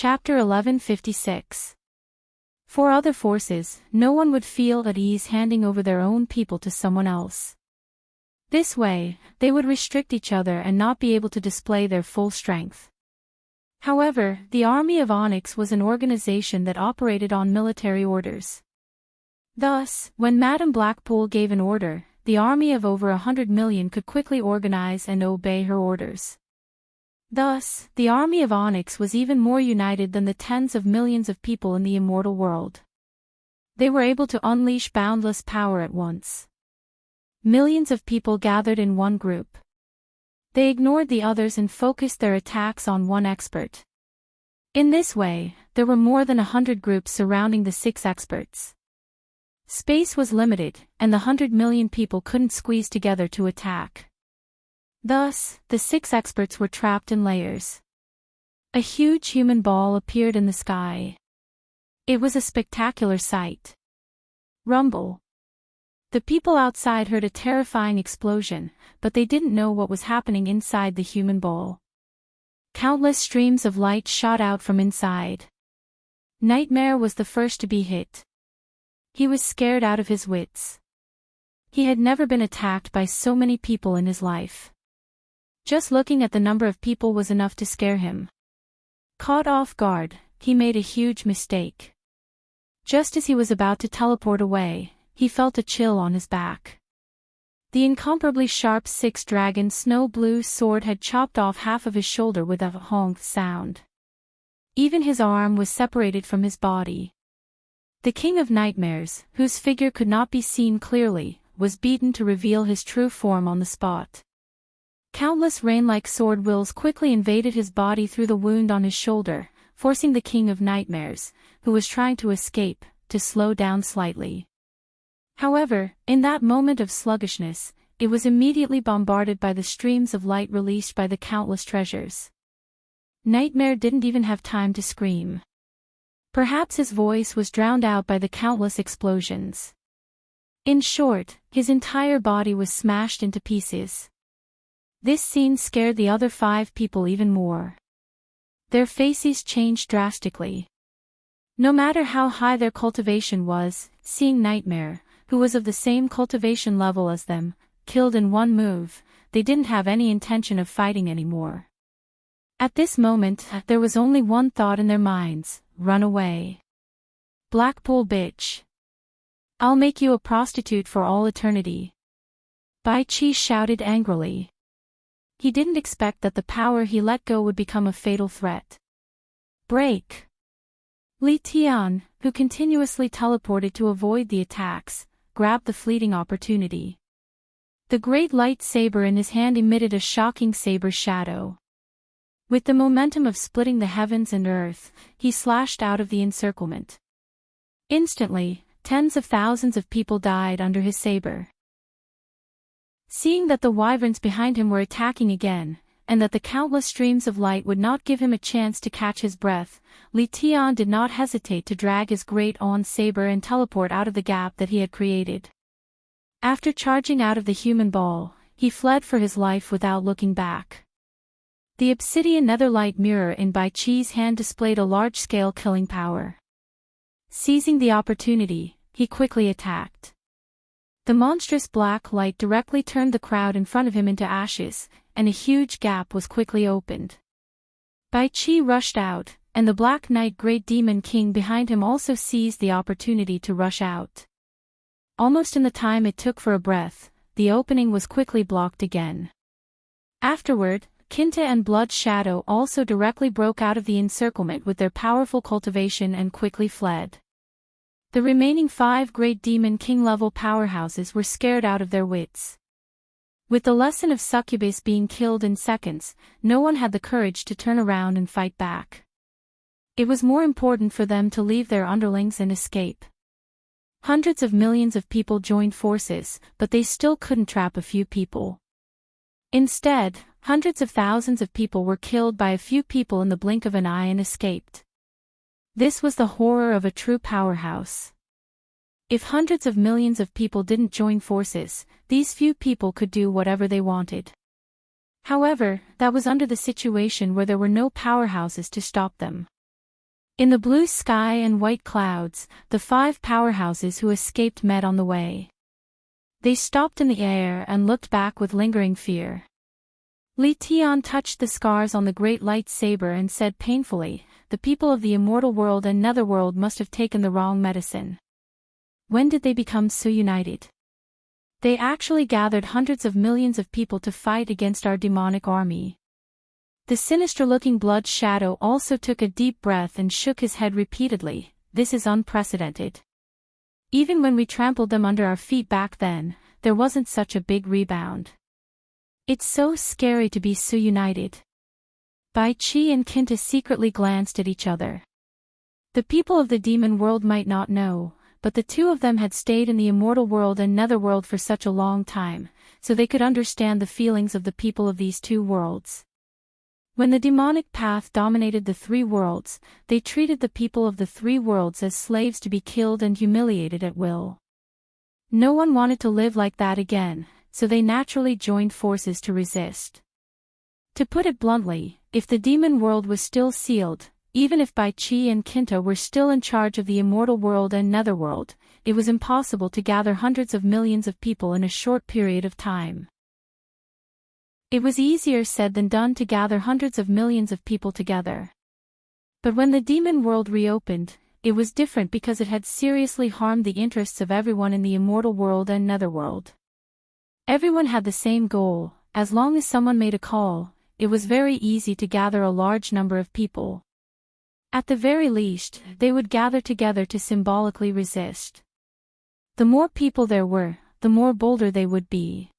Chapter 1156. For other forces, no one would feel at ease handing over their own people to someone else. This way, they would restrict each other and not be able to display their full strength. However, the Army of Onyx was an organization that operated on military orders. Thus, when Madame Blackpool gave an order, the army of over 100 million could quickly organize and obey her orders. Thus, the Army of Onyx was even more united than the tens of millions of people in the immortal world. They were able to unleash boundless power at once. Millions of people gathered in one group. They ignored the others and focused their attacks on one expert. In this way, there were more than 100 groups surrounding the 6 experts. Space was limited, and the 100 million people couldn't squeeze together to attack. Thus, the 6 experts were trapped in layers. A huge human ball appeared in the sky. It was a spectacular sight. Rumble. The people outside heard a terrifying explosion, but they didn't know what was happening inside the human ball. Countless streams of light shot out from inside. Nightmare was the first to be hit. He was scared out of his wits. He had never been attacked by so many people in his life. Just looking at the number of people was enough to scare him. Caught off guard, he made a huge mistake. Just as he was about to teleport away, he felt a chill on his back. The incomparably sharp 6-dragon snow blue sword had chopped off half of his shoulder with a honk sound. Even his arm was separated from his body. The King of Nightmares, whose figure could not be seen clearly, was beaten to reveal his true form on the spot. Countless rain-like sword wills quickly invaded his body through the wound on his shoulder, forcing the King of Nightmares, who was trying to escape, to slow down slightly. However, in that moment of sluggishness, it was immediately bombarded by the streams of light released by the countless treasures. Nightmare didn't even have time to scream. Perhaps his voice was drowned out by the countless explosions. In short, his entire body was smashed into pieces. This scene scared the other 5 people even more. Their faces changed drastically. No matter how high their cultivation was, seeing Nightmare, who was of the same cultivation level as them, killed in one move, they didn't have any intention of fighting anymore. At this moment, there was only one thought in their minds: run away. Blackpool bitch. I'll make you a prostitute for all eternity. Bai Chi shouted angrily. He didn't expect that the power he let go would become a fatal threat. Break. Li Tian, who continuously teleported to avoid the attacks, grabbed the fleeting opportunity. The great light saber in his hand emitted a shocking saber shadow. With the momentum of splitting the heavens and earth, he slashed out of the encirclement. Instantly, tens of thousands of people died under his saber. Seeing that the wyverns behind him were attacking again, and that the countless streams of light would not give him a chance to catch his breath, Li Tian did not hesitate to drag his great on saber and teleport out of the gap that he had created. After charging out of the human ball, he fled for his life without looking back. The obsidian netherlight mirror in Bai Chi's hand displayed a large-scale killing power. Seizing the opportunity, he quickly attacked. The monstrous black light directly turned the crowd in front of him into ashes, and a huge gap was quickly opened. Bai Chi rushed out, and the Black Knight Great Demon King behind him also seized the opportunity to rush out. Almost in the time it took for a breath, the opening was quickly blocked again. Afterward, Kinta and Blood Shadow also directly broke out of the encirclement with their powerful cultivation and quickly fled. The remaining 5 Great Demon King-level powerhouses were scared out of their wits. With the lesson of Succubus being killed in seconds, no one had the courage to turn around and fight back. It was more important for them to leave their underlings and escape. Hundreds of millions of people joined forces, but they still couldn't trap a few people. Instead, hundreds of thousands of people were killed by a few people in the blink of an eye and escaped. This was the horror of a true powerhouse. If hundreds of millions of people didn't join forces, these few people could do whatever they wanted. However, that was under the situation where there were no powerhouses to stop them. In the blue sky and white clouds, the 5 powerhouses who escaped met on the way. They stopped in the air and looked back with lingering fear. Li Tian touched the scars on the great lightsaber and said painfully, "The people of the immortal world and netherworld must have taken the wrong medicine. When did they become so united? They actually gathered hundreds of millions of people to fight against our demonic army." The sinister-looking blood shadow also took a deep breath and shook his head repeatedly. "This is unprecedented. Even when we trampled them under our feet back then, there wasn't such a big rebound. It's so scary to be so united." Bai Qi and Kinta secretly glanced at each other. The people of the demon world might not know, but the two of them had stayed in the immortal world and netherworld for such a long time, so they could understand the feelings of the people of these two worlds. When the demonic path dominated the 3 worlds, they treated the people of the 3 worlds as slaves to be killed and humiliated at will. No one wanted to live like that again, so they naturally joined forces to resist. To put it bluntly, if the demon world was still sealed, even if Bai Qi and Kinta were still in charge of the immortal world and netherworld, it was impossible to gather hundreds of millions of people in a short period of time. It was easier said than done to gather hundreds of millions of people together. But when the demon world reopened, it was different because it had seriously harmed the interests of everyone in the immortal world and netherworld. Everyone had the same goal. As long as someone made a call, it was very easy to gather a large number of people. At the very least, they would gather together to symbolically resist. The more people there were, the more bolder they would be.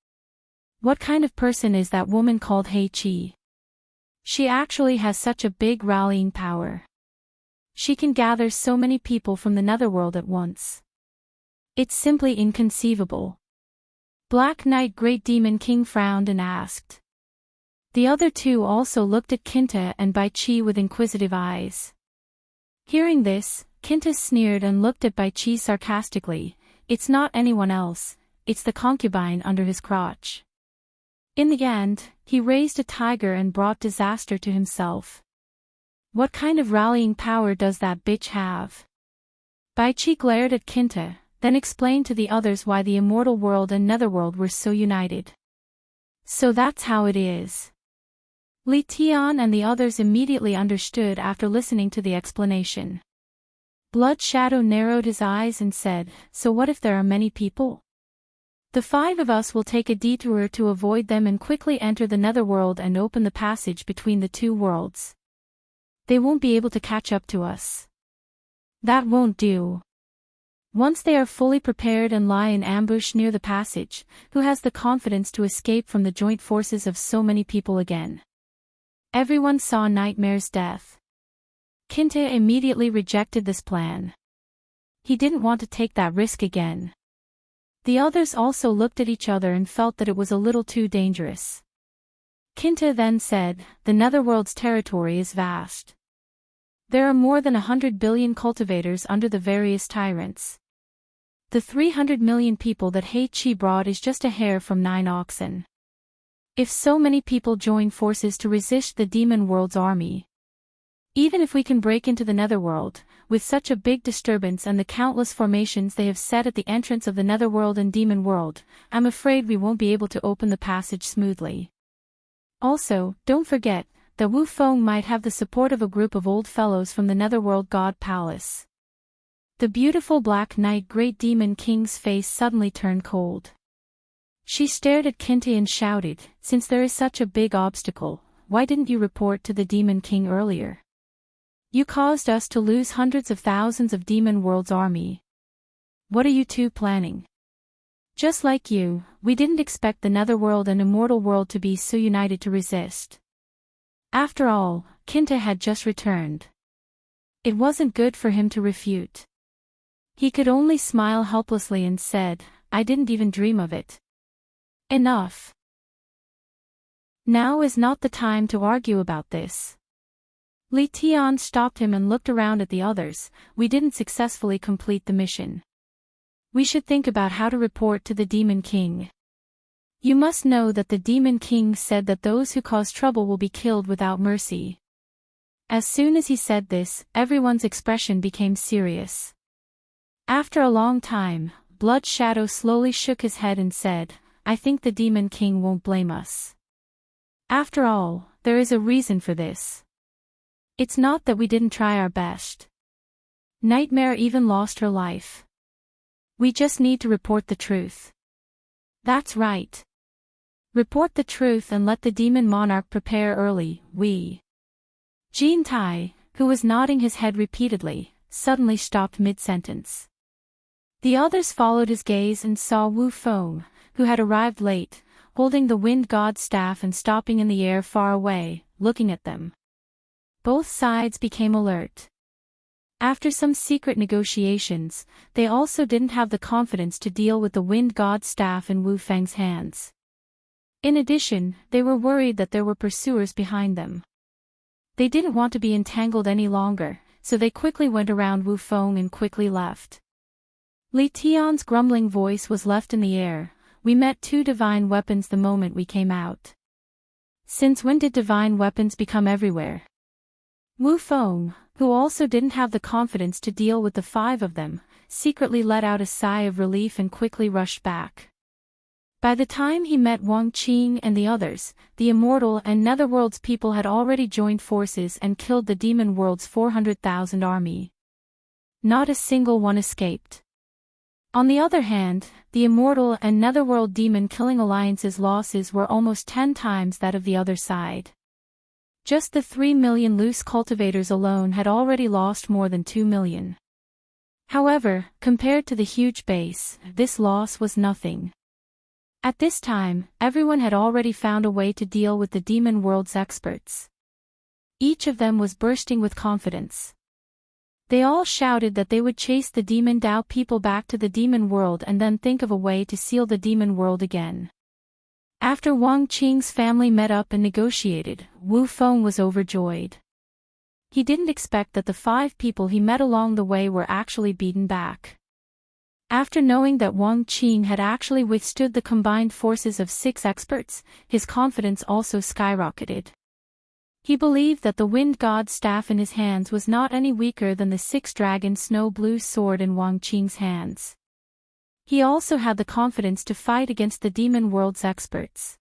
What kind of person is that woman called Hei Qi? She actually has such a big rallying power. She can gather so many people from the netherworld at once. It's simply inconceivable. Black Knight Great Demon King frowned and asked. The other two also looked at Kinta and Bai Qi with inquisitive eyes. Hearing this, Kinta sneered and looked at Bai Qi sarcastically. "It's not anyone else, it's the concubine under his crotch." In the end, he raised a tiger and brought disaster to himself. What kind of rallying power does that bitch have? Bai Qi glared at Kinta, then explained to the others why the immortal world and netherworld were so united. "So that's how it is." Li Tian and the others immediately understood after listening to the explanation. Blood Shadow narrowed his eyes and said, "So what if there are many people? The 5 of us will take a detour to avoid them and quickly enter the netherworld and open the passage between the 2 worlds. They won't be able to catch up to us." "That won't do. Once they are fully prepared and lie in ambush near the passage, who has the confidence to escape from the joint forces of so many people again?" Everyone saw Nightmare's death. Kinta immediately rejected this plan. He didn't want to take that risk again. The others also looked at each other and felt that it was a little too dangerous. Kinta then said, "The netherworld's territory is vast. There are more than 100 billion cultivators under the various tyrants. The 300 million people that Hei Qi brought is just a hair from 9 oxen. If so many people join forces to resist the demon world's army, even if we can break into the netherworld, with such a big disturbance and the countless formations they have set at the entrance of the netherworld and demon world, I'm afraid we won't be able to open the passage smoothly. Also, don't forget that Wu Feng might have the support of a group of old fellows from the netherworld god palace." The beautiful Black Knight Great Demon King's face suddenly turned cold. She stared at Kinta and shouted, "Since there is such a big obstacle, why didn't you report to the Demon King earlier? You caused us to lose hundreds of thousands of Demon World's army. What are you two planning? Just like you, we didn't expect the Netherworld and Immortal World to be so united to resist." After all, Kinta had just returned. It wasn't good for him to refute. He could only smile helplessly and said, "I didn't even dream of it." Enough. Now is not the time to argue about this. Li Tian stopped him and looked around at the others. "We didn't successfully complete the mission. We should think about how to report to the Demon King. You must know that the Demon King said that those who cause trouble will be killed without mercy. As soon as he said this, everyone's expression became serious. After a long time, Blood Shadow slowly shook his head and said, "I think the Demon King won't blame us. After all, there is a reason for this. It's not that we didn't try our best. Nightmare even lost her life. We just need to report the truth." "That's right. Report the truth and let the Demon Monarch prepare early, Jean Tai, who was nodding his head repeatedly, suddenly stopped mid-sentence. The others followed his gaze and saw Wu Feng, who had arrived late, holding the Wind God's staff and stopping in the air far away, looking at them. Both sides became alert. After some secret negotiations, they also didn't have the confidence to deal with the Wind God's staff in Wu Feng's hands. In addition, they were worried that there were pursuers behind them. They didn't want to be entangled any longer, so they quickly went around Wu Feng and quickly left. Li Tian's grumbling voice was left in the air. "We met 2 divine weapons the moment we came out. Since when did divine weapons become everywhere?" Wu Feng, who also didn't have the confidence to deal with the 5 of them, secretly let out a sigh of relief and quickly rushed back. By the time he met Wang Qing and the others, the Immortal and Netherworld's people had already joined forces and killed the Demon World's 400,000 army. Not a single one escaped. On the other hand, the Immortal and Netherworld Demon Killing Alliance's losses were almost 10 times that of the other side. Just the 3 million loose cultivators alone had already lost more than 2 million. However, compared to the huge base, this loss was nothing. At this time, everyone had already found a way to deal with the Demon World's experts. Each of them was bursting with confidence. They all shouted that they would chase the Demon Dao people back to the Demon World and then think of a way to seal the Demon World again. After Wang Qing's family met up and negotiated, Wu Feng was overjoyed. He didn't expect that the 5 people he met along the way were actually beaten back. After knowing that Wang Qing had actually withstood the combined forces of 6 experts, his confidence also skyrocketed. He believed that the Wind God's staff in his hands was not any weaker than the 6-dragon snow blue sword in Wang Qing's hands. He also had the confidence to fight against the Demon World's experts.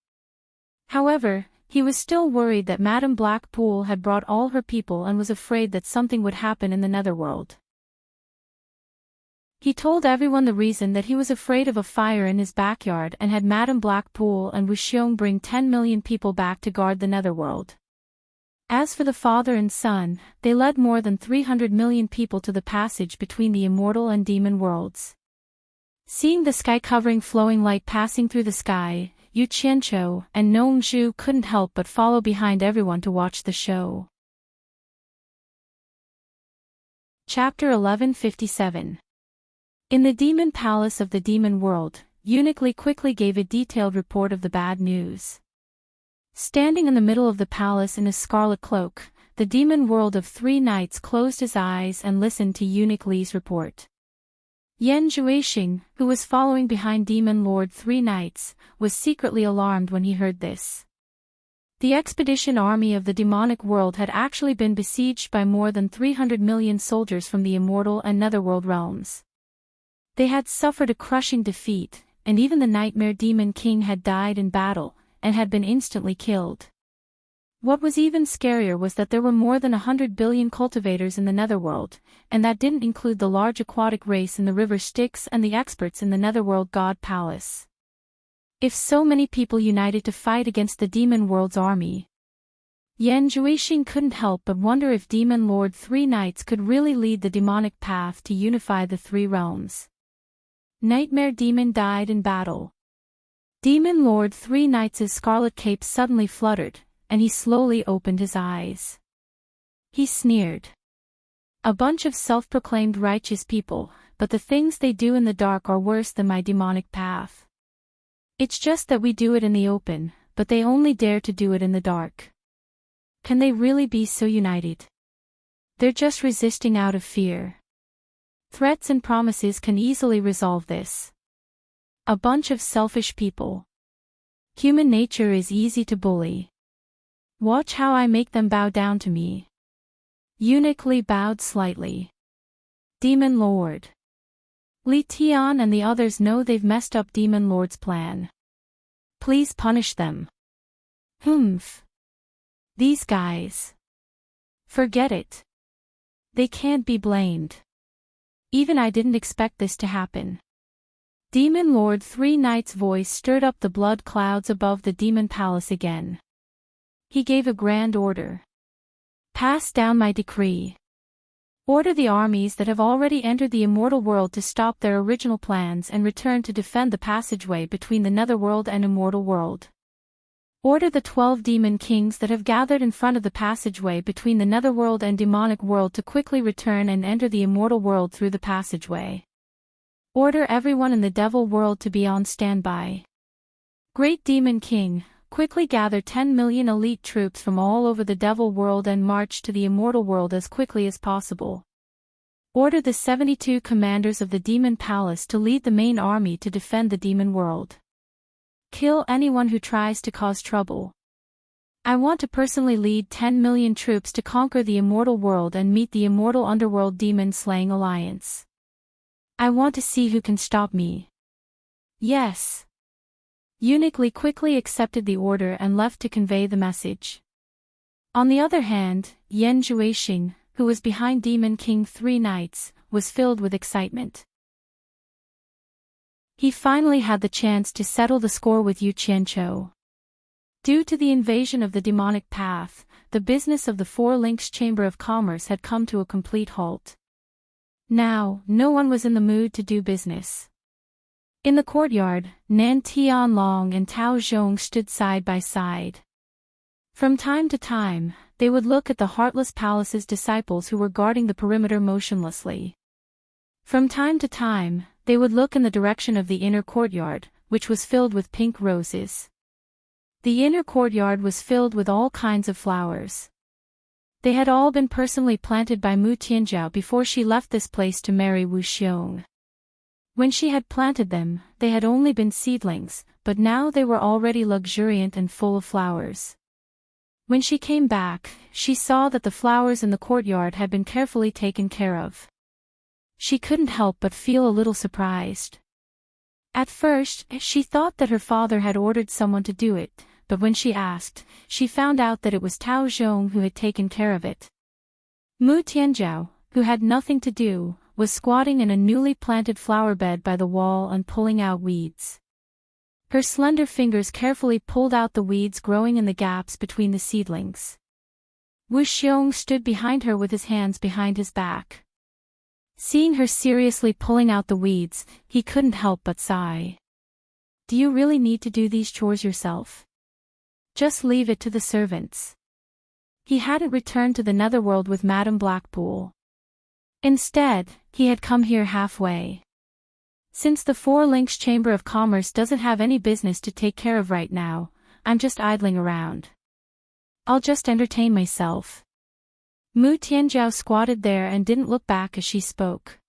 However, he was still worried that Madame Blackpool had brought all her people and was afraid that something would happen in the Netherworld. He told everyone the reason that he was afraid of a fire in his backyard and had Madame Blackpool and Wu Xiong bring 10 million people back to guard the Netherworld. As for the father and son, they led more than 300 million people to the passage between the Immortal and Demon Worlds. Seeing the sky-covering flowing light passing through the sky, Yu Qianqiu and Nong Zhu couldn't help but follow behind everyone to watch the show. Chapter 1157. In the Demon Palace of the Demon World, Eunuch Li quickly gave a detailed report of the bad news. Standing in the middle of the palace in a scarlet cloak, the Demon World of 3 Knights closed his eyes and listened to Eunuch Li's report. Yan Zhuixing, who was following behind Demon Lord 3 Knights, was secretly alarmed when he heard this. The expedition army of the demonic world had actually been besieged by more than 300 million soldiers from the Immortal and Netherworld realms. They had suffered a crushing defeat, and even the Nightmare Demon King had died in battle, and had been instantly killed. What was even scarier was that there were more than 100 billion cultivators in the Netherworld, and that didn't include the large aquatic race in the river Styx and the experts in the Netherworld God Palace. If so many people united to fight against the Demon World's army, Yan Zhuixing couldn't help but wonder if Demon Lord 3 Knights could really lead the demonic path to unify the 3 realms. Nightmare Demon died in battle. Demon Lord 3 Knights' scarlet cape suddenly fluttered, and he slowly opened his eyes. He sneered. A bunch of self-proclaimed righteous people, but the things they do in the dark are worse than my demonic path. It's just that we do it in the open, but they only dare to do it in the dark. Can they really be so united? They're just resisting out of fear. Threats and promises can easily resolve this. A bunch of selfish people. Human nature is easy to bully. Watch how I make them bow down to me. Eunuch Li bowed slightly. Demon Lord. Li Tian and the others know they've messed up Demon Lord's plan. Please punish them. Humph. These guys. Forget it. They can't be blamed. Even I didn't expect this to happen. Demon Lord Three Knights' voice stirred up the blood clouds above the demon palace again. He gave a grand order. Pass down my decree. Order the armies that have already entered the immortal world to stop their original plans and return to defend the passageway between the netherworld and immortal world. Order the 12 demon kings that have gathered in front of the passageway between the netherworld and demonic world to quickly return and enter the immortal world through the passageway. Order everyone in the devil world to be on standby. Great Demon King, quickly gather 10 million elite troops from all over the devil world and march to the immortal world as quickly as possible. Order the 72 commanders of the demon palace to lead the main army to defend the demon world. Kill anyone who tries to cause trouble. I want to personally lead 10 million troops to conquer the immortal world and meet the immortal underworld demon-slaying alliance. I want to see who can stop me. Yes. Eunuch Li quickly accepted the order and left to convey the message. On the other hand, Yan Zhuixing, who was behind Demon King Three Knights, was filled with excitement. He finally had the chance to settle the score with Yu Qianqiu. Due to the invasion of the demonic path, the business of the Four Links Chamber of Commerce had come to a complete halt. Now, no one was in the mood to do business. In the courtyard, Nan Tianlong and Tao Zhong stood side by side. From time to time, they would look at the Heartless Palace's disciples who were guarding the perimeter motionlessly. From time to time, they would look in the direction of the inner courtyard, which was filled with pink roses. The inner courtyard was filled with all kinds of flowers. They had all been personally planted by Mu Tianjiao before she left this place to marry Wu Xiong. When she had planted them, they had only been seedlings, but now they were already luxuriant and full of flowers. When she came back, she saw that the flowers in the courtyard had been carefully taken care of. She couldn't help but feel a little surprised. At first, she thought that her father had ordered someone to do it, but when she asked, she found out that it was Tao Zhong who had taken care of it. Mu Tianjiao, who had nothing to do, was squatting in a newly planted flower bed by the wall and pulling out weeds. Her slender fingers carefully pulled out the weeds growing in the gaps between the seedlings. Wu Xiong stood behind her with his hands behind his back. Seeing her seriously pulling out the weeds, he couldn't help but sigh. Do you really need to do these chores yourself? Just leave it to the servants. He hadn't returned to the netherworld with Madame Blackpool. Instead, he had come here halfway. Since the Four Links Chamber of Commerce doesn't have any business to take care of right now, I'm just idling around. I'll just entertain myself. Mu Tianjiao squatted there and didn't look back as she spoke.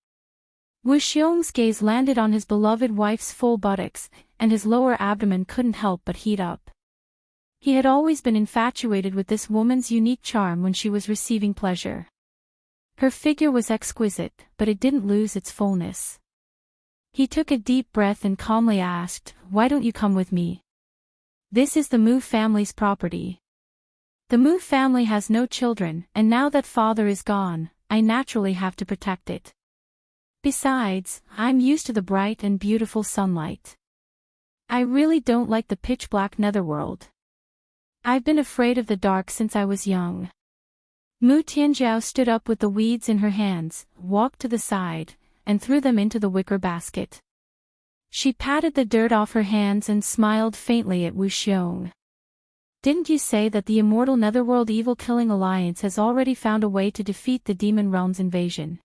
Wu Xiong's gaze landed on his beloved wife's full buttocks, and his lower abdomen couldn't help but heat up. He had always been infatuated with this woman's unique charm when she was receiving pleasure. Her figure was exquisite, but it didn't lose its fullness. He took a deep breath and calmly asked, "Why don't you come with me? This is the Mu family's property. The Mu family has no children, and now that father is gone, I naturally have to protect it. Besides, I'm used to the bright and beautiful sunlight. I really don't like the pitch-black netherworld. I've been afraid of the dark since I was young." Mu Tianjiao stood up with the weeds in her hands, walked to the side, and threw them into the wicker basket. She patted the dirt off her hands and smiled faintly at Wu Xiong. "Didn't you say that the immortal netherworld evil-killing alliance has already found a way to defeat the demon realm's invasion?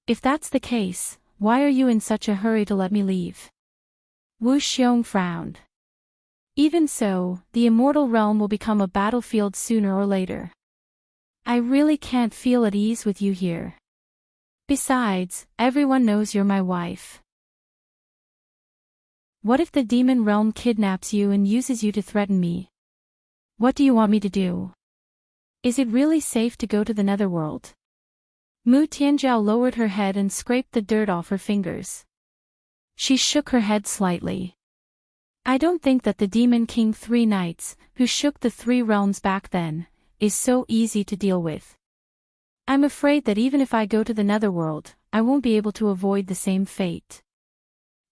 If that's the case, why are you in such a hurry to let me leave?" Wu Xiong frowned. "Even so, the immortal realm will become a battlefield sooner or later. I really can't feel at ease with you here. Besides, everyone knows you're my wife. What if the demon realm kidnaps you and uses you to threaten me? What do you want me to do?" Is it really safe to go to the netherworld? Mu Tianzhao lowered her head and scraped the dirt off her fingers. She shook her head slightly. I don't think that the Demon King 3 Knights, who shook the 3 realms back then, is so easy to deal with. I'm afraid that even if I go to the netherworld, I won't be able to avoid the same fate.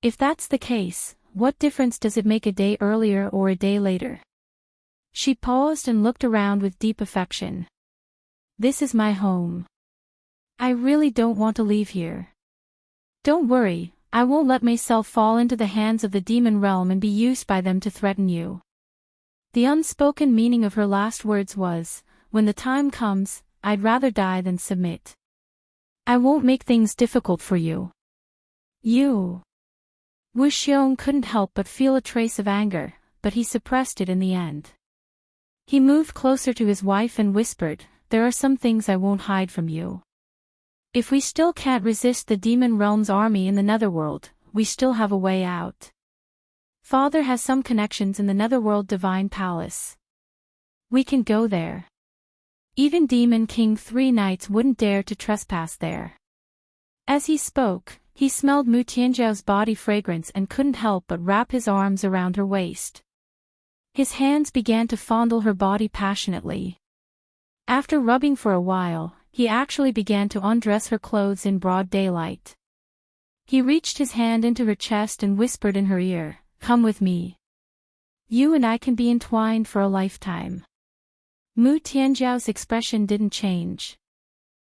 If that's the case, what difference does it make a day earlier or a day later? She paused and looked around with deep affection. This is my home. I really don't want to leave here. Don't worry, I won't let myself fall into the hands of the demon realm and be used by them to threaten you. The unspoken meaning of her last words was, when the time comes, I'd rather die than submit. I won't make things difficult for you. You. Wu Xiong couldn't help but feel a trace of anger, but he suppressed it in the end. He moved closer to his wife and whispered, there are some things I won't hide from you. If we still can't resist the demon realm's army in the netherworld, we still have a way out. Father has some connections in the netherworld divine palace. We can go there. Even Demon King 3 Knights wouldn't dare to trespass there. As he spoke, he smelled Mu Tianzhao's body fragrance and couldn't help but wrap his arms around her waist. His hands began to fondle her body passionately. After rubbing for a while, he actually began to undress her clothes in broad daylight. He reached his hand into her chest and whispered in her ear, come with me. You and I can be entwined for a lifetime. Mu Tianzhao's expression didn't change.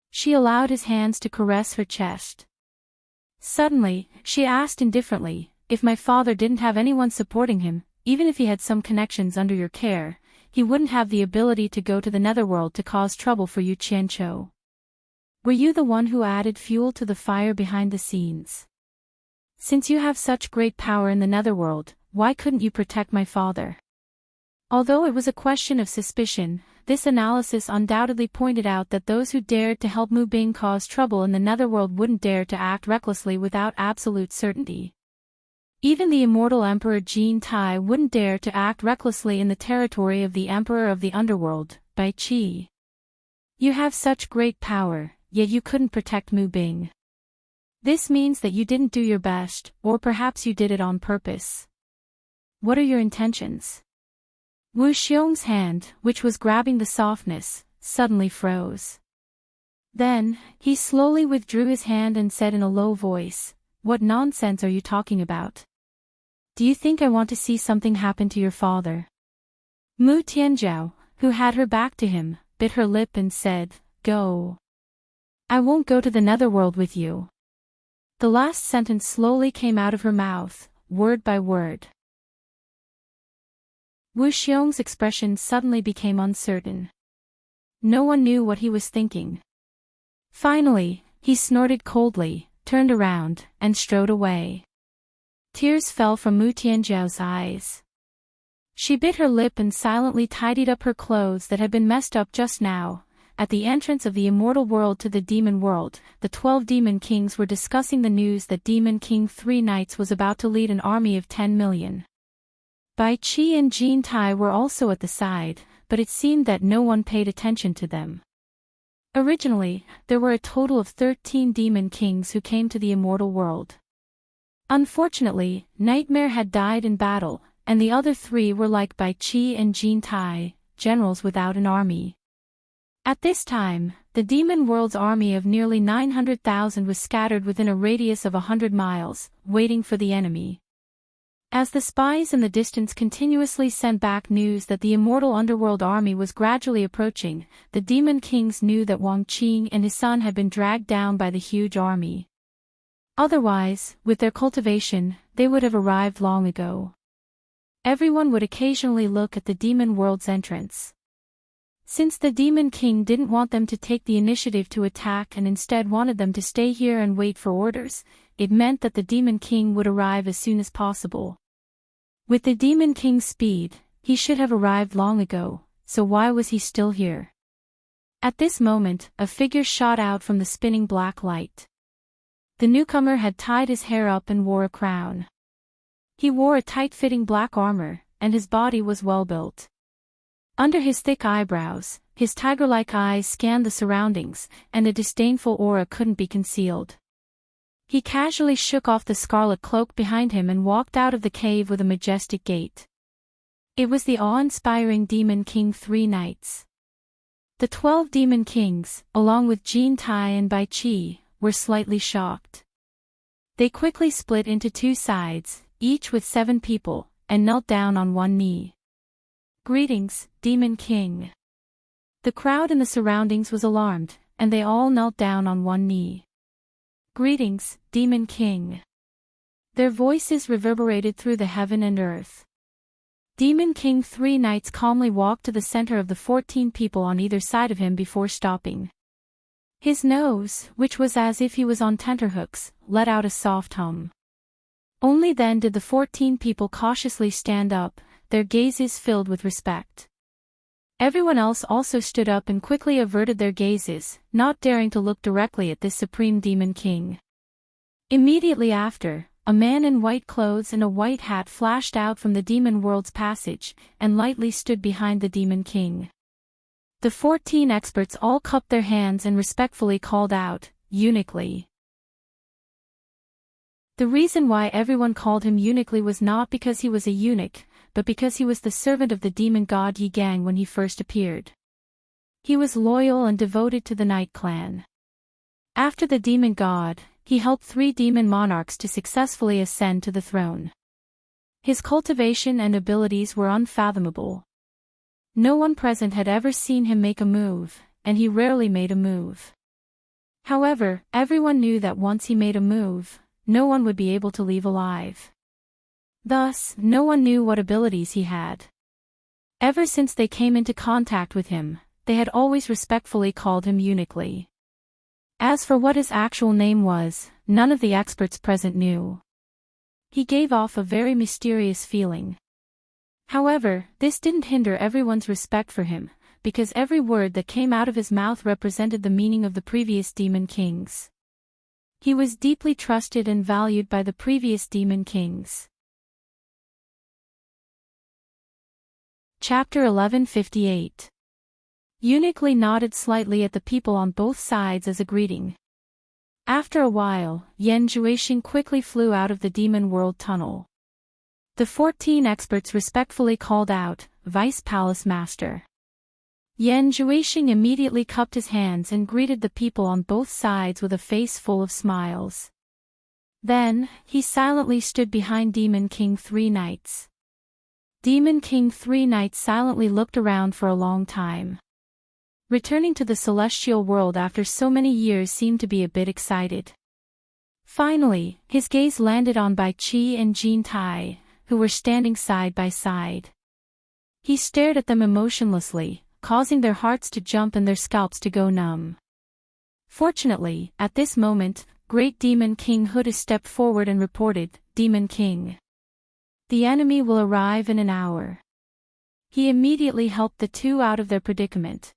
She allowed his hands to caress her chest. Suddenly, she asked indifferently, if my father didn't have anyone supporting him, even if he had some connections under your care, he wouldn't have the ability to go to the netherworld to cause trouble for you, Qianqiu. Were you the one who added fuel to the fire behind the scenes? Since you have such great power in the netherworld, why couldn't you protect my father? Although it was a question of suspicion, this analysis undoubtedly pointed out that those who dared to help Mu Bing cause trouble in the netherworld wouldn't dare to act recklessly without absolute certainty. Even the immortal Emperor Jin Tai wouldn't dare to act recklessly in the territory of the Emperor of the Underworld, Bai Qi. You have such great power, yet you couldn't protect Mu Bing. This means that you didn't do your best, or perhaps you did it on purpose. What are your intentions? Wu Xiong's hand, which was grabbing the softness, suddenly froze. Then, he slowly withdrew his hand and said in a low voice, what nonsense are you talking about? Do you think I want to see something happen to your father? Mu Tianzhao, who had her back to him, bit her lip and said, go. I won't go to the netherworld with you. The last sentence slowly came out of her mouth, word by word. Wu Xiong's expression suddenly became uncertain. No one knew what he was thinking. Finally, he snorted coldly, turned around, and strode away. Tears fell from Mu Tianzhao's eyes. She bit her lip and silently tidied up her clothes that had been messed up just now. At the entrance of the immortal world to the demon world, the 12 demon kings were discussing the news that Demon King 3 Knights was about to lead an army of 10 million. Bai Qi and Jin Tai were also at the side, but it seemed that no one paid attention to them. Originally, there were a total of 13 demon kings who came to the immortal world. Unfortunately, Nightmare had died in battle, and the other 3 were like Bai Qi and Jin Tai, generals without an army. At this time, the demon world's army of nearly 900,000 was scattered within a radius of 100 miles, waiting for the enemy. As the spies in the distance continuously sent back news that the immortal underworld army was gradually approaching, the demon kings knew that Wang Qing and his son had been dragged down by the huge army. Otherwise, with their cultivation, they would have arrived long ago. Everyone would occasionally look at the demon world's entrance. Since the Demon King didn't want them to take the initiative to attack and instead wanted them to stay here and wait for orders, it meant that the Demon King would arrive as soon as possible. With the Demon King's speed, he should have arrived long ago, so why was he still here? At this moment, a figure shot out from the spinning black light. The newcomer had tied his hair up and wore a crown. He wore a tight-fitting black armor, and his body was well built. Under his thick eyebrows, his tiger-like eyes scanned the surroundings, and a disdainful aura couldn't be concealed. He casually shook off the scarlet cloak behind him and walked out of the cave with a majestic gait. It was the awe-inspiring Demon King 3 Knights. The 12 Demon Kings, along with Jin Tai and Bai Qi, were slightly shocked. They quickly split into two sides, each with 7 people, and knelt down on one knee. "Greetings, Demon King." The crowd in the surroundings was alarmed, and they all knelt down on one knee. "Greetings, Demon King." Their voices reverberated through the heaven and earth. Demon King 3 Knights calmly walked to the center of the 14 people on either side of him before stopping. His nose, which was as if he was on tenterhooks, let out a soft hum. Only then did the 14 people cautiously stand up, their gazes filled with respect. Everyone else also stood up and quickly averted their gazes, not daring to look directly at this supreme Demon King. Immediately after, a man in white clothes and a white hat flashed out from the demon world's passage, and lightly stood behind the Demon King. The 14 experts all cupped their hands and respectfully called out, "Uniquely." The reason why everyone called him uniquely was not because he was a eunuch, but because he was the servant of the demon god Yi Gang when he first appeared. He was loyal and devoted to the Night Clan. After the demon god, he helped 3 demon monarchs to successfully ascend to the throne. His cultivation and abilities were unfathomable. No one present had ever seen him make a move, and he rarely made a move. However, everyone knew that once he made a move, no one would be able to leave alive. Thus, no one knew what abilities he had. Ever since they came into contact with him, they had always respectfully called him uniquely. As for what his actual name was, none of the experts present knew. He gave off a very mysterious feeling. However, this didn't hinder everyone's respect for him, because every word that came out of his mouth represented the meaning of the previous Demon Kings. He was deeply trusted and valued by the previous Demon Kings. Chapter 1158. Uniquely nodded slightly at the people on both sides as a greeting. After a while, Yan Zhuixing quickly flew out of the demon world tunnel. The 14 experts respectfully called out, "Vice Palace Master." Yan Zhuixing immediately cupped his hands and greeted the people on both sides with a face full of smiles. Then, he silently stood behind Demon King 3 Knights. Demon King 3 Knights silently looked around for a long time. Returning to the celestial world after so many years seemed to be a bit excited. Finally, his gaze landed on Bai Qi and Jin Tai, who were standing side by side. He stared at them emotionlessly, causing their hearts to jump and their scalps to go numb. Fortunately, at this moment, Great Demon King Huda stepped forward and reported, "Demon King. The enemy will arrive in an hour." He immediately helped the two out of their predicament.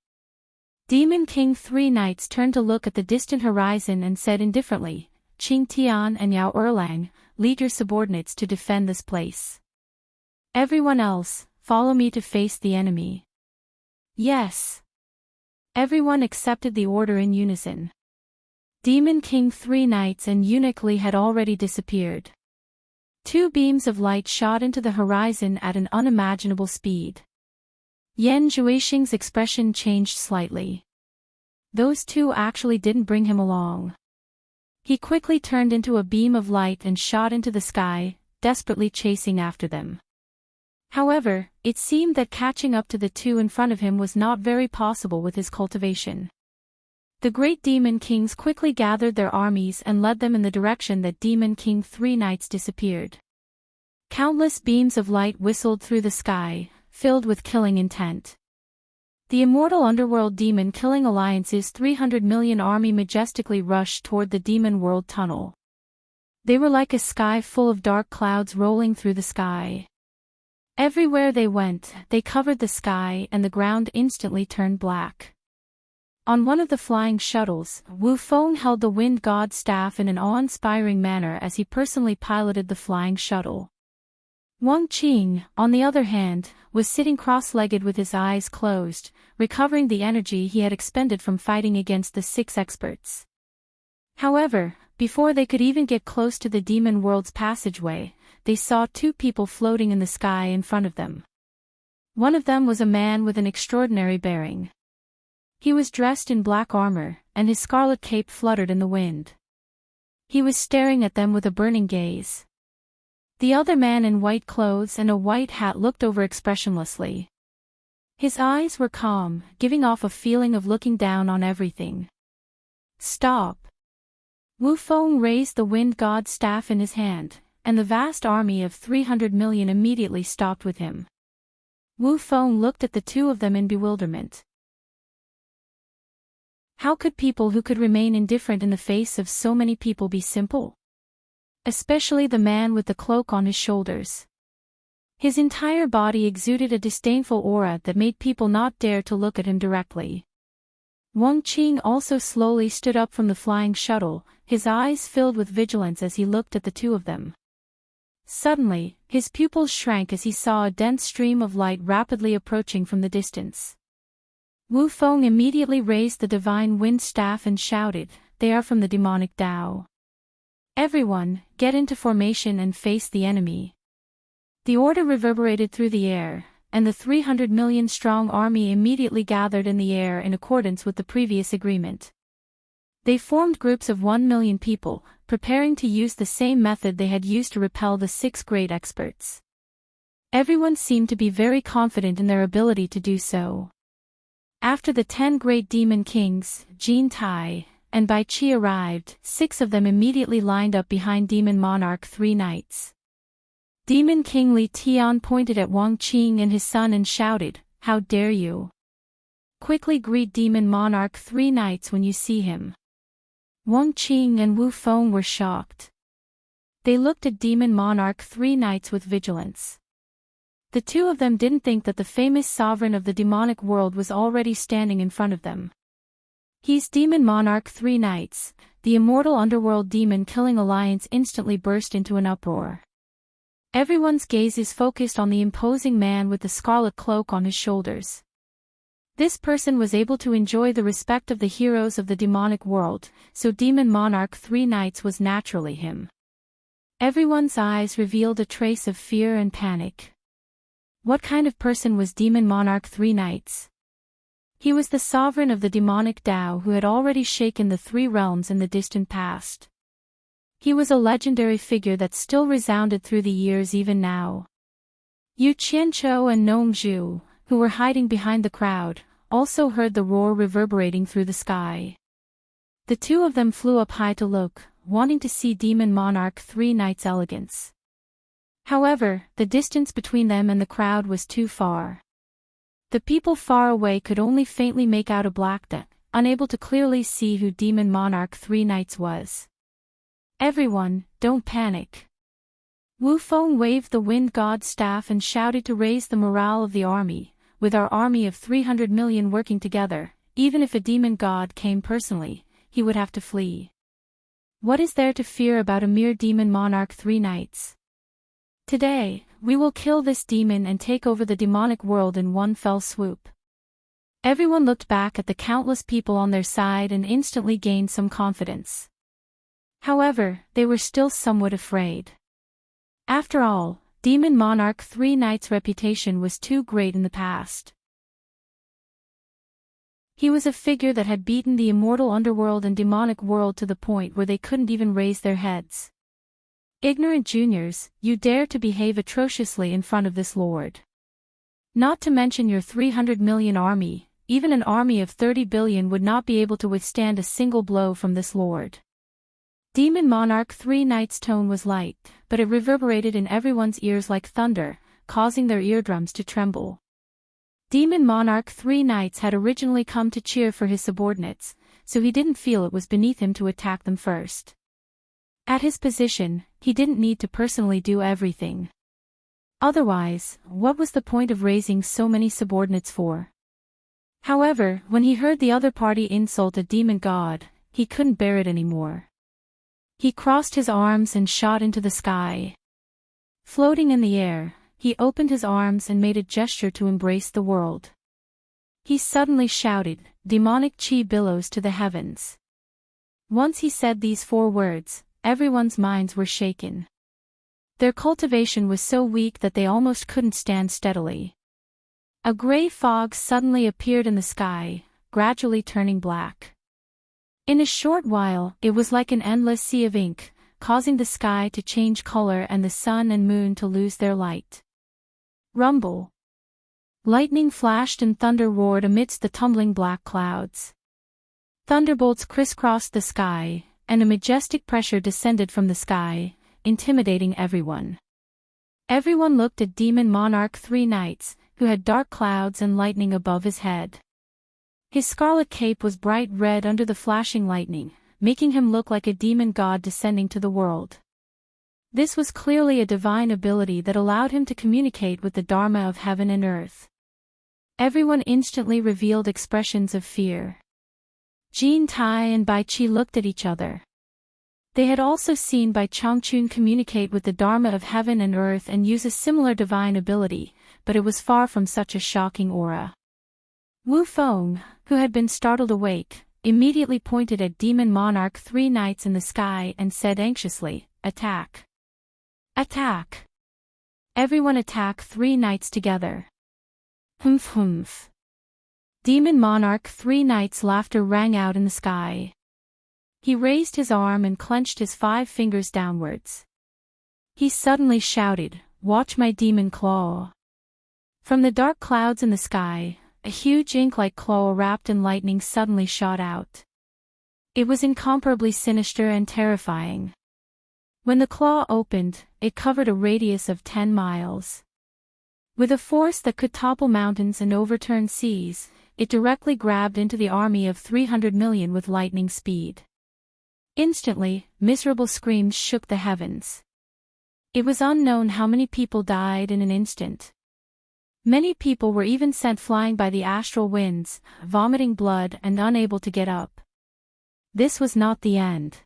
Demon King 3 Knights turned to look at the distant horizon and said indifferently, "Qing Tian and Yao Erlang, lead your subordinates to defend this place. Everyone else, follow me to face the enemy." "Yes." Everyone accepted the order in unison. Demon King 3 Knights and Eunuch Li had already disappeared. 2 beams of light shot into the horizon at an unimaginable speed. Yan Zhuixing's expression changed slightly. Those 2 actually didn't bring him along. He quickly turned into a beam of light and shot into the sky, desperately chasing after them. However, it seemed that catching up to the 2 in front of him was not very possible with his cultivation. The great Demon Kings quickly gathered their armies and led them in the direction that Demon King 3 Knights disappeared. Countless beams of light whistled through the sky, filled with killing intent. The immortal underworld demon killing alliance's 300 million army majestically rushed toward the demon world tunnel. They were like a sky full of dark clouds rolling through the sky. Everywhere they went, they covered the sky and the ground instantly turned black. On one of the flying shuttles, Wu Feng held the wind god's staff in an awe-inspiring manner as he personally piloted the flying shuttle. Wang Qing, on the other hand, was sitting cross-legged with his eyes closed, recovering the energy he had expended from fighting against the 6 experts. However, before they could even get close to the demon world's passageway, they saw 2 people floating in the sky in front of them. One of them was a man with an extraordinary bearing. He was dressed in black armor, and his scarlet cape fluttered in the wind. He was staring at them with a burning gaze. The other man in white clothes and a white hat looked over expressionlessly. His eyes were calm, giving off a feeling of looking down on everything. "Stop!" Wu Feng raised the wind god's staff in his hand, and the vast army of 300 million immediately stopped with him. Wu Feng looked at the 2 of them in bewilderment. How could people who could remain indifferent in the face of so many people be simple? Especially the man with the cloak on his shoulders. His entire body exuded a disdainful aura that made people not dare to look at him directly. Wang Qing also slowly stood up from the flying shuttle, his eyes filled with vigilance as he looked at the 2 of them. Suddenly, his pupils shrank as he saw a dense stream of light rapidly approaching from the distance. Wu Feng immediately raised the divine wind staff and shouted, "They are from the demonic Tao. Everyone, get into formation and face the enemy." The order reverberated through the air, and the 300 million strong army immediately gathered in the air in accordance with the previous agreement. They formed groups of 1 million people, preparing to use the same method they had used to repel the 6 great experts. Everyone seemed to be very confident in their ability to do so. After the 10 great demon kings, Jin Tai and Bai Qi arrived, 6 of them immediately lined up behind Demon Monarch 3 knights. Demon King Li Tian pointed at Wang Qing and his son and shouted, "How dare you! Quickly greet Demon Monarch 3 knights when you see him." Wang Qing and Wu Feng were shocked. They looked at Demon Monarch 3 knights with vigilance. The 2 of them didn't think that the famous sovereign of the demonic world was already standing in front of them. "He's Demon Monarch 3 knights." The immortal underworld demon-killing alliance instantly burst into an uproar. Everyone's gaze is focused on the imposing man with the scarlet cloak on his shoulders. This person was able to enjoy the respect of the heroes of the demonic world, so Demon Monarch 3 knights was naturally him. Everyone's eyes revealed a trace of fear and panic. What kind of person was Demon Monarch 3 knights? He was the sovereign of the demonic Tao who had already shaken the 3 realms in the distant past. He was a legendary figure that still resounded through the years even now. Yu Qianzhou and Nong Zhu, who were hiding behind the crowd, also heard the roar reverberating through the sky. The 2 of them flew up high to look, wanting to see Demon Monarch 3 knights' elegance. However, the distance between them and the crowd was too far. The people far away could only faintly make out a black dot, unable to clearly see who Demon Monarch 3 knights was. "Everyone, don't panic." Wu Feng waved the wind god's staff and shouted to raise the morale of the army. "With our army of 300 million working together, even if a demon god came personally, he would have to flee. What is there to fear about a mere Demon Monarch 3 knights? Today, we will kill this demon and take over the demonic world in one fell swoop." Everyone looked back at the countless people on their side and instantly gained some confidence. However, they were still somewhat afraid. After all, Demon Monarch 3 knights' reputation was too great in the past. He was a figure that had beaten the immortal underworld and demonic world to the point where they couldn't even raise their heads. "Ignorant juniors, you dare to behave atrociously in front of this lord. Not to mention your 300 million army, even an army of 30 billion would not be able to withstand a single blow from this lord." Demon Monarch 3 knights' tone was light, but it reverberated in everyone's ears like thunder, causing their eardrums to tremble. Demon Monarch 3 knights had originally come to cheer for his subordinates, so he didn't feel it was beneath him to attack them first. At his position, he didn't need to personally do everything. Otherwise, what was the point of raising so many subordinates for? However, when he heard the other party insult a demon god, he couldn't bear it anymore. He crossed his arms and shot into the sky. Floating in the air, he opened his arms and made a gesture to embrace the world. He suddenly shouted, demonic chi billows to the heavens. Once he said these 4 words, everyone's minds were shaken. Their cultivation was so weak that they almost couldn't stand steadily. A gray fog suddenly appeared in the sky, gradually turning black. In a short while, it was like an endless sea of ink, causing the sky to change color and the sun and moon to lose their light. Rumble. Lightning flashed and thunder roared amidst the tumbling black clouds. Thunderbolts crisscrossed the sky, and a majestic pressure descended from the sky, intimidating everyone. Everyone looked at Demon Monarch 3 Knights, who had dark clouds and lightning above his head. His scarlet cape was bright red under the flashing lightning, making him look like a demon god descending to the world. This was clearly a divine ability that allowed him to communicate with the Dharma of heaven and earth. Everyone instantly revealed expressions of fear. Jin Tai and Bai Qi looked at each other. They had also seen Bai Changchun communicate with the Dharma of heaven and earth and use a similar divine ability, but it was far from such a shocking aura. Wu Feng, who had been startled awake, immediately pointed at Demon Monarch 3 Knights in the sky and said anxiously, "Attack! Attack! Everyone attack 3 Knights together!" Humph humph. Demon Monarch 3 Knights' laughter rang out in the sky. He raised his arm and clenched his 5 fingers downwards. He suddenly shouted, "Watch my demon claw!" From the dark clouds in the sky, a huge ink-like claw wrapped in lightning suddenly shot out. It was incomparably sinister and terrifying. When the claw opened, it covered a radius of 10 miles. With a force that could topple mountains and overturn seas, it directly grabbed into the army of 300 million with lightning speed. Instantly, miserable screams shook the heavens. It was unknown how many people died in an instant. Many people were even sent flying by the astral winds, vomiting blood and unable to get up. This was not the end.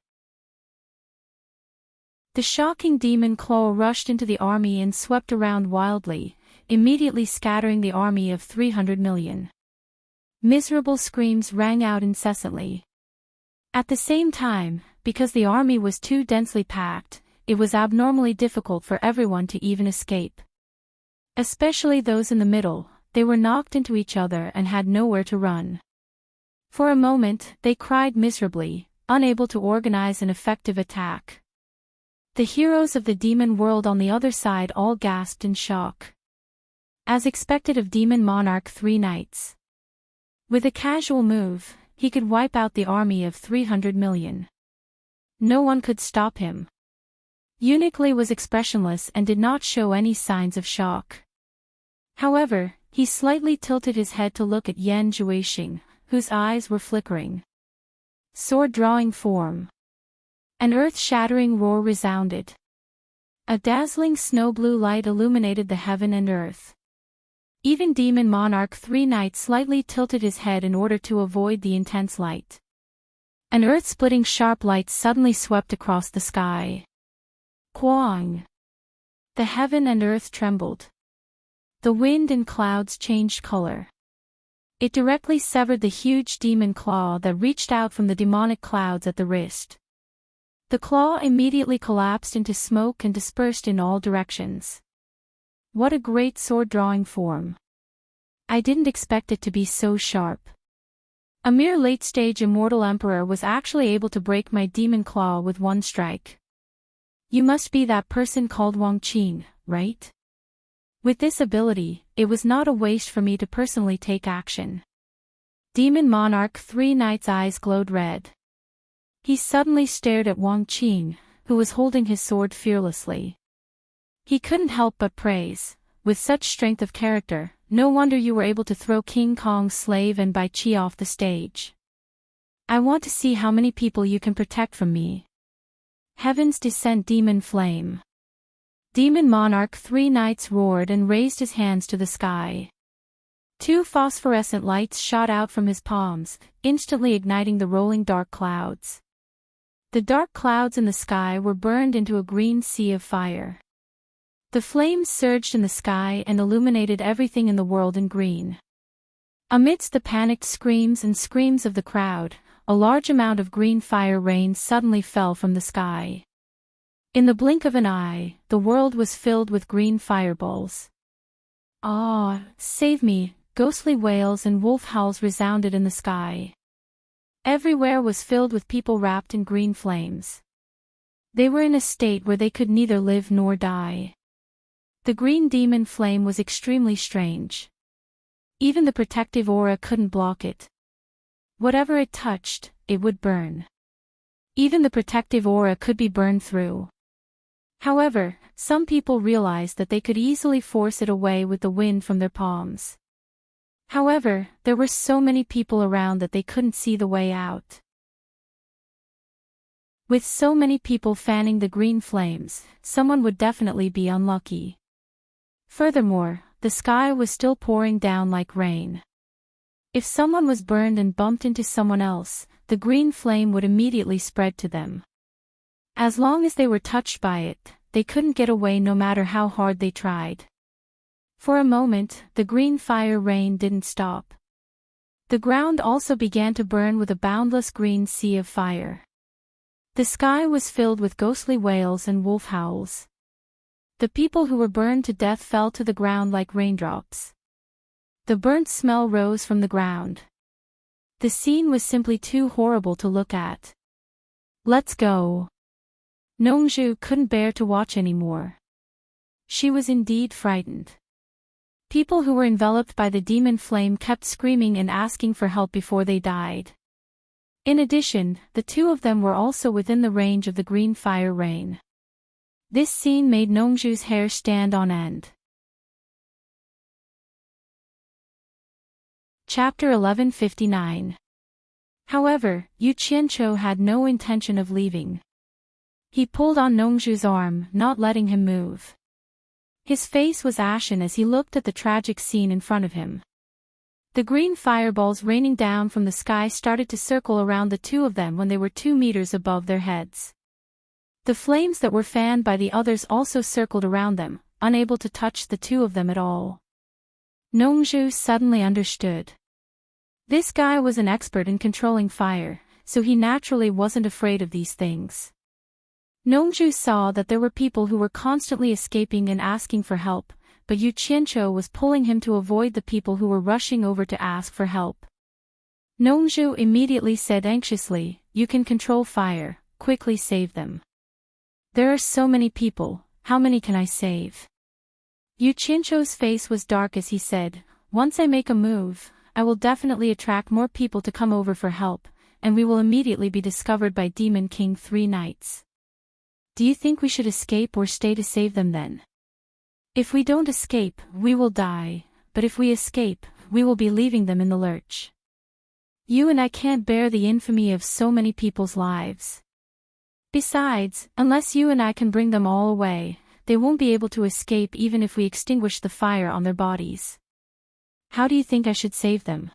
The shocking demon claw rushed into the army and swept around wildly, immediately scattering the army of 300 million. Miserable screams rang out incessantly. At the same time, because the army was too densely packed, it was abnormally difficult for everyone to even escape. Especially those in the middle, they were knocked into each other and had nowhere to run. For a moment, they cried miserably, unable to organize an effective attack. The heroes of the demon world on the other side all gasped in shock. As expected of Demon Monarch 3 Knights. With a casual move, he could wipe out the army of 300 million. No one could stop him. Eunuch Li was expressionless and did not show any signs of shock. However, he slightly tilted his head to look at Yan Zhuixing, whose eyes were flickering. Sword-drawing form. An earth-shattering roar resounded. A dazzling snow-blue light illuminated the heaven and earth. Even Demon Monarch 3 Knights slightly tilted his head in order to avoid the intense light. An earth-splitting sharp light suddenly swept across the sky. Quang! The heaven and earth trembled. The wind and clouds changed color. It directly severed the huge demon claw that reached out from the demonic clouds at the wrist. The claw immediately collapsed into smoke and dispersed in all directions. What a great sword-drawing form. I didn't expect it to be so sharp. A mere late-stage immortal emperor was actually able to break my demon claw with one strike. You must be that person called Wang Qing, right? With this ability, it was not a waste for me to personally take action. Demon Monarch 3 Knights' eyes glowed red. He suddenly stared at Wang Qing, who was holding his sword fearlessly. He couldn't help but praise, with such strength of character, no wonder you were able to throw King Kong's slave and Bai Qi off the stage. I want to see how many people you can protect from me. Heaven's Descent Demon Flame. Demon Monarch 3 Knights roared and raised his hands to the sky. 2 phosphorescent lights shot out from his palms, instantly igniting the rolling dark clouds. The dark clouds in the sky were burned into a green sea of fire. The flames surged in the sky and illuminated everything in the world in green. Amidst the panicked screams and screams of the crowd, a large amount of green fire rain suddenly fell from the sky. In the blink of an eye, the world was filled with green fireballs. "Ah, save me!" Ghostly wails and wolf howls resounded in the sky. Everywhere was filled with people wrapped in green flames. They were in a state where they could neither live nor die. The green demon flame was extremely strange. Even the protective aura couldn't block it. Whatever it touched, it would burn. Even the protective aura could be burned through. However, some people realized that they could easily force it away with the wind from their palms. However, there were so many people around that they couldn't see the way out. With so many people fanning the green flames, someone would definitely be unlucky. Furthermore, the sky was still pouring down like rain. If someone was burned and bumped into someone else, the green flame would immediately spread to them. As long as they were touched by it, they couldn't get away no matter how hard they tried. For a moment, the green fire rain didn't stop. The ground also began to burn with a boundless green sea of fire. The sky was filled with ghostly wails and wolf howls. The people who were burned to death fell to the ground like raindrops. The burnt smell rose from the ground. The scene was simply too horrible to look at. "Let's go." Nongju couldn't bear to watch anymore. She was indeed frightened. People who were enveloped by the demon flame kept screaming and asking for help before they died. In addition, the two of them were also within the range of the green fire rain. This scene made Nongju's hair stand on end. Chapter 1159. However, Yu Qianqiu had no intention of leaving. He pulled on Nongju's arm, not letting him move. His face was ashen as he looked at the tragic scene in front of him. The green fireballs raining down from the sky started to circle around the two of them when they were 2 meters above their heads. The flames that were fanned by the others also circled around them, unable to touch the two of them at all. Nongju suddenly understood. This guy was an expert in controlling fire, so he naturally wasn't afraid of these things. Nongju saw that there were people who were constantly escaping and asking for help, but Yu Qianqiu was pulling him to avoid the people who were rushing over to ask for help. Nongju immediately said anxiously, "You can control fire, quickly save them." "There are so many people, how many can I save?" Yu Qianqiu's face was dark as he said, "Once I make a move, I will definitely attract more people to come over for help, and we will immediately be discovered by Demon King 3 Knights. Do you think we should escape or stay to save them then? If we don't escape, we will die, but if we escape, we will be leaving them in the lurch. You and I can't bear the infamy of so many people's lives. Besides, unless you and I can bring them all away, they won't be able to escape even if we extinguish the fire on their bodies. How do you think I should save them?"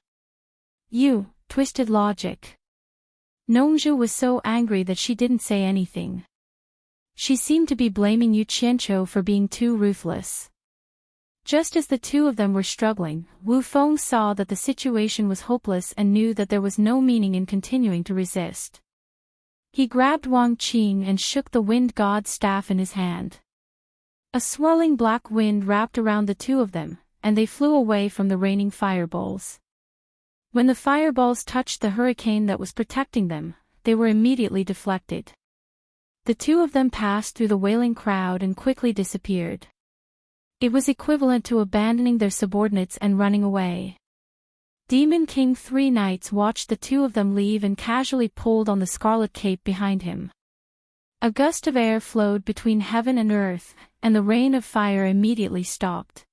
"You, twisted logic." Nongju was so angry that she didn't say anything. She seemed to be blaming Yu Qianqiu for being too ruthless. Just as the two of them were struggling, Wu Feng saw that the situation was hopeless and knew that there was no meaning in continuing to resist. He grabbed Wang Qing and shook the wind god's staff in his hand. A swirling black wind wrapped around the two of them, and they flew away from the raining fireballs. When the fireballs touched the hurricane that was protecting them, they were immediately deflected. The two of them passed through the wailing crowd and quickly disappeared. It was equivalent to abandoning their subordinates and running away. Demon King 3 Knights watched the two of them leave and casually pulled on the scarlet cape behind him. A gust of air flowed between heaven and earth, and the rain of fire immediately stopped.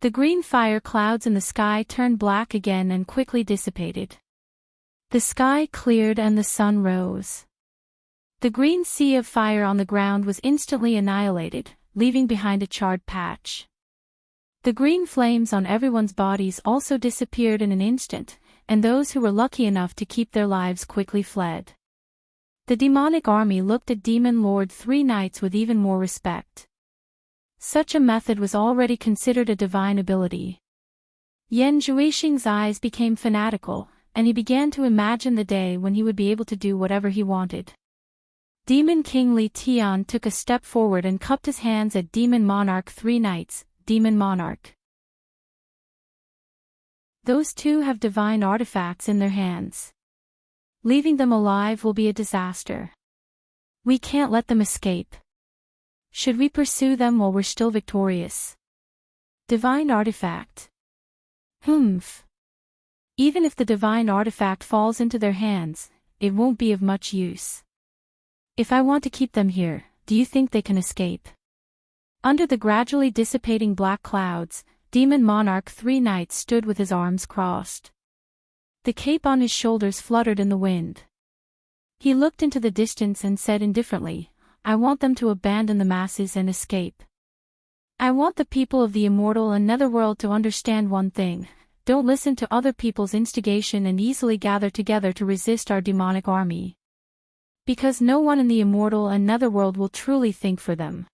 The green fire clouds in the sky turned black again and quickly dissipated. The sky cleared and the sun rose. The green sea of fire on the ground was instantly annihilated, leaving behind a charred patch. The green flames on everyone's bodies also disappeared in an instant, and those who were lucky enough to keep their lives quickly fled. The demonic army looked at Demon Lord 3 Knights with even more respect. Such a method was already considered a divine ability. Yan Zhuixing's eyes became fanatical, and he began to imagine the day when he would be able to do whatever he wanted. Demon King Li Tian took a step forward and cupped his hands at Demon Monarch 3 Knights, Demon Monarch. Those two have divine artifacts in their hands. Leaving them alive will be a disaster. We can't let them escape. Should we pursue them while we're still victorious? Divine artifact. Even if the divine artifact falls into their hands, it won't be of much use. If I want to keep them here, do you think they can escape? Under the gradually dissipating black clouds, Demon Monarch 3 Knights stood with his arms crossed. The cape on his shoulders fluttered in the wind. He looked into the distance and said indifferently, I want them to abandon the masses and escape. I want the people of the immortal and netherworld to understand one thing: don't listen to other people's instigation and easily gather together to resist our demonic army. Because no one in the immortal and netherworld will truly think for them.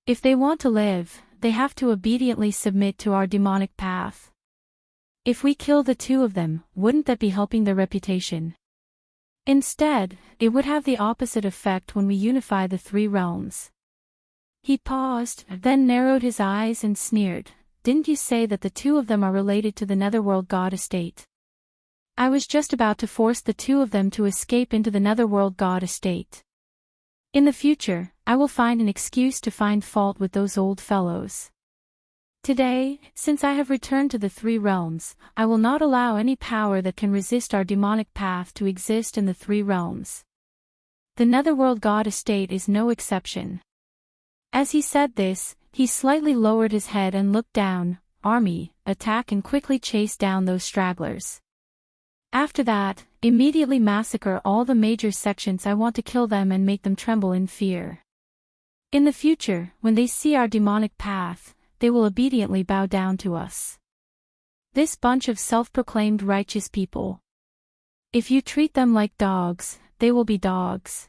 If they want to live, they have to obediently submit to our demonic path. If we kill the two of them, wouldn't that be helping their reputation? Instead, it would have the opposite effect when we unify the 3 realms. He paused, then narrowed his eyes and sneered, didn't you say that the two of them are related to the netherworld god estate? I was just about to force the two of them to escape into the netherworld god estate. In the future, I will find an excuse to find fault with those old fellows. Today, since I have returned to the 3 realms, I will not allow any power that can resist our demonic path to exist in the 3 realms. The netherworld god estate is no exception. As he said this, he slightly lowered his head and looked down. Army, attack and quickly chase down those stragglers. After that, immediately massacre all the major sections. I want to kill them and make them tremble in fear. In the future, when they see our demonic path, they will obediently bow down to us. This bunch of self-proclaimed righteous people. If you treat them like dogs, they will be dogs.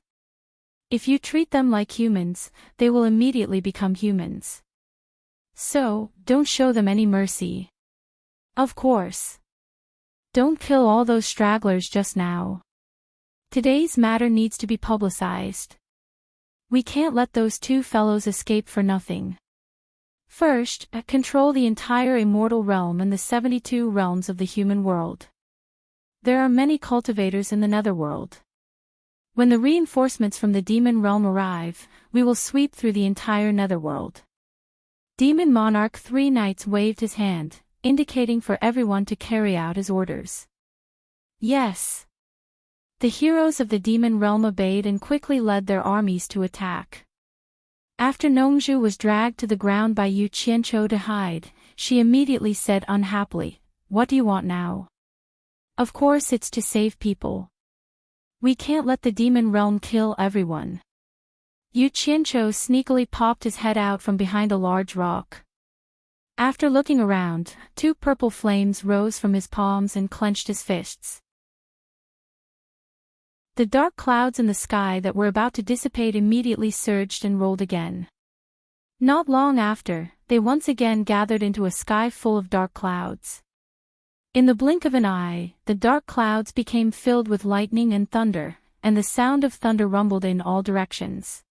If you treat them like humans, they will immediately become humans. So, don't show them any mercy. Of course. Don't kill all those stragglers just now. Today's matter needs to be publicized. We can't let those 2 fellows escape for nothing. First, control the entire immortal realm and the 72 realms of the human world. There are many cultivators in the netherworld. When the reinforcements from the demon realm arrive, we will sweep through the entire netherworld. Demon Monarch 3 Knights waved his hand, indicating for everyone to carry out his orders. Yes. The heroes of the demon realm obeyed and quickly led their armies to attack. After Nongzhu was dragged to the ground by Yu Qianchou to hide, she immediately said unhappily, "What do you want now?" Of course it's to save people. We can't let the demon realm kill everyone. Yu Qianchou sneakily popped his head out from behind a large rock. After looking around, 2 purple flames rose from his palms and clenched his fists. The dark clouds in the sky that were about to dissipate immediately surged and rolled again. Not long after, they once again gathered into a sky full of dark clouds. In the blink of an eye, the dark clouds became filled with lightning and thunder, and the sound of thunder rumbled in all directions.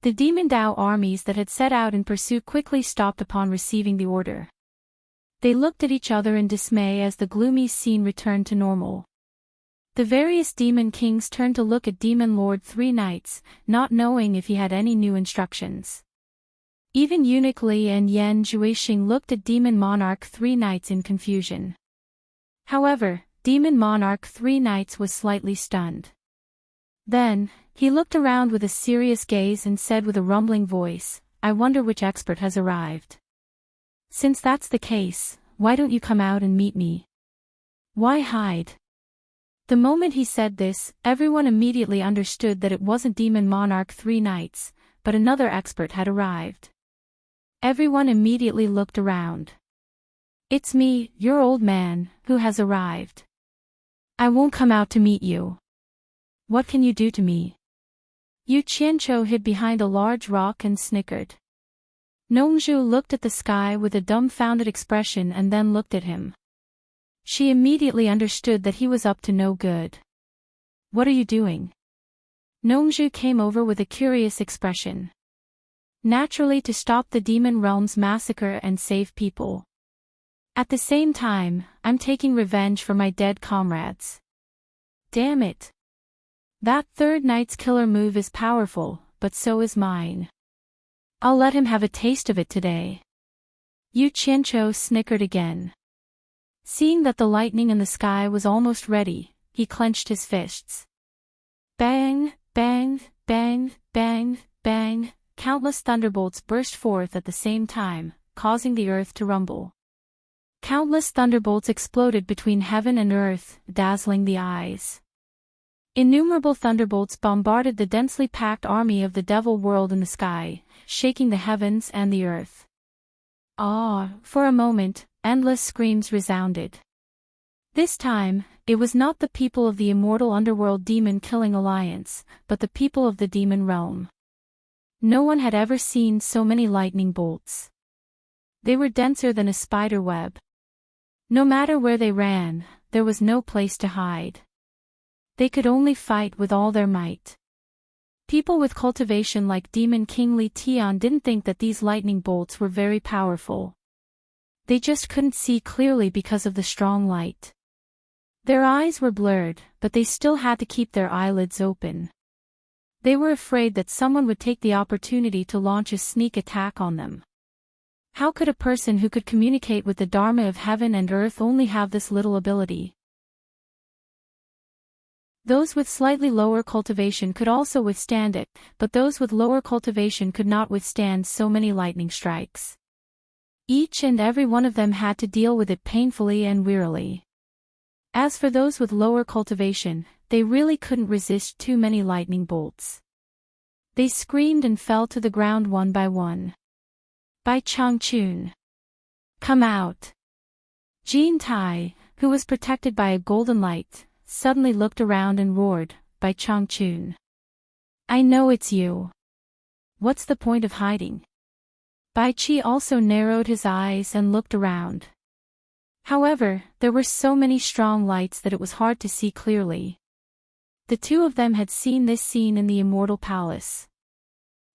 The Demon Dao armies that had set out in pursuit quickly stopped upon receiving the order. They looked at each other in dismay as the gloomy scene returned to normal. The various demon kings turned to look at Demon Lord 3 Knights, not knowing if he had any new instructions. Even Eunuch Li and Yan Zhuixing looked at Demon Monarch 3 Knights in confusion. However, Demon Monarch 3 Knights was slightly stunned. Then, he looked around with a serious gaze and said with a rumbling voice, "I wonder which expert has arrived. Since that's the case, why don't you come out and meet me? Why hide?" The moment he said this, everyone immediately understood that it wasn't Demon Monarch 3 Knights, but another expert had arrived. Everyone immediately looked around. "It's me, your old man, who has arrived. I won't come out to meet you. What can you do to me?" Yu Qianchou hid behind a large rock and snickered. Nongju looked at the sky with a dumbfounded expression and then looked at him. She immediately understood that he was up to no good. What are you doing? Nongju came over with a curious expression. Naturally, to stop the demon realm's massacre and save people. At the same time, I'm taking revenge for my dead comrades. Damn it. That third knight's killer move is powerful, but so is mine. I'll let him have a taste of it today. Yu Qianqiu snickered again. Seeing that the lightning in the sky was almost ready, he clenched his fists. Bang, bang, bang, bang, bang, countless thunderbolts burst forth at the same time, causing the earth to rumble. Countless thunderbolts exploded between heaven and earth, dazzling the eyes. Innumerable thunderbolts bombarded the densely packed army of the devil world in the sky, shaking the heavens and the earth. For a moment, endless screams resounded. This time, it was not the people of the immortal underworld demon-killing alliance, but the people of the demon realm. No one had ever seen so many lightning bolts. They were denser than a spider web. No matter where they ran, there was no place to hide. They could only fight with all their might. People with cultivation like Demon King Li Tian didn't think that these lightning bolts were very powerful. They just couldn't see clearly because of the strong light. Their eyes were blurred, but they still had to keep their eyelids open. They were afraid that someone would take the opportunity to launch a sneak attack on them. How could a person who could communicate with the Dharma of heaven and earth only have this little ability? Those with slightly lower cultivation could also withstand it, but those with lower cultivation could not withstand so many lightning strikes. Each and every one of them had to deal with it painfully and wearily. As for those with lower cultivation, they really couldn't resist too many lightning bolts. They screamed and fell to the ground one by one. Bai Changchun. Come out. Jean Tai, who was protected by a golden light, suddenly looked around and roared, Bai Changchun. I know it's you. What's the point of hiding? Bai Qi also narrowed his eyes and looked around. However, there were so many strong lights that it was hard to see clearly. The two of them had seen this scene in the Immortal Palace.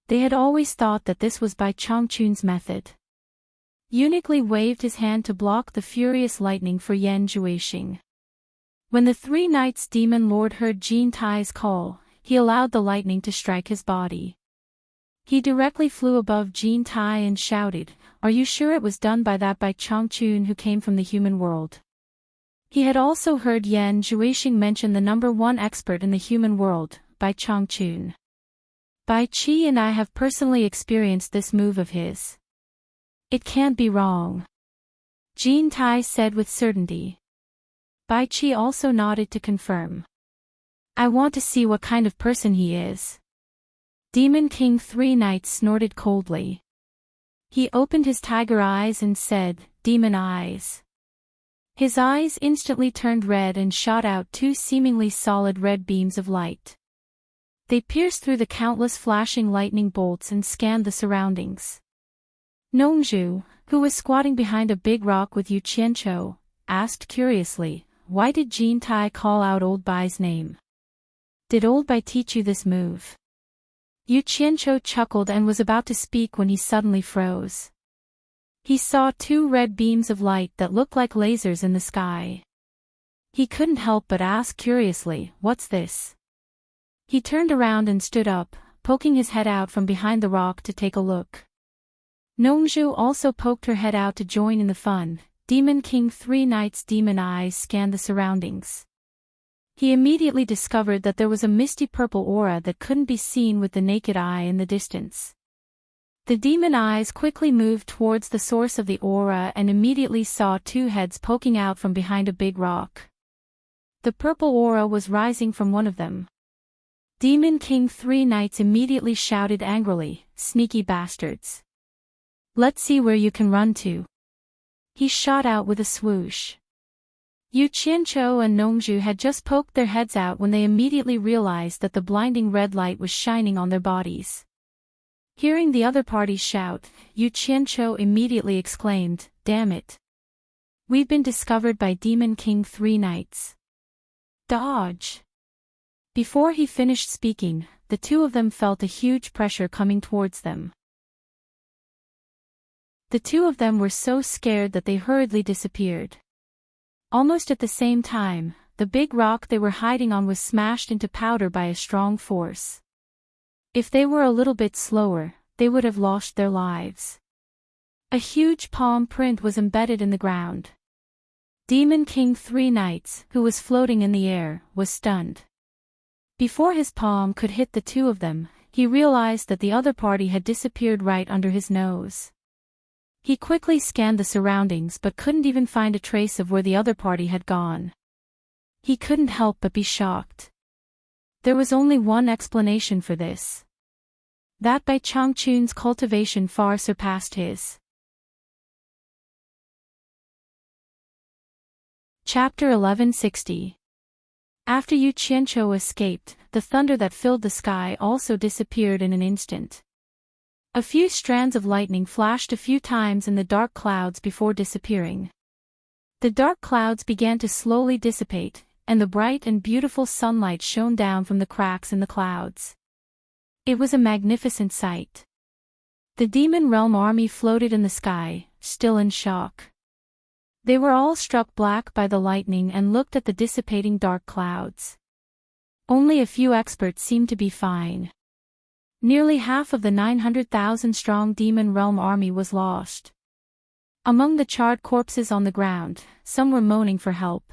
They had always thought that this was Bai Changchun's method. Eunuch Li waved his hand to block the furious lightning for Yan Juixing. When the three knights demon lord heard Jean Tai's call, he allowed the lightning to strike his body. He directly flew above Jean Tai and shouted, Are you sure it was done by that Bai Changchun who came from the human world? He had also heard Yan Juixing mention the number one expert in the human world, Bai Changchun. Bai Qi and I have personally experienced this move of his. It can't be wrong. Jean Tai said with certainty. Bai Qi also nodded to confirm. I want to see what kind of person he is. Demon King Three Knights snorted coldly. He opened his tiger eyes and said, Demon eyes. His eyes instantly turned red and shot out two seemingly solid red beams of light. They pierced through the countless flashing lightning bolts and scanned the surroundings. Nongju, who was squatting behind a big rock with Yu Qianqiu, asked curiously, Why did Jean Tai call out Old Bai's name? Did Old Bai teach you this move? Yu Qianqiu chuckled and was about to speak when he suddenly froze. He saw two red beams of light that looked like lasers in the sky. He couldn't help but ask curiously, What's this? He turned around and stood up, poking his head out from behind the rock to take a look. Nongju also poked her head out to join in the fun. Demon King Three Knights' demon eyes scanned the surroundings. He immediately discovered that there was a misty purple aura that couldn't be seen with the naked eye in the distance. The demon eyes quickly moved towards the source of the aura and immediately saw two heads poking out from behind a big rock. The purple aura was rising from one of them. Demon King Three Knights immediately shouted angrily, Sneaky bastards. Let's see where you can run to. He shot out with a swoosh. Yu Qianqiu and Nongju had just poked their heads out when they immediately realized that the blinding red light was shining on their bodies. Hearing the other party's shout, Yu Qianqiu immediately exclaimed, "Damn it! We've been discovered by Demon King 3 Knights. Dodge!" Before he finished speaking, the two of them felt a huge pressure coming towards them. The two of them were so scared that they hurriedly disappeared. Almost at the same time, the big rock they were hiding on was smashed into powder by a strong force. If they were a little bit slower, they would have lost their lives. A huge palm print was embedded in the ground. Demon King 3 Knights, who was floating in the air, was stunned. Before his palm could hit the two of them, he realized that the other party had disappeared right under his nose. He quickly scanned the surroundings but couldn't even find a trace of where the other party had gone. He couldn't help but be shocked. There was only one explanation for this. That Bai Changchun's cultivation far surpassed his. Chapter 1160. After Yu Qianqiu escaped, the thunder that filled the sky also disappeared in an instant. A few strands of lightning flashed a few times in the dark clouds before disappearing. The dark clouds began to slowly dissipate, and the bright and beautiful sunlight shone down from the cracks in the clouds. It was a magnificent sight. The Demon Realm army floated in the sky, still in shock. They were all struck black by the lightning and looked at the dissipating dark clouds. Only a few experts seemed to be fine. Nearly half of the 900,000-strong Demon Realm army was lost. Among the charred corpses on the ground, some were moaning for help.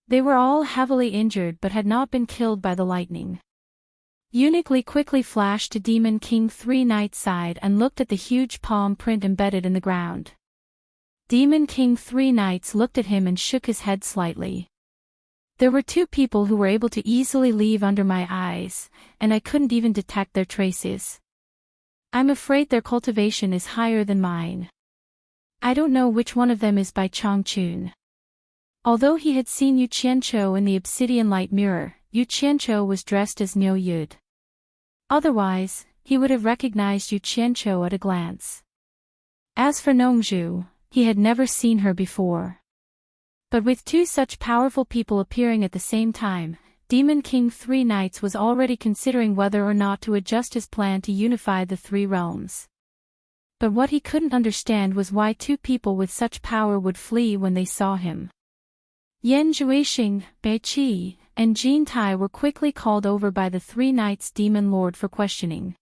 They were all heavily injured but had not been killed by the lightning. Eunuch Li quickly flashed to Demon King 3 Knights' side and looked at the huge palm print embedded in the ground. Demon King 3 Knights looked at him and shook his head slightly. There were two people who were able to easily leave under my eyes, and I couldn't even detect their traces. I'm afraid their cultivation is higher than mine. I don't know which one of them is Bai Changchun. Although he had seen Yu Qianqiu in the obsidian light mirror, Yu Qianqiu was dressed as Niu Yud. Otherwise, he would have recognized Yu Qianqiu at a glance. As for Nongzhu, he had never seen her before. But with two such powerful people appearing at the same time, Demon King 3 Knights was already considering whether or not to adjust his plan to unify the three realms. But what he couldn't understand was why two people with such power would flee when they saw him. Yan Zhuixing, Bai Qi, and Jin Tai were quickly called over by the 3 Knights Demon Lord for questioning.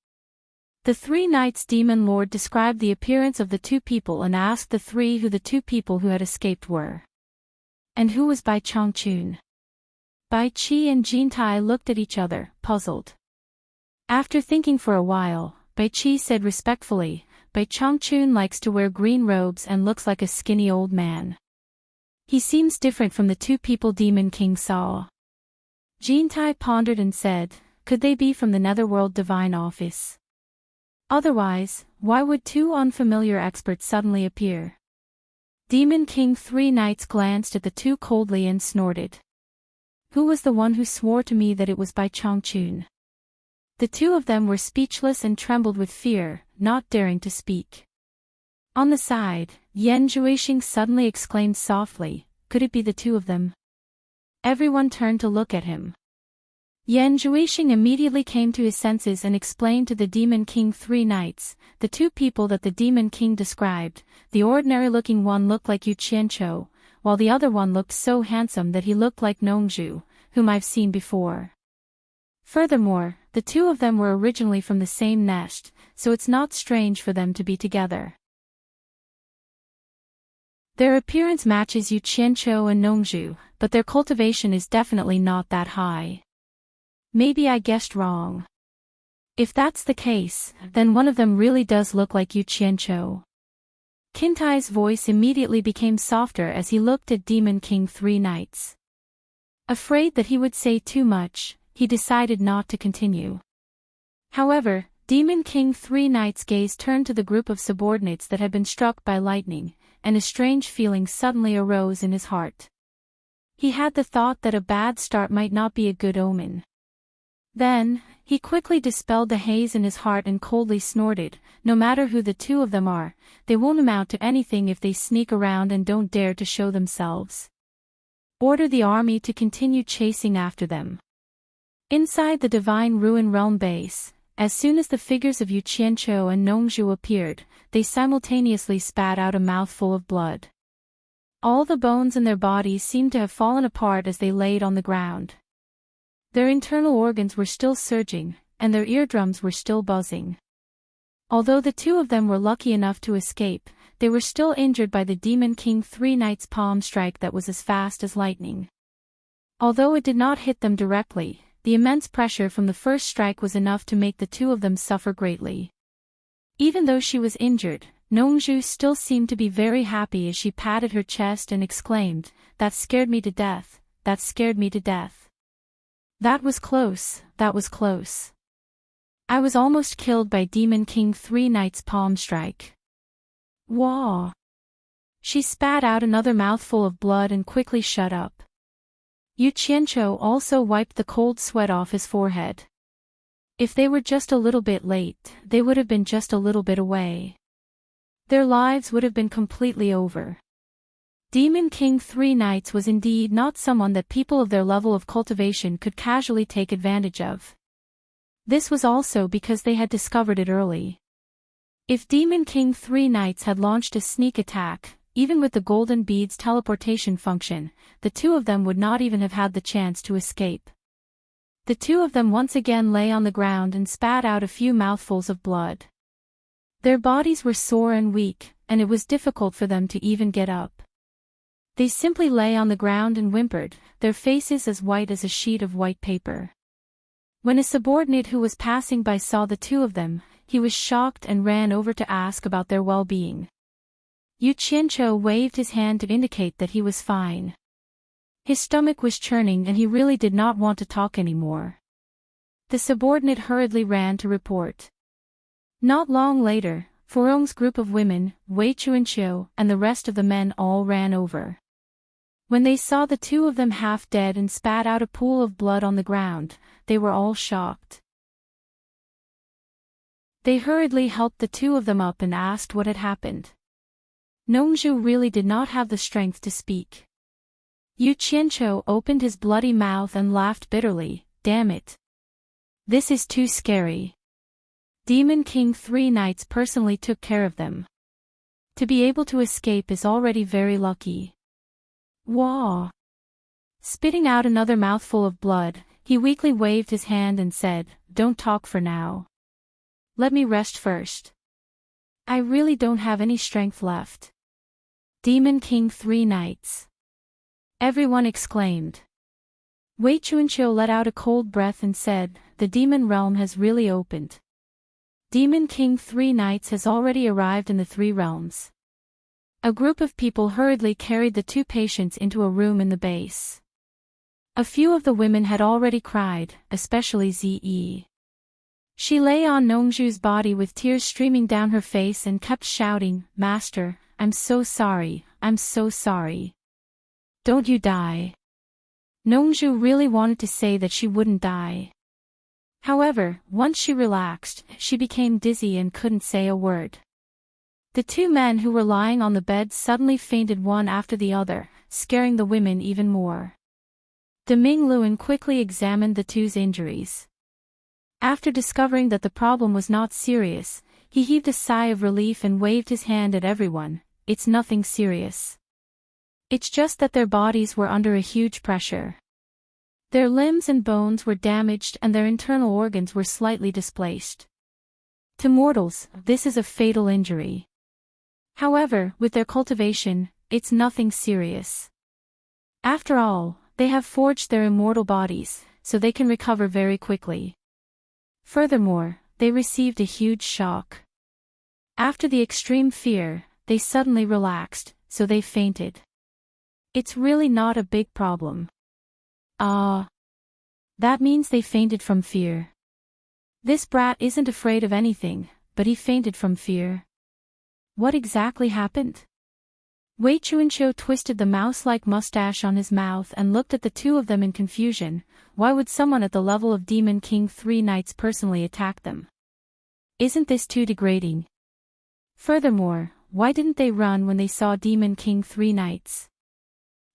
The 3 Knights Demon Lord described the appearance of the two people and asked the three who the two people who had escaped were. And who was Bai Changchun? Bai Qi and Jin Tai looked at each other, puzzled. After thinking for a while, Bai Qi said respectfully, Bai Changchun likes to wear green robes and looks like a skinny old man. He seems different from the two people Demon King saw. Jin Tai pondered and said, could they be from the Netherworld Divine Office? Otherwise, why would two unfamiliar experts suddenly appear? Demon King 3 Knights glanced at the two coldly and snorted. Who was the one who swore to me that it was Bai Changchun? The two of them were speechless and trembled with fear, not daring to speak. On the side, Yan Zhuixing suddenly exclaimed softly, could it be the two of them? Everyone turned to look at him. Yan Zhuixing immediately came to his senses and explained to the Demon King 3 Knights, the two people that the Demon King described. The ordinary-looking one looked like Yu Qianqiu, while the other one looked so handsome that he looked like Nongzhu, whom I've seen before. Furthermore, the two of them were originally from the same nest, so it's not strange for them to be together. Their appearance matches Yu Qianqiu and Nongzhu, but their cultivation is definitely not that high. Maybe I guessed wrong. If that's the case, then one of them really does look like Yu Qianqiu. Qintai's voice immediately became softer as he looked at Demon King 3 Knights. Afraid that he would say too much, he decided not to continue. However, Demon King 3 Knights' gaze turned to the group of subordinates that had been struck by lightning, and a strange feeling suddenly arose in his heart. He had the thought that a bad start might not be a good omen. Then, he quickly dispelled the haze in his heart and coldly snorted, "No matter who the two of them are, they won't amount to anything if they sneak around and don't dare to show themselves. Order the army to continue chasing after them." Inside the Divine Ruin Realm base, as soon as the figures of Yu Qianqiu and Nongzhu appeared, they simultaneously spat out a mouthful of blood. All the bones in their bodies seemed to have fallen apart as they laid on the ground. Their internal organs were still surging, and their eardrums were still buzzing. Although the two of them were lucky enough to escape, they were still injured by the Demon King Three Knights' palm strike that was as fast as lightning. Although it did not hit them directly, the immense pressure from the first strike was enough to make the two of them suffer greatly. Even though she was injured, Nongzhu still seemed to be very happy as she patted her chest and exclaimed, "That scared me to death, that scared me to death. That was close, that was close. I was almost killed by Demon King Three Knights' palm strike." Wah! She spat out another mouthful of blood and quickly shut up. Yu Qianqiu also wiped the cold sweat off his forehead. If they were just a little bit late, they would have been just a little bit away. Their lives would have been completely over. Demon King Three Knights was indeed not someone that people of their level of cultivation could casually take advantage of. This was also because they had discovered it early. If Demon King Three Knights had launched a sneak attack, even with the Golden Bead's teleportation function, the two of them would not even have had the chance to escape. The two of them once again lay on the ground and spat out a few mouthfuls of blood. Their bodies were sore and weak, and it was difficult for them to even get up. They simply lay on the ground and whimpered, their faces as white as a sheet of white paper. When a subordinate who was passing by saw the two of them, he was shocked and ran over to ask about their well-being. Yu Qianqiu waved his hand to indicate that he was fine. His stomach was churning and he really did not want to talk anymore. The subordinate hurriedly ran to report. Not long later, Furong's group of women, Wei Chuanqiu, and the rest of the men all ran over. When they saw the two of them half dead and spat out a pool of blood on the ground, they were all shocked. They hurriedly helped the two of them up and asked what had happened. Nongzhu really did not have the strength to speak. Yu Qianqiu opened his bloody mouth and laughed bitterly, "Damn it. This is too scary. Demon King Three Knights personally took care of them. To be able to escape is already very lucky." Wah! Spitting out another mouthful of blood, he weakly waved his hand and said, "Don't talk for now. Let me rest first. I really don't have any strength left." Demon King Three Knights! Everyone exclaimed. Wei Chuanqiu let out a cold breath and said, "The demon realm has really opened. Demon King Three Knights has already arrived in the Three Realms." A group of people hurriedly carried the two patients into a room in the base. A few of the women had already cried, especially Zi. She lay on Nongzhu's body with tears streaming down her face and kept shouting, "Master, I'm so sorry, I'm so sorry. Don't you die." Nongzhu really wanted to say that she wouldn't die. However, once she relaxed, she became dizzy and couldn't say a word. The two men who were lying on the bed suddenly fainted one after the other, scaring the women even more. De Mingluan quickly examined the two's injuries. After discovering that the problem was not serious, he heaved a sigh of relief and waved his hand at everyone. "It's nothing serious. It's just that their bodies were under a huge pressure. Their limbs and bones were damaged and their internal organs were slightly displaced. To mortals, this is a fatal injury. However, with their cultivation, it's nothing serious. After all, they have forged their immortal bodies, so they can recover very quickly. Furthermore, they received a huge shock. After the extreme fear, they suddenly relaxed, so they fainted. It's really not a big problem." That means they fainted from fear. This brat isn't afraid of anything, but he fainted from fear. What exactly happened? Wei Chuanqiu twisted the mouse-like mustache on his mouth and looked at the two of them in confusion. Why would someone at the level of Demon King 3 Knights personally attack them? Isn't this too degrading? Furthermore, why didn't they run when they saw Demon King 3 Knights?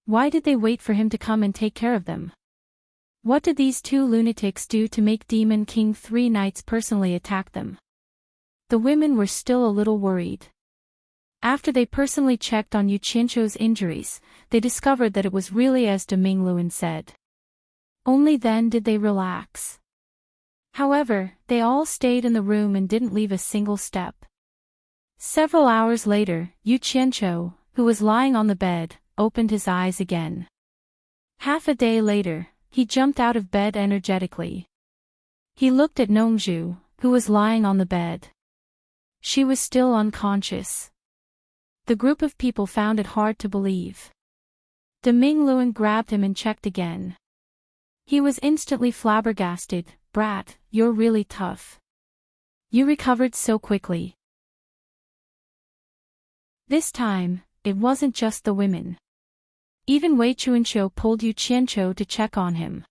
Why did they wait for him to come and take care of them? What did these two lunatics do to make Demon King 3 Knights personally attack them? The women were still a little worried. After they personally checked on Yu Qianqiu's injuries, they discovered that it was really as De Mingluan said. Only then did they relax. However, they all stayed in the room and didn't leave a single step. Several hours later, Yu Qianqiu, who was lying on the bed, opened his eyes again. Half a day later, he jumped out of bed energetically. He looked at Nongzhu, who was lying on the bed. She was still unconscious. The group of people found it hard to believe. De Mingluan grabbed him and checked again. He was instantly flabbergasted. "Brat, you're really tough. You recovered so quickly." This time, it wasn't just the women. Even Wei Chuanqiu pulled Yu Qianqiu to check on him.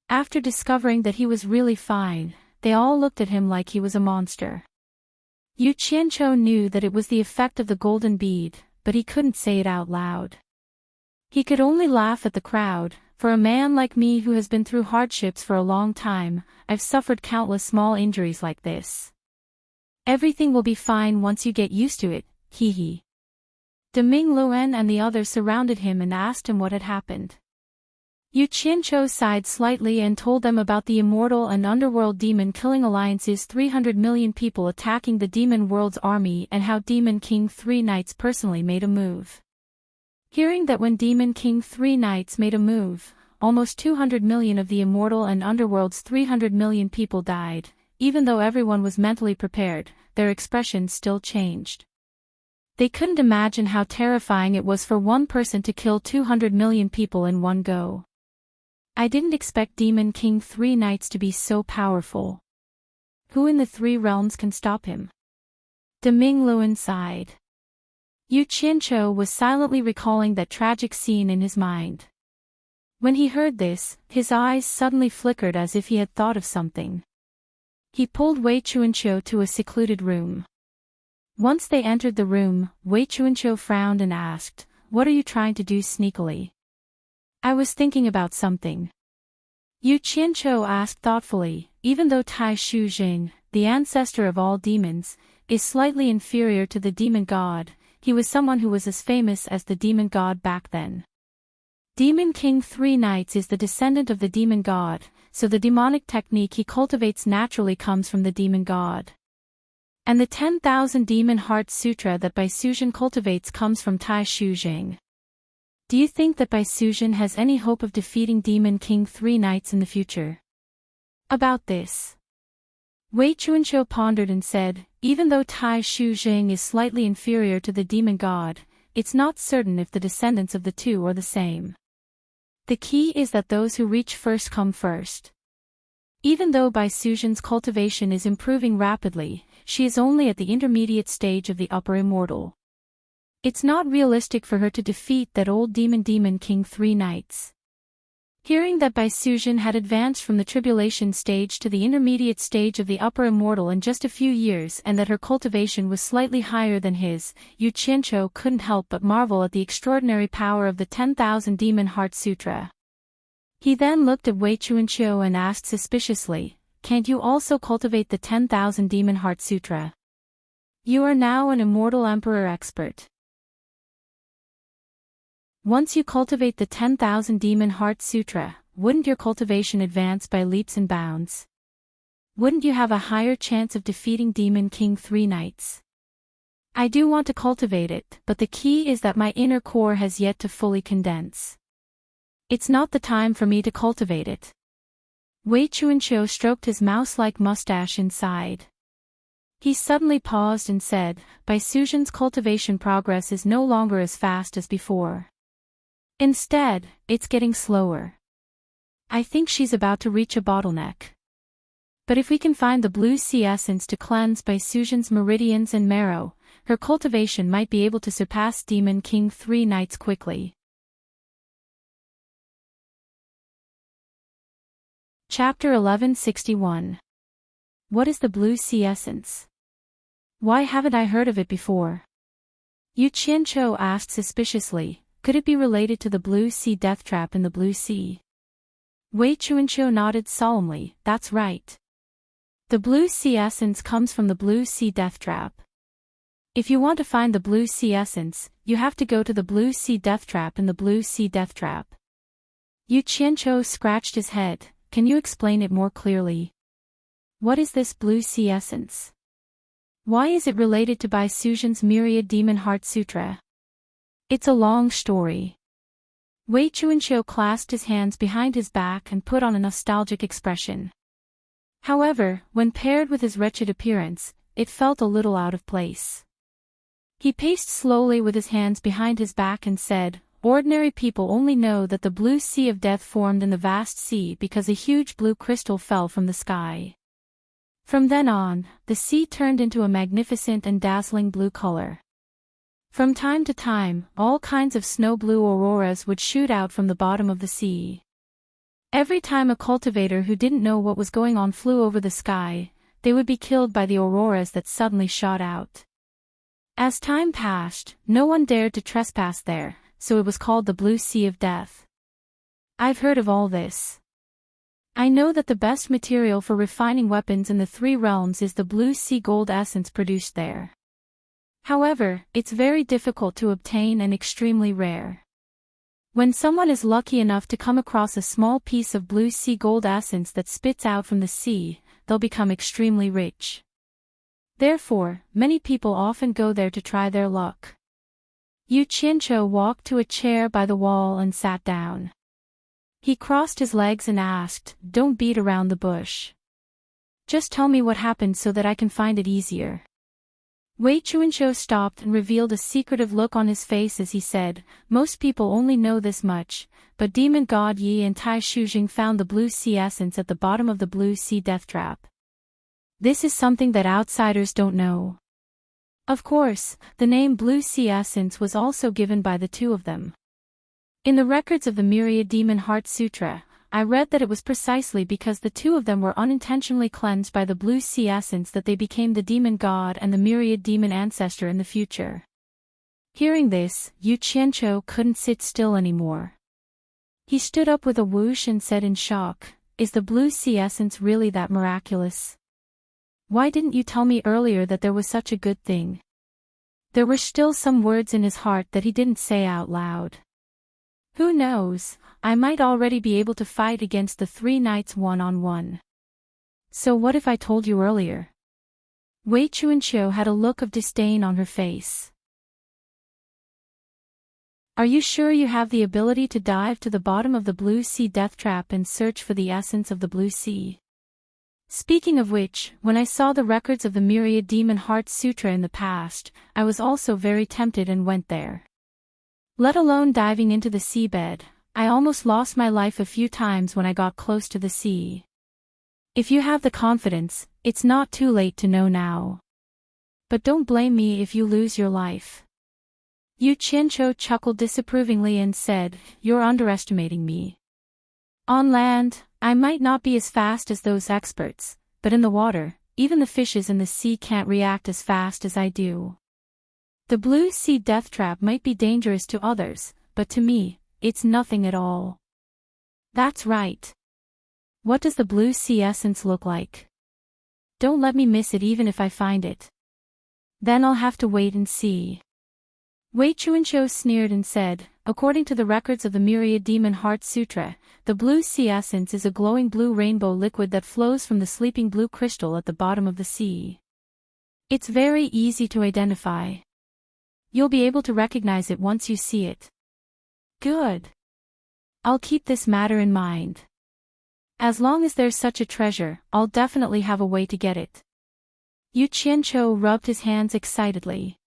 After discovering that he was really fine, they all looked at him like he was a monster. Yu Qianqiu knew that it was the effect of the golden bead, but he couldn't say it out loud. He could only laugh at the crowd. "For a man like me who has been through hardships for a long time, I've suffered countless small injuries like this. Everything will be fine once you get used to it, hee hee." De Mingluan and the others surrounded him and asked him what had happened. Yu Qianqiu sighed slightly and told them about the immortal and underworld demon killing alliances, 300 million people attacking the demon world's army, and how Demon King 3 Knights personally made a move. Hearing that when Demon King 3 Knights made a move, almost 200 million of the immortal and underworld's 300 million people died, even though everyone was mentally prepared, their expressions still changed. They couldn't imagine how terrifying it was for one person to kill 200 million people in one go. "I didn't expect Demon King 3 Knights to be so powerful. Who in the 3 realms can stop him?" De Mingluan sighed. Yu Qianqiu was silently recalling that tragic scene in his mind. When he heard this, his eyes suddenly flickered as if he had thought of something. He pulled Wei Chuanqiu to a secluded room. Once they entered the room, Wei Chuanqiu frowned and asked, "What are you trying to do sneakily?" "I was thinking about something." Yu Qianqiu asked thoughtfully. Even though Tai Shu Jing, the ancestor of all demons, is slightly inferior to the demon god, he was someone who was as famous as the demon god back then. Demon King 3 Knights is the descendant of the demon god, so the demonic technique he cultivates naturally comes from the demon god. And the 10,000 Demon Heart Sutra that Bai Suzhen cultivates comes from Tai Shu Jing. Do you think that Bai Suzhen has any hope of defeating Demon King 3 Knights in the future? About this, Wei Chuanqiu pondered and said, "Even though Tai Shu Jing is slightly inferior to the demon god, it's not certain if the descendants of the two are the same. The key is that those who reach first come first." Even though Bai Suzhen's cultivation is improving rapidly, she is only at the intermediate stage of the upper immortal. It's not realistic for her to defeat that old Demon King 3 Knights. Hearing that Bai Suzhen had advanced from the tribulation stage to the intermediate stage of the upper immortal in just a few years and that her cultivation was slightly higher than his, Yu Qianqiu couldn't help but marvel at the extraordinary power of the 10,000 Demon Heart Sutra. He then looked at Wei Chuanqiu and asked suspiciously, "Can't you also cultivate the 10,000 Demon Heart Sutra? You are now an immortal emperor expert. Once you cultivate the 10,000 Demon Heart Sutra, wouldn't your cultivation advance by leaps and bounds? Wouldn't you have a higher chance of defeating Demon King 3 Knights? I do want to cultivate it, but the key is that my inner core has yet to fully condense. It's not the time for me to cultivate it." Wei Chuanqiu stroked his mouse-like mustache inside. He suddenly paused and said, "Bai Suzhen's cultivation progress is no longer as fast as before. Instead, it's getting slower. I think she's about to reach a bottleneck. But if we can find the blue sea essence to cleanse Bai Suzhen's meridians and marrow, her cultivation might be able to surpass Demon King 3 nights quickly. Chapter 1161. What is the Blue Sea Essence? Why haven't I heard of it before? Yu Qianqiu asked suspiciously, could it be related to the Blue Sea death trap in the Blue Sea? Wei Chuanqiu nodded solemnly, that's right. The Blue Sea Essence comes from the Blue Sea death trap. If you want to find the Blue Sea Essence, you have to go to the Blue Sea death trap in the Blue Sea death trap. Yu Qianqiu scratched his head. Can you explain it more clearly? What is this Blue Sea Essence? Why is it related to Bai Suzhen's Myriad Demon Heart Sutra? It's a long story. Wei Chuanqiu clasped his hands behind his back and put on a nostalgic expression. However, when paired with his wretched appearance, it felt a little out of place. He paced slowly with his hands behind his back and said, ordinary people only know that the blue sea of death formed in the vast sea because a huge blue crystal fell from the sky. From then on, the sea turned into a magnificent and dazzling blue color. From time to time, all kinds of snow blue auroras would shoot out from the bottom of the sea. Every time a cultivator who didn't know what was going on flew over the sky, they would be killed by the auroras that suddenly shot out. As time passed, no one dared to trespass there, so it was called the Blue Sea of Death. I've heard of all this. I know that the best material for refining weapons in the 3 realms is the Blue Sea gold essence produced there. However, it's very difficult to obtain and extremely rare. When someone is lucky enough to come across a small piece of Blue Sea gold essence that spits out from the sea, they'll become extremely rich. Therefore, many people often go there to try their luck. Yu Qianqiu walked to a chair by the wall and sat down. He crossed his legs and asked, don't beat around the bush. Just tell me what happened so that I can find it easier. Wei Chuanqiu stopped and revealed a secretive look on his face as he said, most people only know this much, but Demon God Yi and Tai Shujing found the Blue Sea Essence at the bottom of the Blue Sea death trap. This is something that outsiders don't know. Of course, the name Blue Sea Essence was also given by the two of them. In the records of the Myriad Demon Heart Sutra, I read that it was precisely because the two of them were unintentionally cleansed by the Blue Sea Essence that they became the Demon God and the Myriad Demon Ancestor in the future. Hearing this, Yu Qianqiu couldn't sit still anymore. He stood up with a whoosh and said in shock, is the Blue Sea Essence really that miraculous? Why didn't you tell me earlier that there was such a good thing? There were still some words in his heart that he didn't say out loud. Who knows, I might already be able to fight against the 3 knights one-on-one. So what if I told you earlier? Wei Chuanqiu had a look of disdain on her face. Are you sure you have the ability to dive to the bottom of the Blue Sea death trap and search for the essence of the Blue Sea? Speaking of which, when I saw the records of the Myriad Demon Heart Sutra in the past, I was also very tempted and went there. Let alone diving into the seabed, I almost lost my life a few times when I got close to the sea. If you have the confidence, it's not too late to know now. But don't blame me if you lose your life. Yu Qianqiu chuckled disapprovingly and said, you're underestimating me. On land, I might not be as fast as those experts, but in the water, even the fishes in the sea can't react as fast as I do. The Blue Sea death trap might be dangerous to others, but to me, it's nothing at all. That's right. What does the Blue Sea essence look like? Don't let me miss it even if I find it. Then I'll have to wait and see. Wei Chuanqiu sneered and said, according to the records of the Myriad Demon Heart Sutra, the Blue Sea Essence is a glowing blue rainbow liquid that flows from the sleeping blue crystal at the bottom of the sea. It's very easy to identify. You'll be able to recognize it once you see it. Good. I'll keep this matter in mind. As long as there's such a treasure, I'll definitely have a way to get it. Yu Qianqiu rubbed his hands excitedly.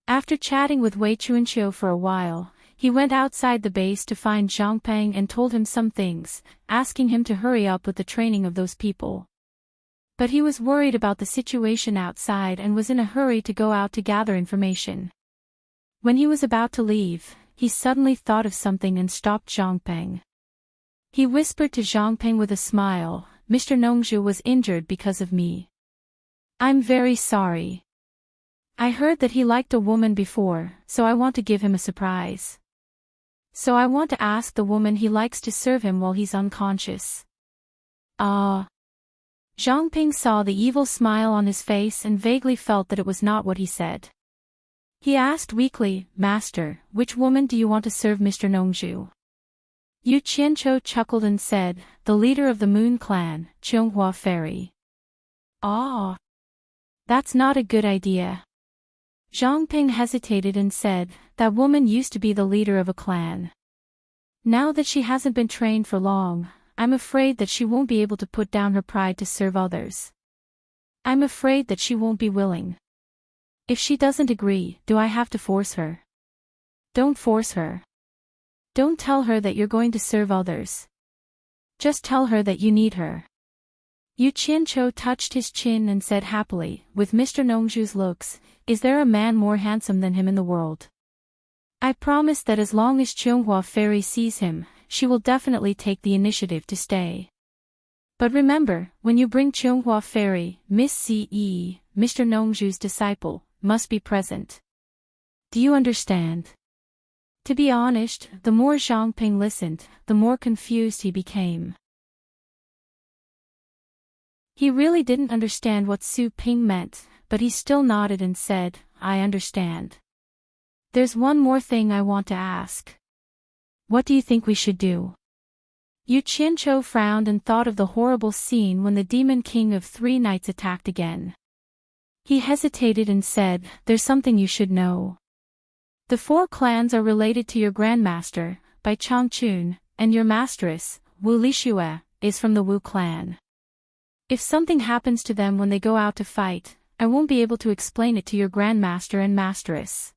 After chatting with Wei Chuanqiu for a while, he went outside the base to find Zhang Peng and told him some things, asking him to hurry up with the training of those people. But he was worried about the situation outside and was in a hurry to go out to gather information. When he was about to leave, he suddenly thought of something and stopped Zhang Peng. He whispered to Zhang Peng with a smile, "Mr. Nongzhu was injured because of me. I'm very sorry. I heard that he liked a woman before, so I want to give him a surprise. So I want to ask the woman he likes to serve him while he's unconscious." Ah. Zhang Ping saw the evil smile on his face and vaguely felt that it was not what he said. He asked weakly, "Master, which woman do you want to serve Mr. Nongzhu?" Yu Qianchou chuckled and said, "The leader of the Moon Clan, Chonghua Fairy." Ah. That's not a good idea. Zhang Ping hesitated and said, "That woman used to be the leader of a clan. Now that she hasn't been trained for long, I'm afraid that she won't be able to put down her pride to serve others. I'm afraid that she won't be willing. If she doesn't agree, do I have to force her?" "Don't force her. Don't tell her that you're going to serve others. Just tell her that you need her." Yu Qianchou touched his chin and said happily, "With Mr. Nongzhu's looks, is there a man more handsome than him in the world? I promise that as long as Chonghua Fairy sees him, she will definitely take the initiative to stay. But remember, when you bring Chonghua Fairy, Miss C.E., Mr. Nongzhu's disciple, must be present. Do you understand?" To be honest, the more Zhang Ping listened, the more confused he became. He really didn't understand what Su Ping meant, but he still nodded and said, "I understand. There's one more thing I want to ask. What do you think we should do?" Yu Qianchou frowned and thought of the horrible scene when the Demon King of Three Knights attacked again. He hesitated and said, "There's something you should know. The four clans are related to your grandmaster, by Changchun, and your masteress, Wu Lixue, is from the Wu clan. If something happens to them when they go out to fight, I won't be able to explain it to your grandmaster and masteress.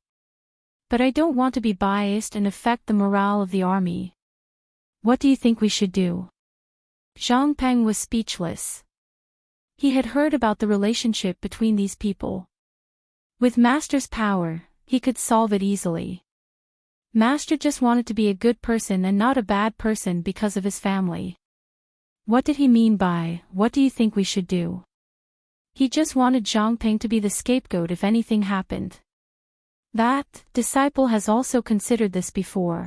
But I don't want to be biased and affect the morale of the army. What do you think we should do?" Zhang Peng was speechless. He had heard about the relationship between these people. With Master's power, he could solve it easily. Master just wanted to be a good person and not a bad person because of his family. What did he mean by, "What do you think we should do?" He just wanted Zhang Ping to be the scapegoat if anything happened. That disciple has also considered this before.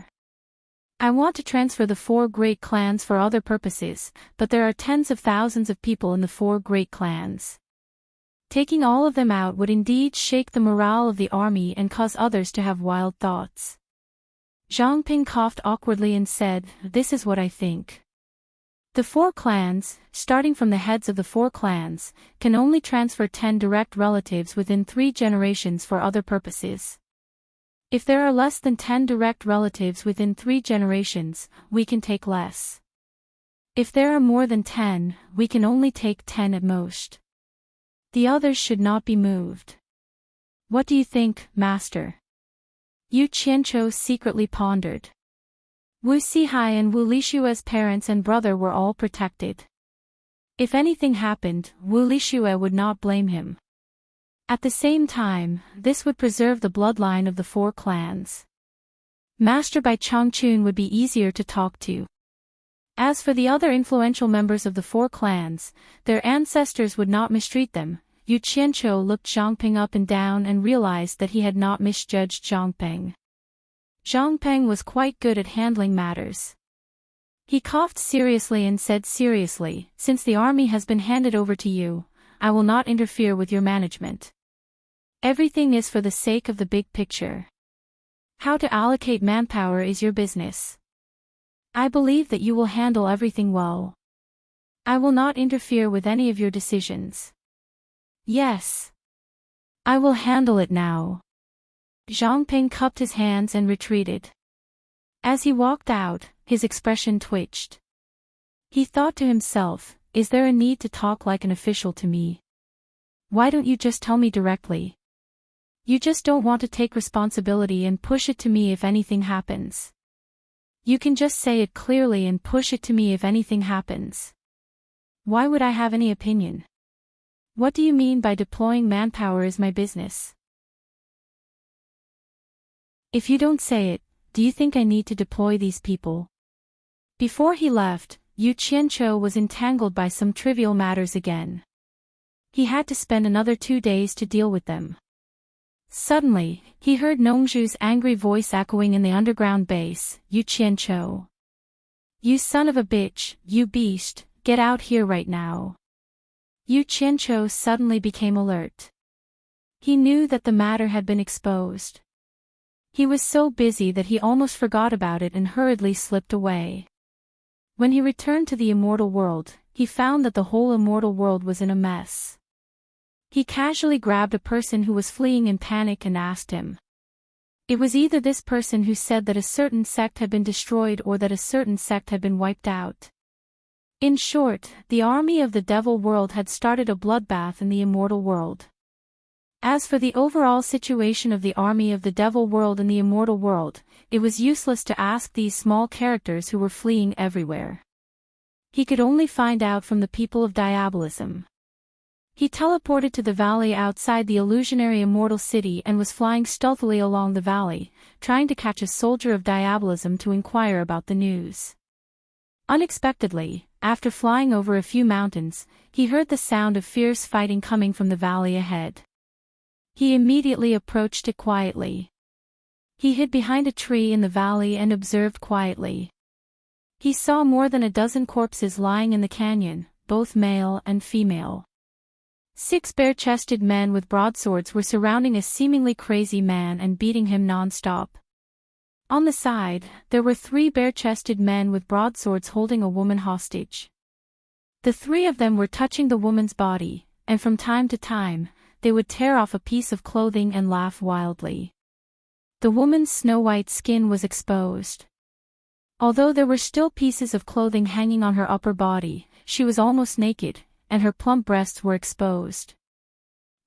I want to transfer the four great clans for other purposes, but there are tens of thousands of people in the four great clans. Taking all of them out would indeed shake the morale of the army and cause others to have wild thoughts. Zhang Ping coughed awkwardly and said, "This is what I think. The four clans, starting from the heads of the four clans, can only transfer 10 direct relatives within 3 generations for other purposes. If there are less than 10 direct relatives within 3 generations, we can take less. If there are more than 10, we can only take 10 at most. The others should not be moved. What do you think, Master?" Yu Qianchou secretly pondered. Wu Sihai and Wu Lixue's parents and brother were all protected. If anything happened, Wu Lixue would not blame him. At the same time, this would preserve the bloodline of the four clans. Master by Changchun would be easier to talk to. As for the other influential members of the four clans, their ancestors would not mistreat them. Yu Qianchou looked Zhang Ping up and down and realized that he had not misjudged Zhang Peng. Zhang Peng was quite good at handling matters. He coughed seriously and said seriously, "Since the army has been handed over to you, I will not interfere with your management. Everything is for the sake of the big picture. How to allocate manpower is your business. I believe that you will handle everything well. I will not interfere with any of your decisions." "Yes. I will handle it now." Zhang Ping cupped his hands and retreated. As he walked out, his expression twitched. He thought to himself, "Is there a need to talk like an official to me? Why don't you just tell me directly? You just don't want to take responsibility and push it to me if anything happens. You can just say it clearly and push it to me if anything happens. Why would I have any opinion? What do you mean by deploying manpower is my business? If you don't say it, do you think I need to deploy these people? Before he left, Yu Qianqiu was entangled by some trivial matters again. He had to spend another 2 days to deal with them. Suddenly, he heard Nongzhu's angry voice echoing in the underground base, Yu Qianqiu. You son of a bitch, you beast, get out here right now. Yu Qianqiu suddenly became alert. He knew that the matter had been exposed. He was so busy that he almost forgot about it and hurriedly slipped away. When he returned to the immortal world, he found that the whole immortal world was in a mess. He casually grabbed a person who was fleeing in panic and asked him. It was either this person who said that a certain sect had been destroyed or that a certain sect had been wiped out. In short, the army of the devil world had started a bloodbath in the immortal world. As for the overall situation of the army of the devil world and the immortal world, it was useless to ask these small characters who were fleeing everywhere. He could only find out from the people of diabolism. He teleported to the valley outside the illusionary immortal city and was flying stealthily along the valley, trying to catch a soldier of diabolism to inquire about the news. Unexpectedly, after flying over a few mountains, he heard the sound of fierce fighting coming from the valley ahead. He immediately approached it quietly. He hid behind a tree in the valley and observed quietly. He saw more than a dozen corpses lying in the canyon, both male and female. 6 bare-chested men with broadswords were surrounding a seemingly crazy man and beating him non-stop. On the side, there were 3 bare-chested men with broadswords holding a woman hostage. The 3 of them were touching the woman's body, and from time to time, they would tear off a piece of clothing and laugh wildly. The woman's snow-white skin was exposed. Although there were still pieces of clothing hanging on her upper body, she was almost naked, and her plump breasts were exposed.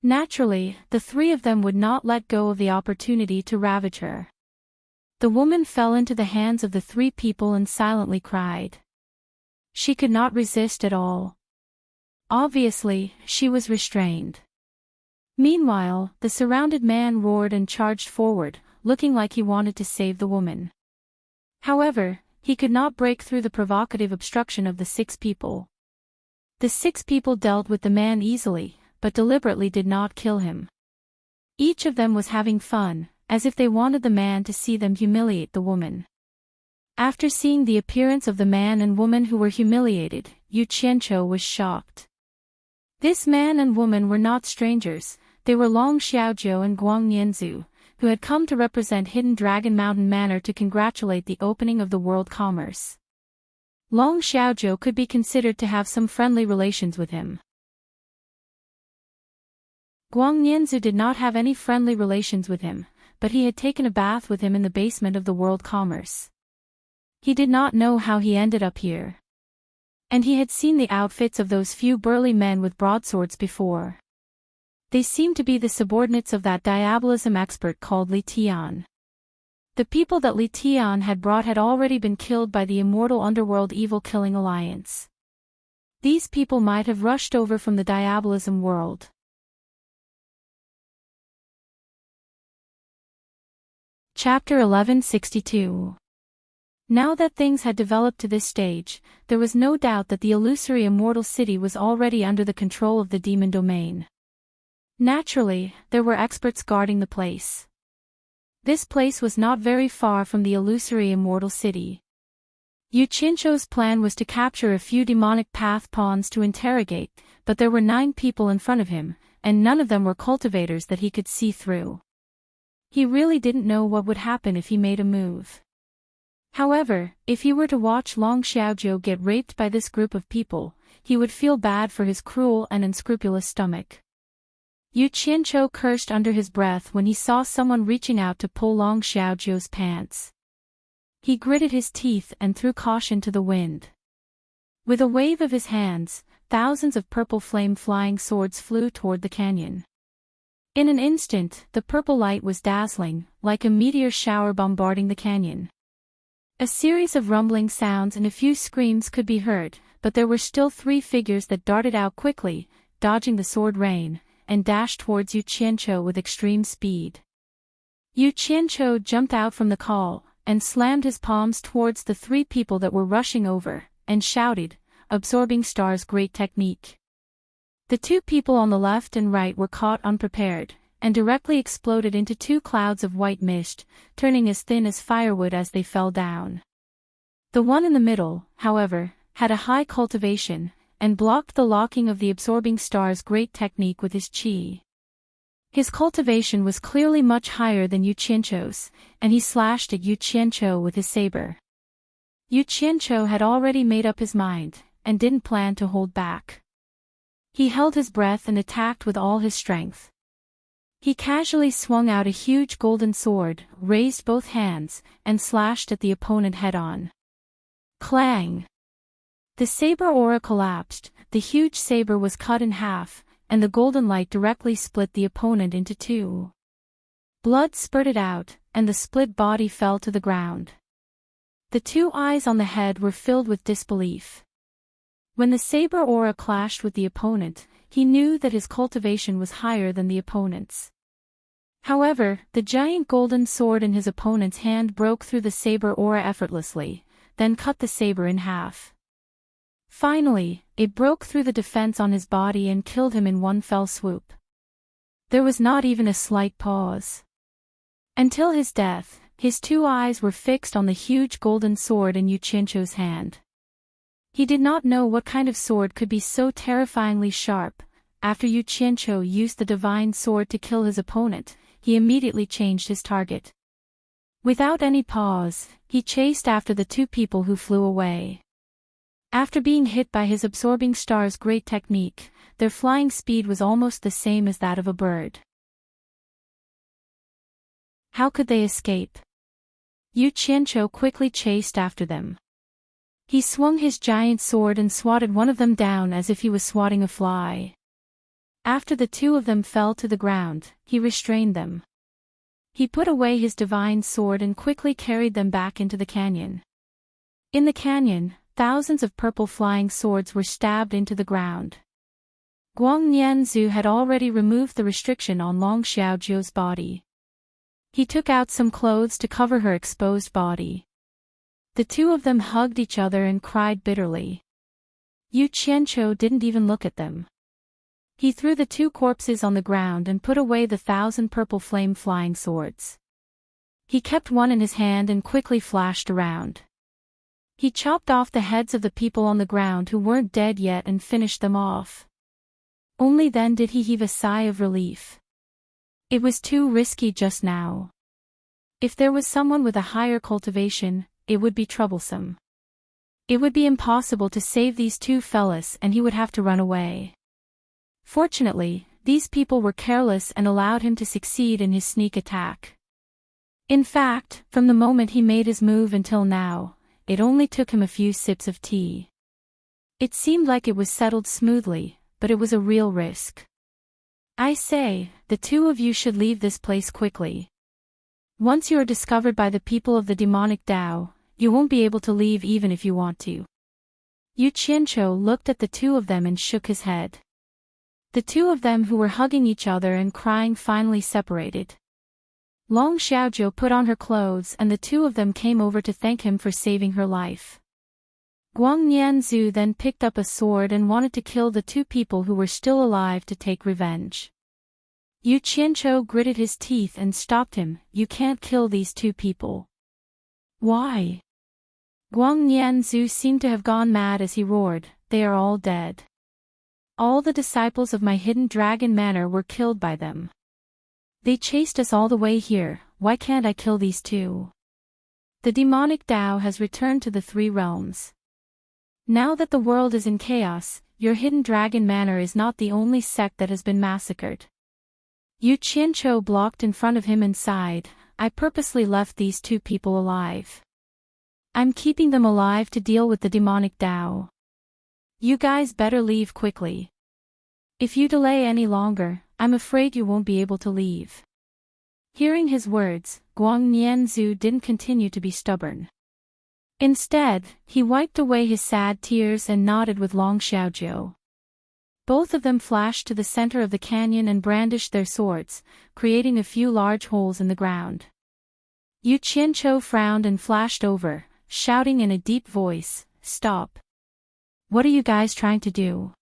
Naturally, the 3 of them would not let go of the opportunity to ravage her. The woman fell into the hands of the 3 people and silently cried. She could not resist at all. Obviously, she was restrained. Meanwhile, the surrounded man roared and charged forward, looking like he wanted to save the woman. However, he could not break through the provocative obstruction of the 6 people. The 6 people dealt with the man easily, but deliberately did not kill him. Each of them was having fun, as if they wanted the man to see them humiliate the woman. After seeing the appearance of the man and woman who were humiliated, Yu Qianqiu was shocked. This man and woman were not strangers, they were Long Xiaojiu and Guang Nianzu, who had come to represent Hidden Dragon Mountain Manor to congratulate the opening of the world commerce. Long Xiaojiu could be considered to have some friendly relations with him. Guang Nianzu did not have any friendly relations with him, but he had taken a bath with him in the basement of the world commerce. He did not know how he ended up here. And he had seen the outfits of those few burly men with broadswords before. They seemed to be the subordinates of that diabolism expert called Li Tian. The people that Li Tian had brought had already been killed by the immortal underworld evil-killing alliance. These people might have rushed over from the diabolism world. Chapter 1162. Now that things had developed to this stage, there was no doubt that the illusory immortal city was already under the control of the demon domain. Naturally, there were experts guarding the place. This place was not very far from the illusory immortal city. Yu Qianqiu's plan was to capture a few demonic path pawns to interrogate, but there were 9 people in front of him, and none of them were cultivators that he could see through. He really didn't know what would happen if he made a move. However, if he were to watch Long Xiaojiu get raped by this group of people, he would feel bad for his cruel and unscrupulous stomach. Yu Qianqiu cursed under his breath when he saw someone reaching out to pull Long Xiaojiu's pants. He gritted his teeth and threw caution to the wind. With a wave of his hands, thousands of purple flame-flying swords flew toward the canyon. In an instant, the purple light was dazzling, like a meteor shower bombarding the canyon. A series of rumbling sounds and a few screams could be heard, but there were still 3 figures that darted out quickly, dodging the sword rain, and dashed towards Yu Qianqiu with extreme speed. Yu Qianqiu jumped out from the call, and slammed his palms towards the three people that were rushing over, and shouted, "Absorbing Star's great technique." The two people on the left and right were caught unprepared, and directly exploded into two clouds of white mist, turning as thin as firewood as they fell down. The one in the middle, however, had a high cultivation, and blocked the locking of the Absorbing Star's great technique with his qi. His cultivation was clearly much higher than Yu Qianqiu's, and he slashed at Yu Qianqiu with his saber. Yu Qianqiu had already made up his mind, and didn't plan to hold back. He held his breath and attacked with all his strength. He casually swung out a huge golden sword, raised both hands, and slashed at the opponent head-on. Clang! The saber aura collapsed, the huge saber was cut in half, and the golden light directly split the opponent into two. Blood spurted out, and the split body fell to the ground. The two eyes on the head were filled with disbelief. When the saber aura clashed with the opponent, he knew that his cultivation was higher than the opponent's. However, the giant golden sword in his opponent's hand broke through the saber aura effortlessly, then cut the saber in half. Finally, it broke through the defense on his body and killed him in one fell swoop. There was not even a slight pause. Until his death, his two eyes were fixed on the huge golden sword in Yu Qianqiu's hand. He did not know what kind of sword could be so terrifyingly sharp. After Yu Qianqiu used the divine sword to kill his opponent, he immediately changed his target. Without any pause, he chased after the two people who flew away. After being hit by his Absorbing Star's great technique, their flying speed was almost the same as that of a bird. How could they escape? Yu Qianqiu quickly chased after them. He swung his giant sword and swatted one of them down as if he was swatting a fly. After the two of them fell to the ground, he restrained them. He put away his divine sword and quickly carried them back into the canyon. In the canyon, thousands of purple flying swords were stabbed into the ground. Guang Nianzhu had already removed the restriction on Long Xiaojiu's body. He took out some clothes to cover her exposed body. The two of them hugged each other and cried bitterly. Yu Qianqiu didn't even look at them. He threw the two corpses on the ground and put away the 1,000 purple flame flying swords. He kept one in his hand and quickly flashed around. He chopped off the heads of the people on the ground who weren't dead yet and finished them off. Only then did he heave a sigh of relief. It was too risky just now. If there was someone with a higher cultivation, it would be troublesome. It would be impossible to save these two fellas and he would have to run away. Fortunately, these people were careless and allowed him to succeed in his sneak attack. In fact, from the moment he made his move until now, it only took him a few sips of tea. It seemed like it was settled smoothly, but it was a real risk. I say, the two of you should leave this place quickly. Once you are discovered by the people of the demonic Tao, you won't be able to leave even if you want to. Yu Qianqiu looked at the two of them and shook his head. The two of them who were hugging each other and crying finally separated. Long Xiaojiu put on her clothes and the two of them came over to thank him for saving her life. Guang Nianzhu then picked up a sword and wanted to kill the two people who were still alive to take revenge. Yu Qianqiu gritted his teeth and stopped him. You can't kill these two people. Why? Guang Nianzhu seemed to have gone mad as he roared, they are all dead. All the disciples of my hidden dragon manor were killed by them. They chased us all the way here, why can't I kill these two? The demonic Tao has returned to the three realms. Now that the world is in chaos, your hidden dragon manor is not the only sect that has been massacred. Yu Qianqiu blocked in front of him and sighed, I purposely left these two people alive. I'm keeping them alive to deal with the demonic Tao. You guys better leave quickly. If you delay any longer, I'm afraid you won't be able to leave. Hearing his words, Guang Nianzhu didn't continue to be stubborn. Instead, he wiped away his sad tears and nodded with Long Xiaojiu. Both of them flashed to the center of the canyon and brandished their swords, creating a few large holes in the ground. Yu Qianqiu frowned and flashed over, shouting in a deep voice, "Stop! What are you guys trying to do?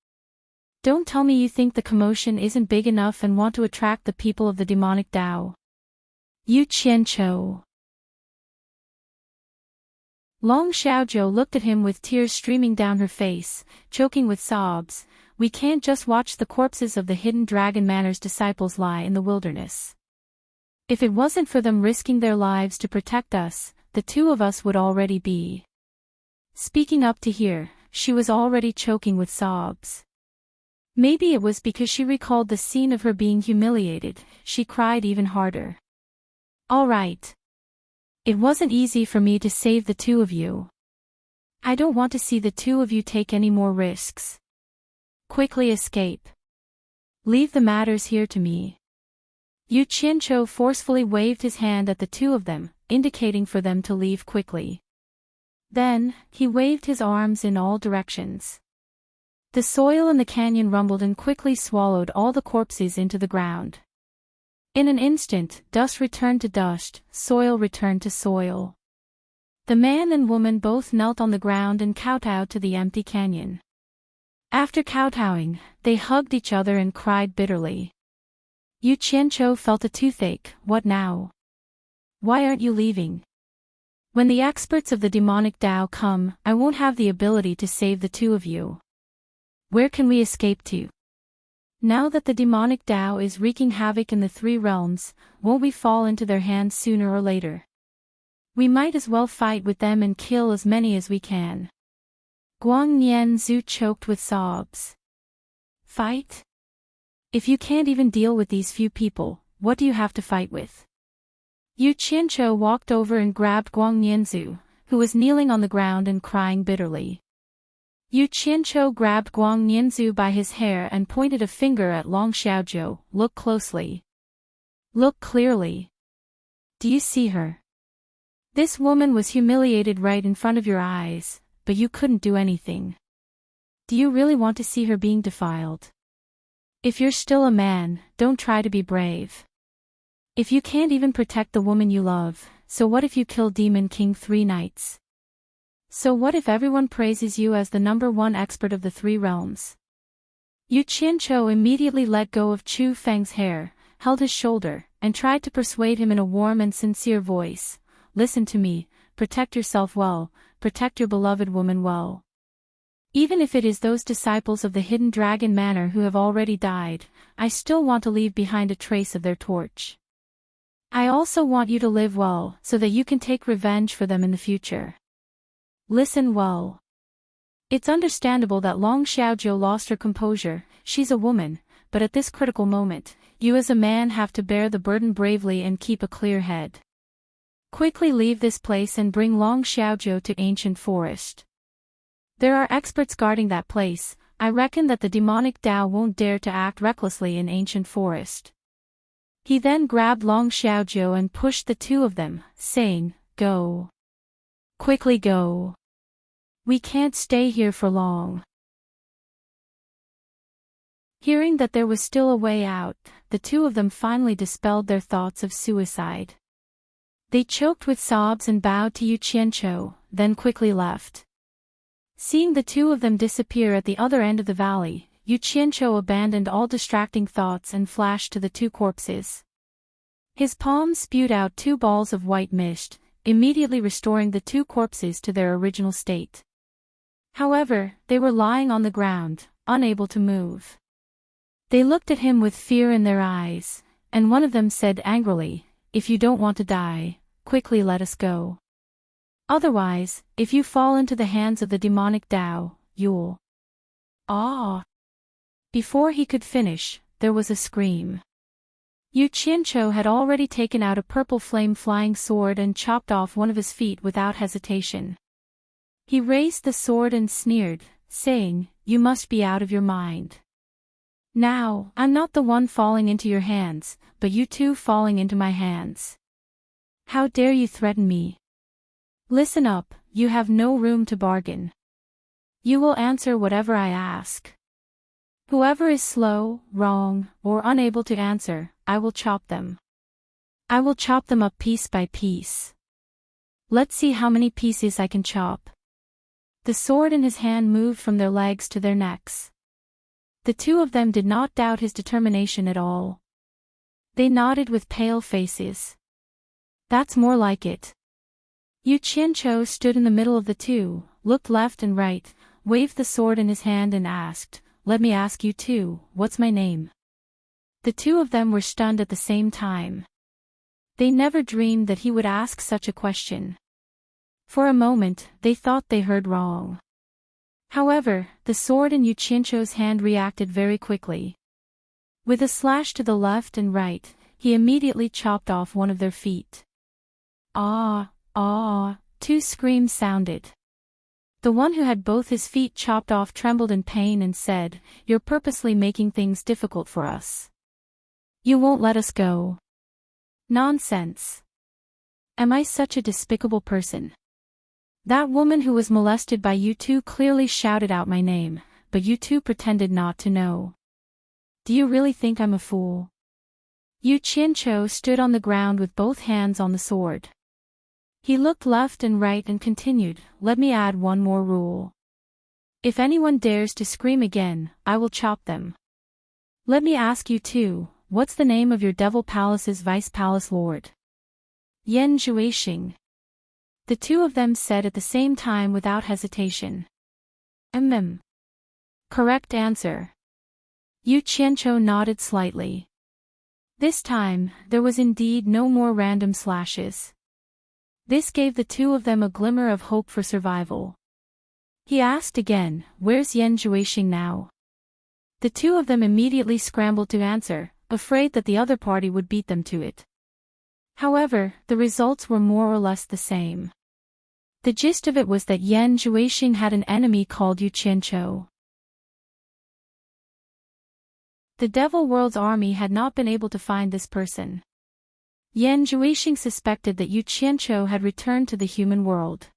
Don't tell me you think the commotion isn't big enough and want to attract the people of the demonic Tao." Yu Qianqiu. Long Xiaozhou looked at him with tears streaming down her face, choking with sobs. "We can't just watch the corpses of the hidden Dragon Manor's disciples lie in the wilderness. If it wasn't for them risking their lives to protect us, the two of us would already be." Speaking up to hear, she was already choking with sobs. Maybe it was because she recalled the scene of her being humiliated, she cried even harder. "All right. It wasn't easy for me to save the two of you. I don't want to see the two of you take any more risks. Quickly escape. Leave the matters here to me." Yu Qianqiu forcefully waved his hand at the two of them, indicating for them to leave quickly. Then, he waved his arms in all directions. The soil in the canyon rumbled and quickly swallowed all the corpses into the ground. In an instant, dust returned to dust, soil returned to soil. The man and woman both knelt on the ground and kowtowed to the empty canyon. After kowtowing, they hugged each other and cried bitterly. Yu Qianqiu felt a toothache. "What now? Why aren't you leaving? When the experts of the demonic Tao come, I won't have the ability to save the two of you. Where can we escape to? Now that the demonic Tao is wreaking havoc in the three realms, won't we fall into their hands sooner or later? We might as well fight with them and kill as many as we can." Guang Nianzhu choked with sobs. "Fight? If you can't even deal with these few people, what do you have to fight with?" Yu Qianqiu walked over and grabbed Guang Nianzhu, who was kneeling on the ground and crying bitterly. Yu Qianqiu grabbed Guang Nianzhu by his hair and pointed a finger at Long Xiaozhou. "Look closely. Look clearly. Do you see her? This woman was humiliated right in front of your eyes, but you couldn't do anything. Do you really want to see her being defiled? If you're still a man, don't try to be brave. If you can't even protect the woman you love, so what if you kill Demon King 3 nights? So what if everyone praises you as the #1 expert of the 3 realms?" Yu Qianqiu immediately let go of Chu Feng's hair, held his shoulder, and tried to persuade him in a warm and sincere voice. "Listen to me, protect yourself well, protect your beloved woman well. Even if it is those disciples of the hidden Dragon Manor who have already died, I still want to leave behind a trace of their torch. I also want you to live well, so that you can take revenge for them in the future. Listen well. It's understandable that Long Xiaozhou lost her composure, she's a woman, but at this critical moment, you as a man have to bear the burden bravely and keep a clear head. Quickly leave this place and bring Long Xiaozhou to Ancient Forest. There are experts guarding that place. I reckon that the demonic Tao won't dare to act recklessly in Ancient Forest." He then grabbed Long Xiaozhou and pushed the two of them, saying, "Go. Quickly go. We can't stay here for long." Hearing that there was still a way out, the two of them finally dispelled their thoughts of suicide. They choked with sobs and bowed to Yu Qianqiu, then quickly left. Seeing the two of them disappear at the other end of the valley, Yu Qianqiu abandoned all distracting thoughts and flashed to the 2 corpses. His palm spewed out 2 balls of white mist, immediately restoring the 2 corpses to their original state. However, they were lying on the ground, unable to move. They looked at him with fear in their eyes, and one of them said angrily, "If you don't want to die, quickly let us go. Otherwise, if you fall into the hands of the demonic Tao, you'll..." "Ah!" Before he could finish, there was a scream. Yu Qianqiu had already taken out a purple flame-flying sword and chopped off one of his feet without hesitation. He raised the sword and sneered, saying, "You must be out of your mind. Now, I'm not the one falling into your hands, but you two falling into my hands. How dare you threaten me? Listen up, you have no room to bargain. You will answer whatever I ask." Whoever is slow, wrong, or unable to answer, I will chop them. I will chop them up piece by piece. Let's see how many pieces I can chop. The sword in his hand moved from their legs to their necks. The two of them did not doubt his determination at all. They nodded with pale faces. That's more like it. Yu Qianqiu stood in the middle of the two, looked left and right, waved the sword in his hand and asked, "Let me ask you too, what's my name?" The two of them were stunned at the same time. They never dreamed that he would ask such a question. For a moment, they thought they heard wrong. However, the sword in Yu Qianqiu's hand reacted very quickly. With a slash to the left and right, he immediately chopped off one of their feet. Ah, ah, two screams sounded. The one who had both his feet chopped off trembled in pain and said, "You're purposely making things difficult for us. You won't let us go." Nonsense. Am I such a despicable person? That woman who was molested by you two clearly shouted out my name, but you two pretended not to know. Do you really think I'm a fool? Yu Qianqiu stood on the ground with both hands on the sword. He looked left and right and continued, "Let me add one more rule. If anyone dares to scream again, I will chop them. Let me ask you too, what's the name of your Devil Palace's Vice Palace Lord?" "Yan Zhuixing." The two of them said at the same time without hesitation. Correct answer. Yu Qianqiu nodded slightly. This time, there was indeed no more random slashes. This gave the two of them a glimmer of hope for survival. He asked again, "Where's Yan Zhuixing now?" The two of them immediately scrambled to answer, afraid that the other party would beat them to it. However, the results were more or less the same. The gist of it was that Yan Zhuixing had an enemy called Yu Qianqiu. The Devil World's army had not been able to find this person. Yan Zhuixing suspected that Yu Qianqiu had returned to the human world.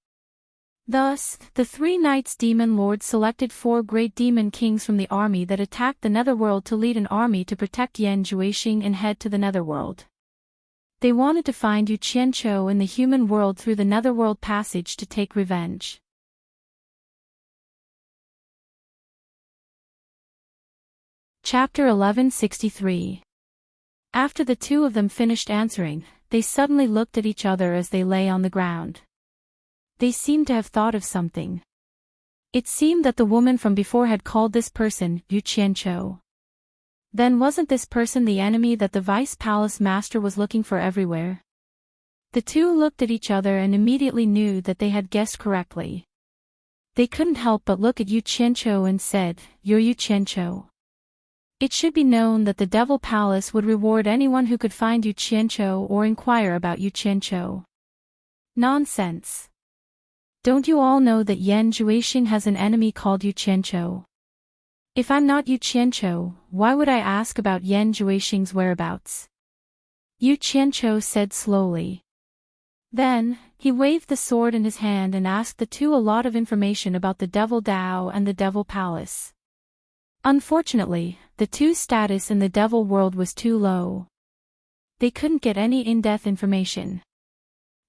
Thus, the three Knights Demon Lords selected 4 great demon kings from the army that attacked the Netherworld to lead an army to protect Yan Zhuixing and head to the Netherworld. They wanted to find Yu Qianqiu in the human world through the Netherworld passage to take revenge. Chapter 1163. After the two of them finished answering, they suddenly looked at each other as they lay on the ground. They seemed to have thought of something. It seemed that the woman from before had called this person Yu Qianqiu. Then wasn't this person the enemy that the Vice Palace Master was looking for everywhere? The two looked at each other and immediately knew that they had guessed correctly. They couldn't help but look at Yu Qianqiu and said, "You're Yu Qianqiu." It should be known that the Devil Palace would reward anyone who could find Yu Qianqiu or inquire about Yu Qianqiu. Nonsense. Don't you all know that Yan Zhuixing has an enemy called Yu Qianqiu? If I'm not Yu Qianqiu, why would I ask about Yan Zhuixing's whereabouts? Yu Qianqiu said slowly. Then, he waved the sword in his hand and asked the two a lot of information about the Devil Dao and the Devil Palace. Unfortunately, the two's status in the Devil World was too low. They couldn't get any in-depth information.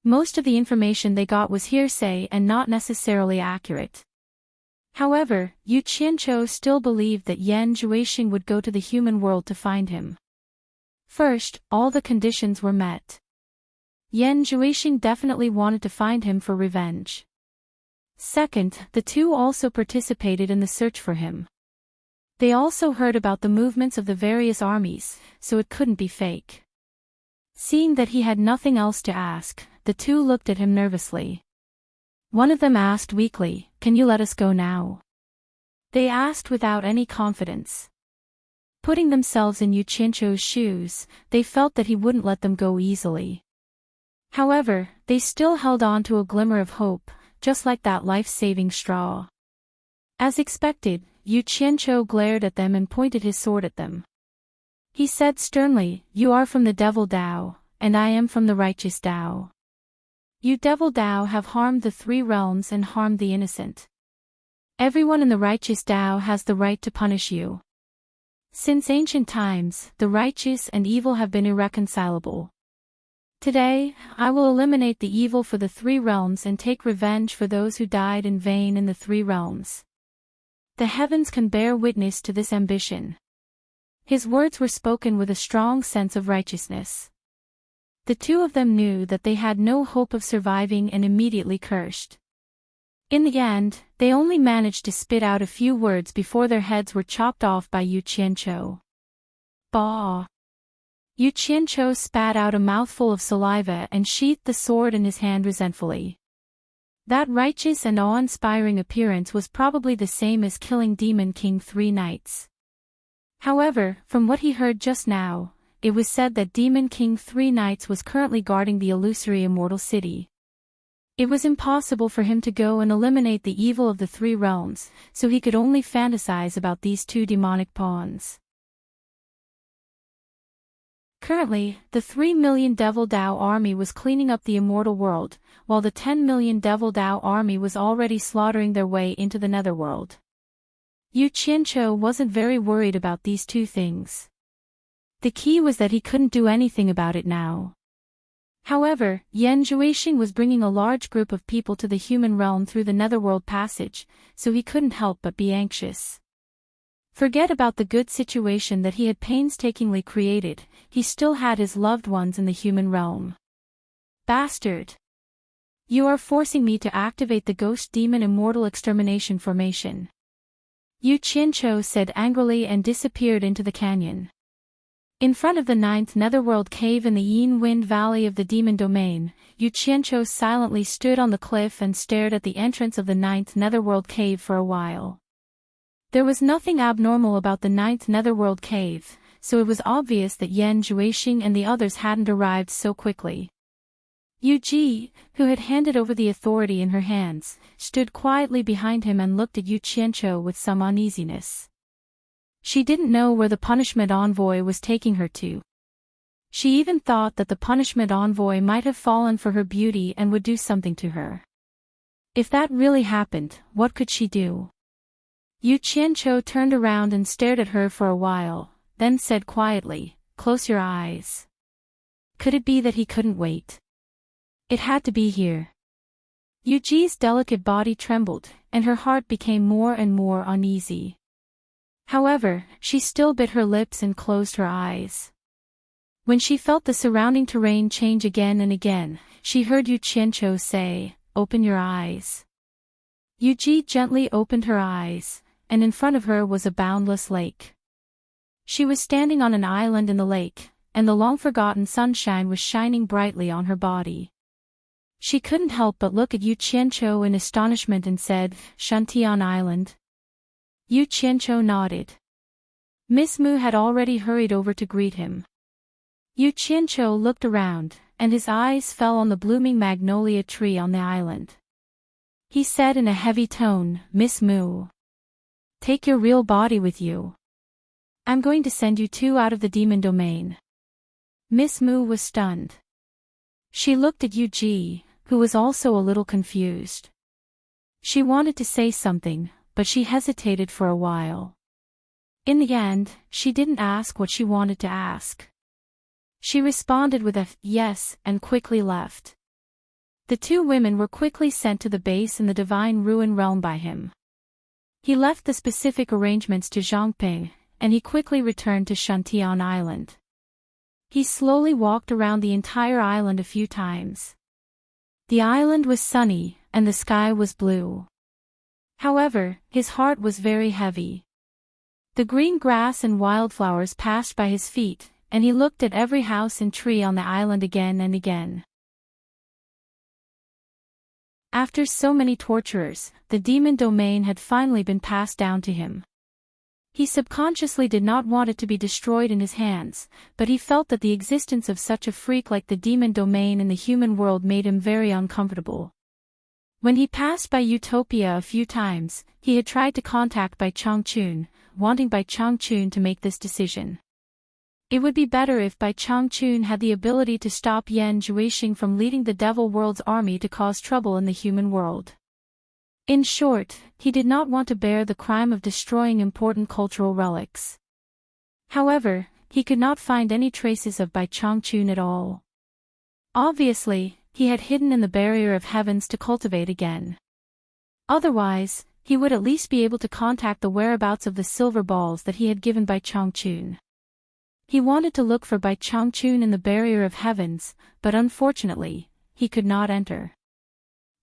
Most of the information they got was hearsay and not necessarily accurate. However, Yu Qianqiu still believed that Yan Zhuixing would go to the human world to find him. First, all the conditions were met. Yan Zhuixing definitely wanted to find him for revenge. Second, the two also participated in the search for him. They also heard about the movements of the various armies, so it couldn't be fake. Seeing that he had nothing else to ask, the two looked at him nervously. One of them asked weakly, "Can you let us go now?" They asked without any confidence. Putting themselves in Yu Qianqiu's shoes, they felt that he wouldn't let them go easily. However, they still held on to a glimmer of hope, just like that life-saving straw. As expected, Yu Qianqiu glared at them and pointed his sword at them. He said sternly, "You are from the Devil Dao, and I am from the Righteous Dao. You Devil Dao have harmed the 3 realms and harmed the innocent. Everyone in the Righteous Dao has the right to punish you. Since ancient times, the righteous and evil have been irreconcilable. Today, I will eliminate the evil for the three realms and take revenge for those who died in vain in the three realms. The heavens can bear witness to this ambition. His words were spoken with a strong sense of righteousness. The two of them knew that they had no hope of surviving and immediately cursed. In the end, they only managed to spit out a few words before their heads were chopped off by Yu Qianqiu. Bah! Yu Qianqiu spat out a mouthful of saliva and sheathed the sword in his hand resentfully. That righteous and awe-inspiring appearance was probably the same as killing Demon King 3 Knights. However, from what he heard just now, it was said that Demon King 3 Knights was currently guarding the illusory immortal city. It was impossible for him to go and eliminate the evil of the three realms, so he could only fantasize about these two demonic pawns. Currently, the 3 million Devil Dao army was cleaning up the immortal world, while the 10 million Devil Dao army was already slaughtering their way into the netherworld. Yu Qianqiu wasn't very worried about these two things. The key was that he couldn't do anything about it now. However, Yan Zhuixing was bringing a large group of people to the human realm through the netherworld passage, so he couldn't help but be anxious. Forget about the good situation that he had painstakingly created, he still had his loved ones in the human realm. Bastard! You are forcing me to activate the Ghost Demon Immortal Extermination Formation. Yu Qianqiu said angrily and disappeared into the canyon. In front of the 9th Netherworld Cave in the Yin Wind Valley of the Demon Domain, Yu Qianqiu silently stood on the cliff and stared at the entrance of the 9th Netherworld Cave for a while. There was nothing abnormal about the 9th Netherworld Cave, so it was obvious that Yan Zhuixing and the others hadn't arrived so quickly. Yu Ji, who had handed over the authority in her hands, stood quietly behind him and looked at Yu Qianqiu with some uneasiness. She didn't know where the punishment envoy was taking her to. She even thought that the punishment envoy might have fallen for her beauty and would do something to her. If that really happened, what could she do? Yu Qianqiu turned around and stared at her for a while, then said quietly, "Close your eyes." Could it be that he couldn't wait? It had to be here. Yu Ji's delicate body trembled, and her heart became more and more uneasy. However, she still bit her lips and closed her eyes. When she felt the surrounding terrain change again and again, she heard Yu Qianqiu say, "Open your eyes." Yu Ji gently opened her eyes, and in front of her was a boundless lake. She was standing on an island in the lake, and the long-forgotten sunshine was shining brightly on her body. She couldn't help but look at Yu Qianqiu in astonishment and said, "Shantian Island?" Yu Qianqiu nodded. Miss Mu had already hurried over to greet him. Yu Qianqiu looked around, and his eyes fell on the blooming magnolia tree on the island. He said in a heavy tone, "Miss Mu. Take your real body with you. I'm going to send you two out of the demon domain." Miss Mu was stunned. She looked at Yu Ji, who was also a little confused. She wanted to say something, but she hesitated for a while. In the end, she didn't ask what she wanted to ask. She responded with a "yes" and quickly left. The two women were quickly sent to the base in the Divine Ruin Realm by him. He left the specific arrangements to Zhangping, and he quickly returned to Shantian Island. He slowly walked around the entire island a few times. The island was sunny, and the sky was blue. However, his heart was very heavy. The green grass and wildflowers passed by his feet, and he looked at every house and tree on the island again and again. After so many torturers, the demon domain had finally been passed down to him. He subconsciously did not want it to be destroyed in his hands, but he felt that the existence of such a freak like the demon domain in the human world made him very uncomfortable. When he passed by Utopia a few times, he had tried to contact Bai Changchun, wanting Bai Changchun to make this decision. It would be better if Bai Changchun had the ability to stop Yan Zhuixing from leading the Devil World's army to cause trouble in the human world. In short, he did not want to bear the crime of destroying important cultural relics. However, he could not find any traces of Bai Changchun at all. Obviously, he had hidden in the barrier of heavens to cultivate again. Otherwise, he would at least be able to contact the whereabouts of the silver balls that he had given Bai Changchun. He wanted to look for Bai Changchun in the barrier of heavens, but unfortunately, he could not enter.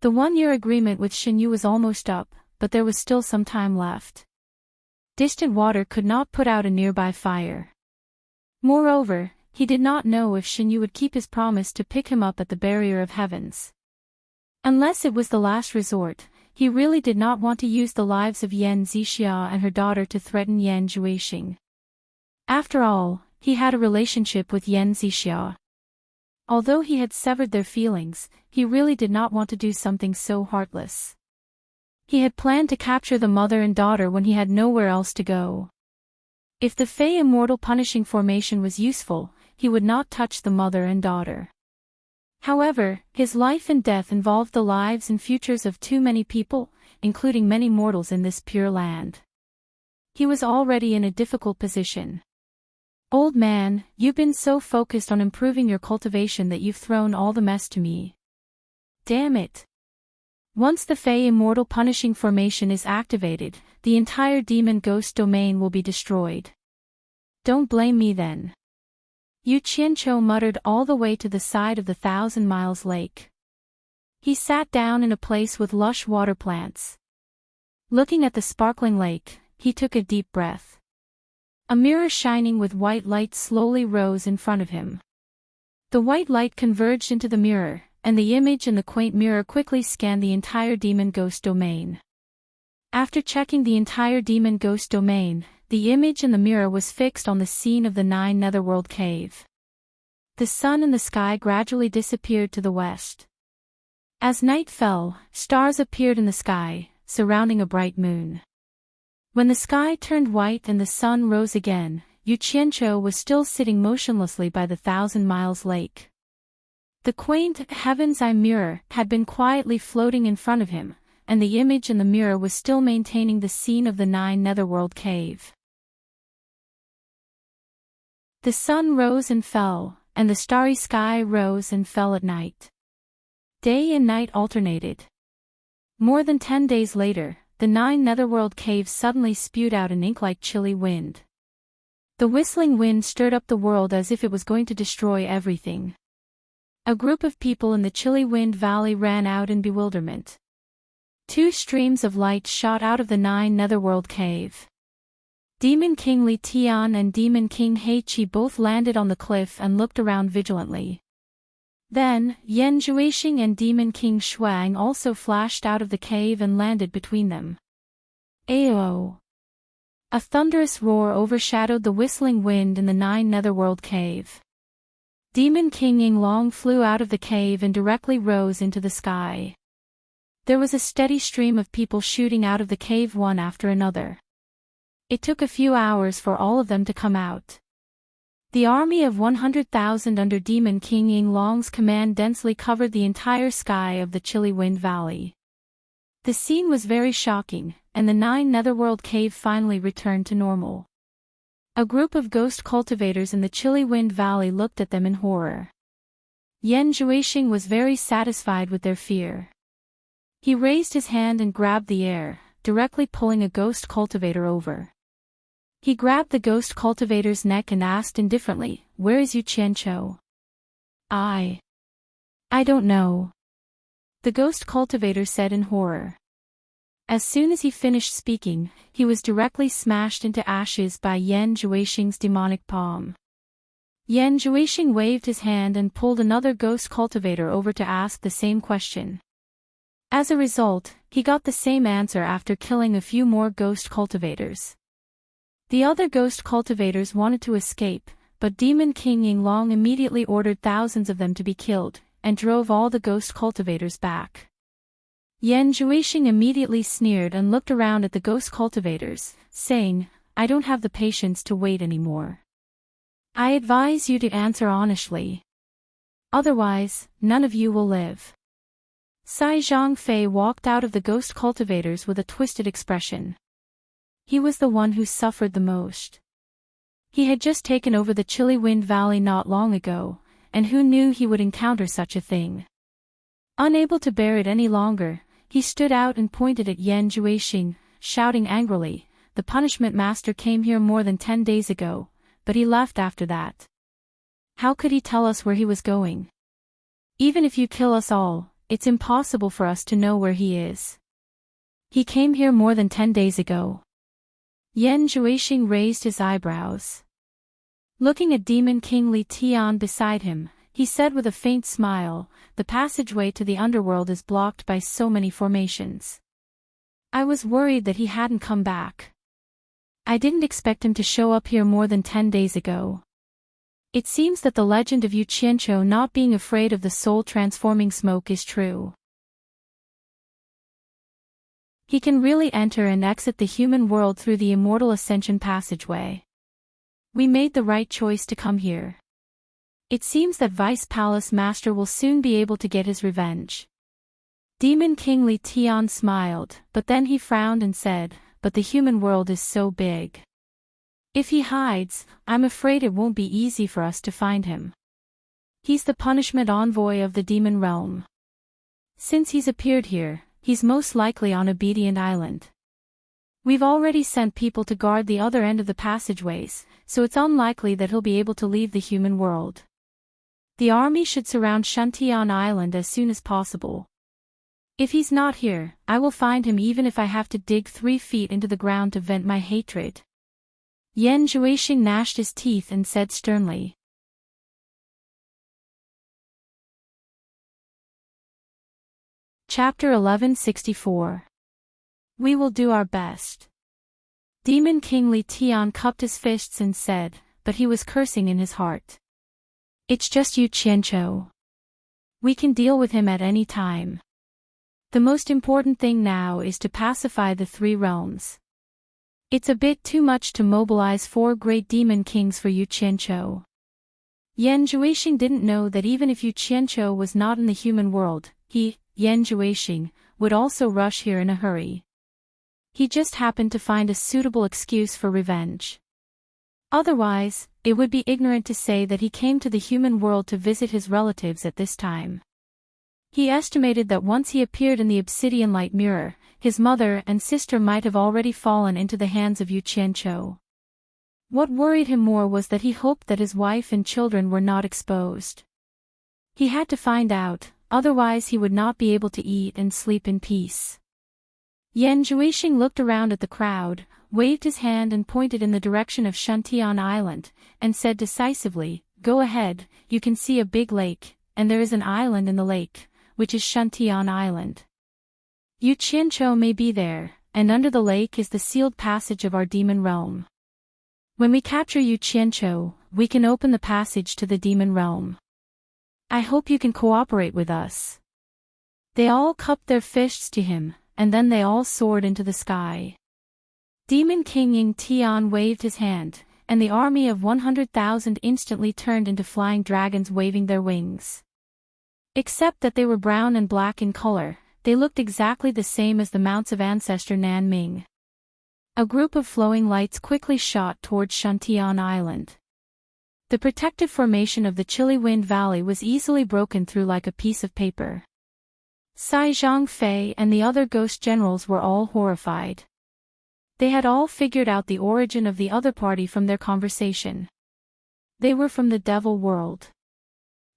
The 1-year agreement with Shinyu was almost up, but there was still some time left. Distant water could not put out a nearby fire. Moreover, he did not know if Shinyu would keep his promise to pick him up at the barrier of heavens. Unless it was the last resort, he really did not want to use the lives of Yan Zixia and her daughter to threaten Yan Zhuixing. After all, he had a relationship with Yan Zixia. Although he had severed their feelings, he really did not want to do something so heartless. He had planned to capture the mother and daughter when he had nowhere else to go. If the Fey Immortal Punishing Formation was useful, he would not touch the mother and daughter. However, his life and death involved the lives and futures of too many people, including many mortals in this pure land. He was already in a difficult position. Old man, you've been so focused on improving your cultivation that you've thrown all the mess to me. Damn it. Once the Fey Immortal Punishing Formation is activated, the entire demon ghost domain will be destroyed. Don't blame me then. Yu Qianqiu muttered all the way to the side of the 1,000 Miles Lake. He sat down in a place with lush water plants. Looking at the sparkling lake, he took a deep breath. A mirror shining with white light slowly rose in front of him. The white light converged into the mirror, and the image in the quaint mirror quickly scanned the entire demon ghost domain. After checking the entire demon ghost domain, the image in the mirror was fixed on the scene of the 9 Netherworld cave. The sun and the sky gradually disappeared to the west. As night fell, stars appeared in the sky, surrounding a bright moon. When the sky turned white and the sun rose again, Yu Qianqiu was still sitting motionlessly by the 1,000 Miles Lake. The quaint Heaven's Eye mirror had been quietly floating in front of him, and the image in the mirror was still maintaining the scene of the 9 Netherworld cave. The sun rose and fell, and the starry sky rose and fell at night. Day and night alternated. More than 10 days later, the 9 Netherworld caves suddenly spewed out an ink-like chilly wind. The whistling wind stirred up the world as if it was going to destroy everything. A group of people in the chilly wind valley ran out in bewilderment. 2 streams of light shot out of the 9 Netherworld cave. Demon King Li Tian and Demon King He Qi both landed on the cliff and looked around vigilantly. Then, Yan Zhuixing and Demon King Shuang also flashed out of the cave and landed between them. Ayo! A thunderous roar overshadowed the whistling wind in the 9 Netherworld cave. Demon King Yinglong flew out of the cave and directly rose into the sky. There was a steady stream of people shooting out of the cave one after another. It took a few hours for all of them to come out. The army of 100,000 under Demon King Yinglong's command densely covered the entire sky of the chilly wind valley. The scene was very shocking, and the 9 Netherworld cave finally returned to normal. A group of ghost cultivators in the chilly wind valley looked at them in horror. Yan Zhuixing was very satisfied with their fear. He raised his hand and grabbed the air, directly pulling a ghost cultivator over. He grabbed the ghost cultivator's neck and asked indifferently, "Where is Yu Qianqiu?" I don't know," the ghost cultivator said in horror. As soon as he finished speaking, he was directly smashed into ashes by Yan Zhuixing's demonic palm. Yan Zhuixing waved his hand and pulled another ghost cultivator over to ask the same question. As a result, he got the same answer after killing a few more ghost cultivators. The other ghost cultivators wanted to escape, but Demon King Yinglong immediately ordered thousands of them to be killed, and drove all the ghost cultivators back. Yan Zhuixing immediately sneered and looked around at the ghost cultivators, saying, "I don't have the patience to wait anymore. I advise you to answer honestly. Otherwise, none of you will live." Sai Zhangfei walked out of the ghost cultivators with a twisted expression. He was the one who suffered the most. He had just taken over the chilly Wind Valley not long ago, and who knew he would encounter such a thing. Unable to bear it any longer, he stood out and pointed at Yan Juexing, shouting angrily, "The punishment master came here more than 10 days ago, but he left after that. How could he tell us where he was going? Even if you kill us all, it's impossible for us to know where he is. He came here more than 10 days ago." Yan Juexing raised his eyebrows. Looking at Demon King Li Tian beside him, he said with a faint smile, "The passageway to the underworld is blocked by so many formations. I was worried that he hadn't come back. I didn't expect him to show up here more than 10 days ago." It seems that the legend of Yu Qianqiu not being afraid of the soul-transforming smoke is true. He can really enter and exit the human world through the immortal ascension passageway. We made the right choice to come here. It seems that Vice Palace Master will soon be able to get his revenge. Demon King Li Tian smiled, but then he frowned and said, "But the human world is so big. If he hides, I'm afraid it won't be easy for us to find him. He's the punishment envoy of the demon realm. Since he's appeared here, he's most likely on Obedient Island. We've already sent people to guard the other end of the passageways, so it's unlikely that he'll be able to leave the human world. The army should surround Shantian Island as soon as possible. If he's not here, I will find him even if I have to dig 3 feet into the ground to vent my hatred." Yan Juexing gnashed his teeth and said sternly. Chapter 1164. We will do our best. Demon King Li Tian cupped his fists and said, but he was cursing in his heart. "It's just Yu Qianqiu. We can deal with him at any time. The most important thing now is to pacify the 3 realms. It's a bit too much to mobilize 4 great demon kings for Yu Qianqiu." Yan Juexing didn't know that even if Yu Qianqiu was not in the human world, he, Yan Juexing, would also rush here in a hurry. He just happened to find a suitable excuse for revenge. Otherwise, it would be ignorant to say that he came to the human world to visit his relatives at this time. He estimated that once he appeared in the obsidian light mirror, his mother and sister might have already fallen into the hands of Yu Qianqiu. What worried him more was that he hoped that his wife and children were not exposed. He had to find out, otherwise he would not be able to eat and sleep in peace. Yan Juexing looked around at the crowd, waved his hand and pointed in the direction of Shantian Island, and said decisively, "Go ahead, you can see a big lake, and there is an island in the lake, which is Shantian Island. Yu Qianqiu may be there, and under the lake is the sealed passage of our demon realm. When we capture Yu Qianqiu, we can open the passage to the demon realm. I hope you can cooperate with us." They all cupped their fists to him, and then they all soared into the sky. Demon King Ying Tian waved his hand, and the army of 100,000 instantly turned into flying dragons waving their wings. Except that they were brown and black in color, they looked exactly the same as the mounts of ancestor Nan Ming. A group of flowing lights quickly shot towards Shantian Island. The protective formation of the chilly Wind Valley was easily broken through like a piece of paper. Sai Zhangfei and the other ghost generals were all horrified. They had all figured out the origin of the other party from their conversation. They were from the devil world.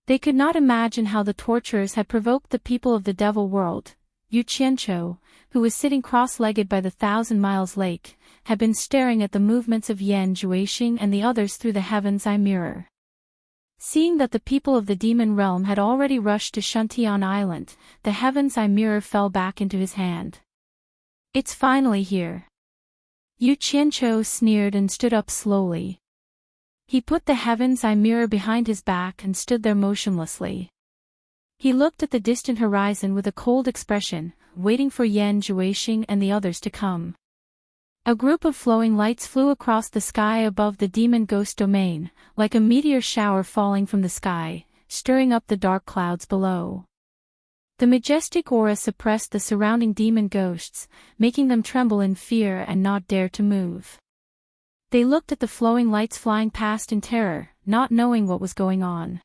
They could not imagine how the torturers had provoked the people of the devil world. Yu Qianqiu, who was sitting cross-legged by the 1,000 Miles Lake, had been staring at the movements of Yan Juexing and the others through the heaven's eye mirror. Seeing that the people of the demon realm had already rushed to Shantian Island, the heaven's eye mirror fell back into his hand. "It's finally here." Yu Qianqiu sneered and stood up slowly. He put the heaven's eye mirror behind his back and stood there motionlessly. He looked at the distant horizon with a cold expression, waiting for Yan Juexing and the others to come. A group of flowing lights flew across the sky above the demon ghost domain, like a meteor shower falling from the sky, stirring up the dark clouds below. The majestic aura suppressed the surrounding demon ghosts, making them tremble in fear and not dare to move. They looked at the flowing lights flying past in terror, not knowing what was going on.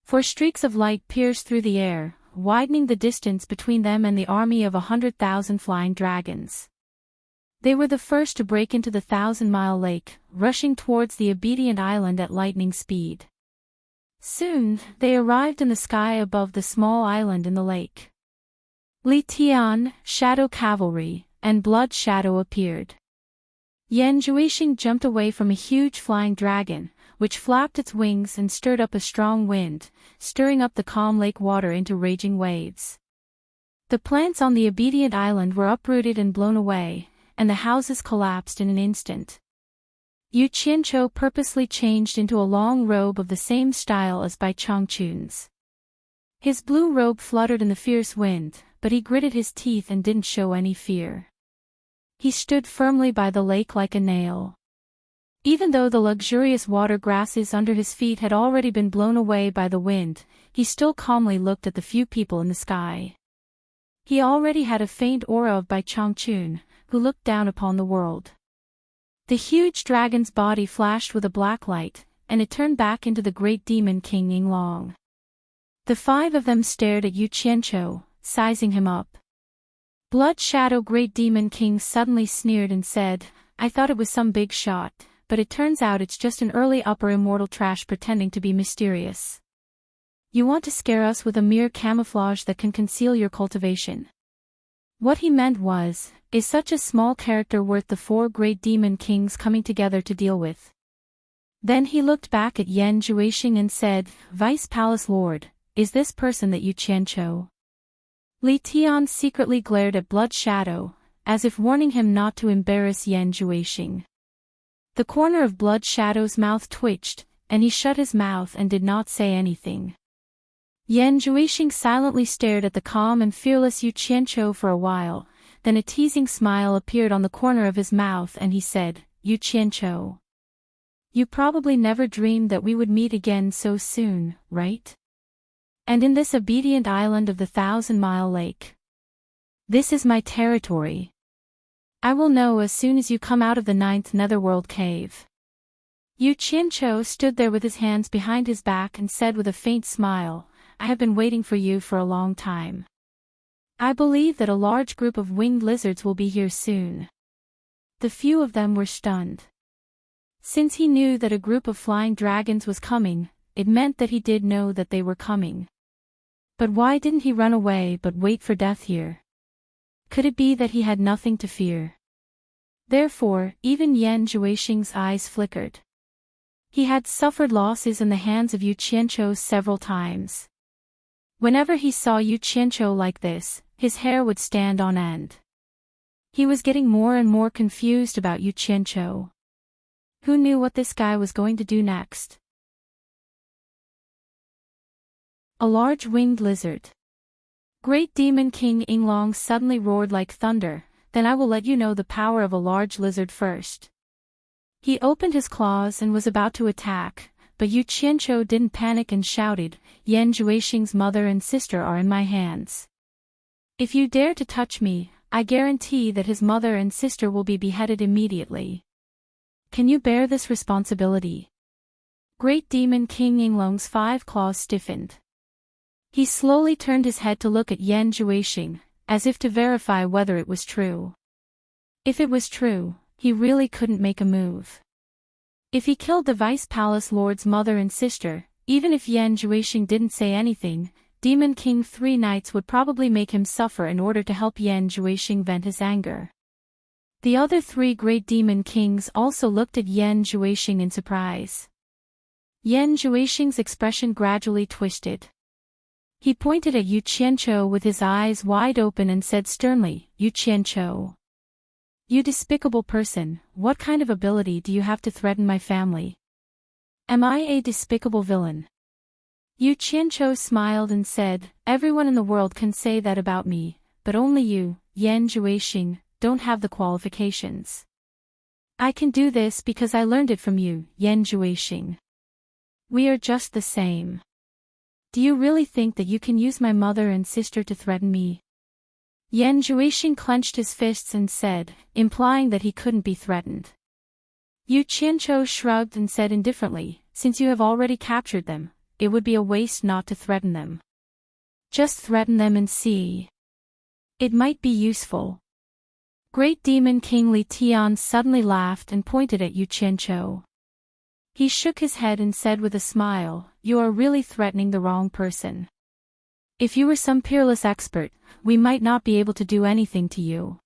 For streaks of light pierced through the air, widening the distance between them and the army of 100,000 flying dragons. They were the first to break into the 1,000-mile lake, rushing towards the obedient island at lightning speed. Soon, they arrived in the sky above the small island in the lake. Li Tian, Shadow Cavalry, and Blood Shadow appeared. Yan Zhuixing jumped away from a huge flying dragon, which flapped its wings and stirred up a strong wind, stirring up the calm lake water into raging waves. The plants on the obedient island were uprooted and blown away, and the houses collapsed in an instant. Yu Qianqiu purposely changed into a long robe of the same style as Bai Changchun's. His blue robe fluttered in the fierce wind, but he gritted his teeth and didn't show any fear. He stood firmly by the lake like a nail. Even though the luxurious water grasses under his feet had already been blown away by the wind, he still calmly looked at the few people in the sky. He already had a faint aura of Bai Changchun, who looked down upon the world. The huge dragon's body flashed with a black light, and it turned back into the great demon King Yinglong. The five of them stared at Yu Qianqiu, sizing him up. Blood Shadow Great Demon King suddenly sneered and said, "I thought it was some big shot, but it turns out it's just an early upper immortal trash pretending to be mysterious. You want to scare us with a mere camouflage that can conceal your cultivation." What he meant was, is such a small character worth the four great demon kings coming together to deal with? Then he looked back at Yan Zhuixing and said, "Vice Palace Lord, is this person that Yu Qianqiu?" Li Tian secretly glared at Blood Shadow, as if warning him not to embarrass Yan Zhuixing. The corner of Blood Shadow's mouth twitched, and he shut his mouth and did not say anything. Yan Zhuixing silently stared at the calm and fearless Yu Qianqiu for a while, then a teasing smile appeared on the corner of his mouth and he said, "Yu Qianqiu, you probably never dreamed that we would meet again so soon, right? And in this obedient island of the 1,000-mile lake. This is my territory. I will know as soon as you come out of the 9th netherworld cave." Yu Qianqiu stood there with his hands behind his back and said with a faint smile, "I have been waiting for you for a long time. I believe that a large group of winged lizards will be here soon." The few of them were stunned. Since he knew that a group of flying dragons was coming, it meant that he did know that they were coming. But why didn't he run away but wait for death here? Could it be that he had nothing to fear? Therefore, even Yan Zhuixing's eyes flickered. He had suffered losses in the hands of Yu Qianqiu several times. Whenever he saw Yu Qianqiu like this, his hair would stand on end. He was getting more and more confused about Yu Qianqiu. Who knew what this guy was going to do next? A large winged lizard. Great Demon King Yinglong suddenly roared like thunder, "Then I will let you know the power of a large lizard first." He opened his claws and was about to attack, but Yu Qianqiu didn't panic and shouted, "Yan Zhuixing's mother and sister are in my hands. If you dare to touch me, I guarantee that his mother and sister will be beheaded immediately. Can you bear this responsibility?" Great Demon King Yinglong's 5 claws stiffened. He slowly turned his head to look at Yan Zhuixing, as if to verify whether it was true. If it was true, he really couldn't make a move. If he killed the Vice Palace Lord's mother and sister, even if Yan Zhuixing didn't say anything, Demon King 3 Knights would probably make him suffer in order to help Yan Zhuixing vent his anger. The other 3 great demon kings also looked at Yan Zhuixing in surprise. Yan Zhuixing's expression gradually twisted. He pointed at Yu Qianqiu with his eyes wide open and said sternly, "Yu Qianqiu, you despicable person, what kind of ability do you have to threaten my family? Am I a despicable villain?" Yu Qianqiu smiled and said, "Everyone in the world can say that about me, but only you, Yan Zhuixing, don't have the qualifications. I can do this because I learned it from you, Yan Zhuixing. We are just the same. Do you really think that you can use my mother and sister to threaten me?" Yan Zhuixing clenched his fists and said, implying that he couldn't be threatened. Yu Qianzhou shrugged and said indifferently, since you have already captured them, it would be a waste not to threaten them. Just threaten them and see. It might be useful. Great Demon King Li Tian suddenly laughed and pointed at Yu Qianzhou. He shook his head and said with a smile, you are really threatening the wrong person. If you were some peerless expert, we might not be able to do anything to you.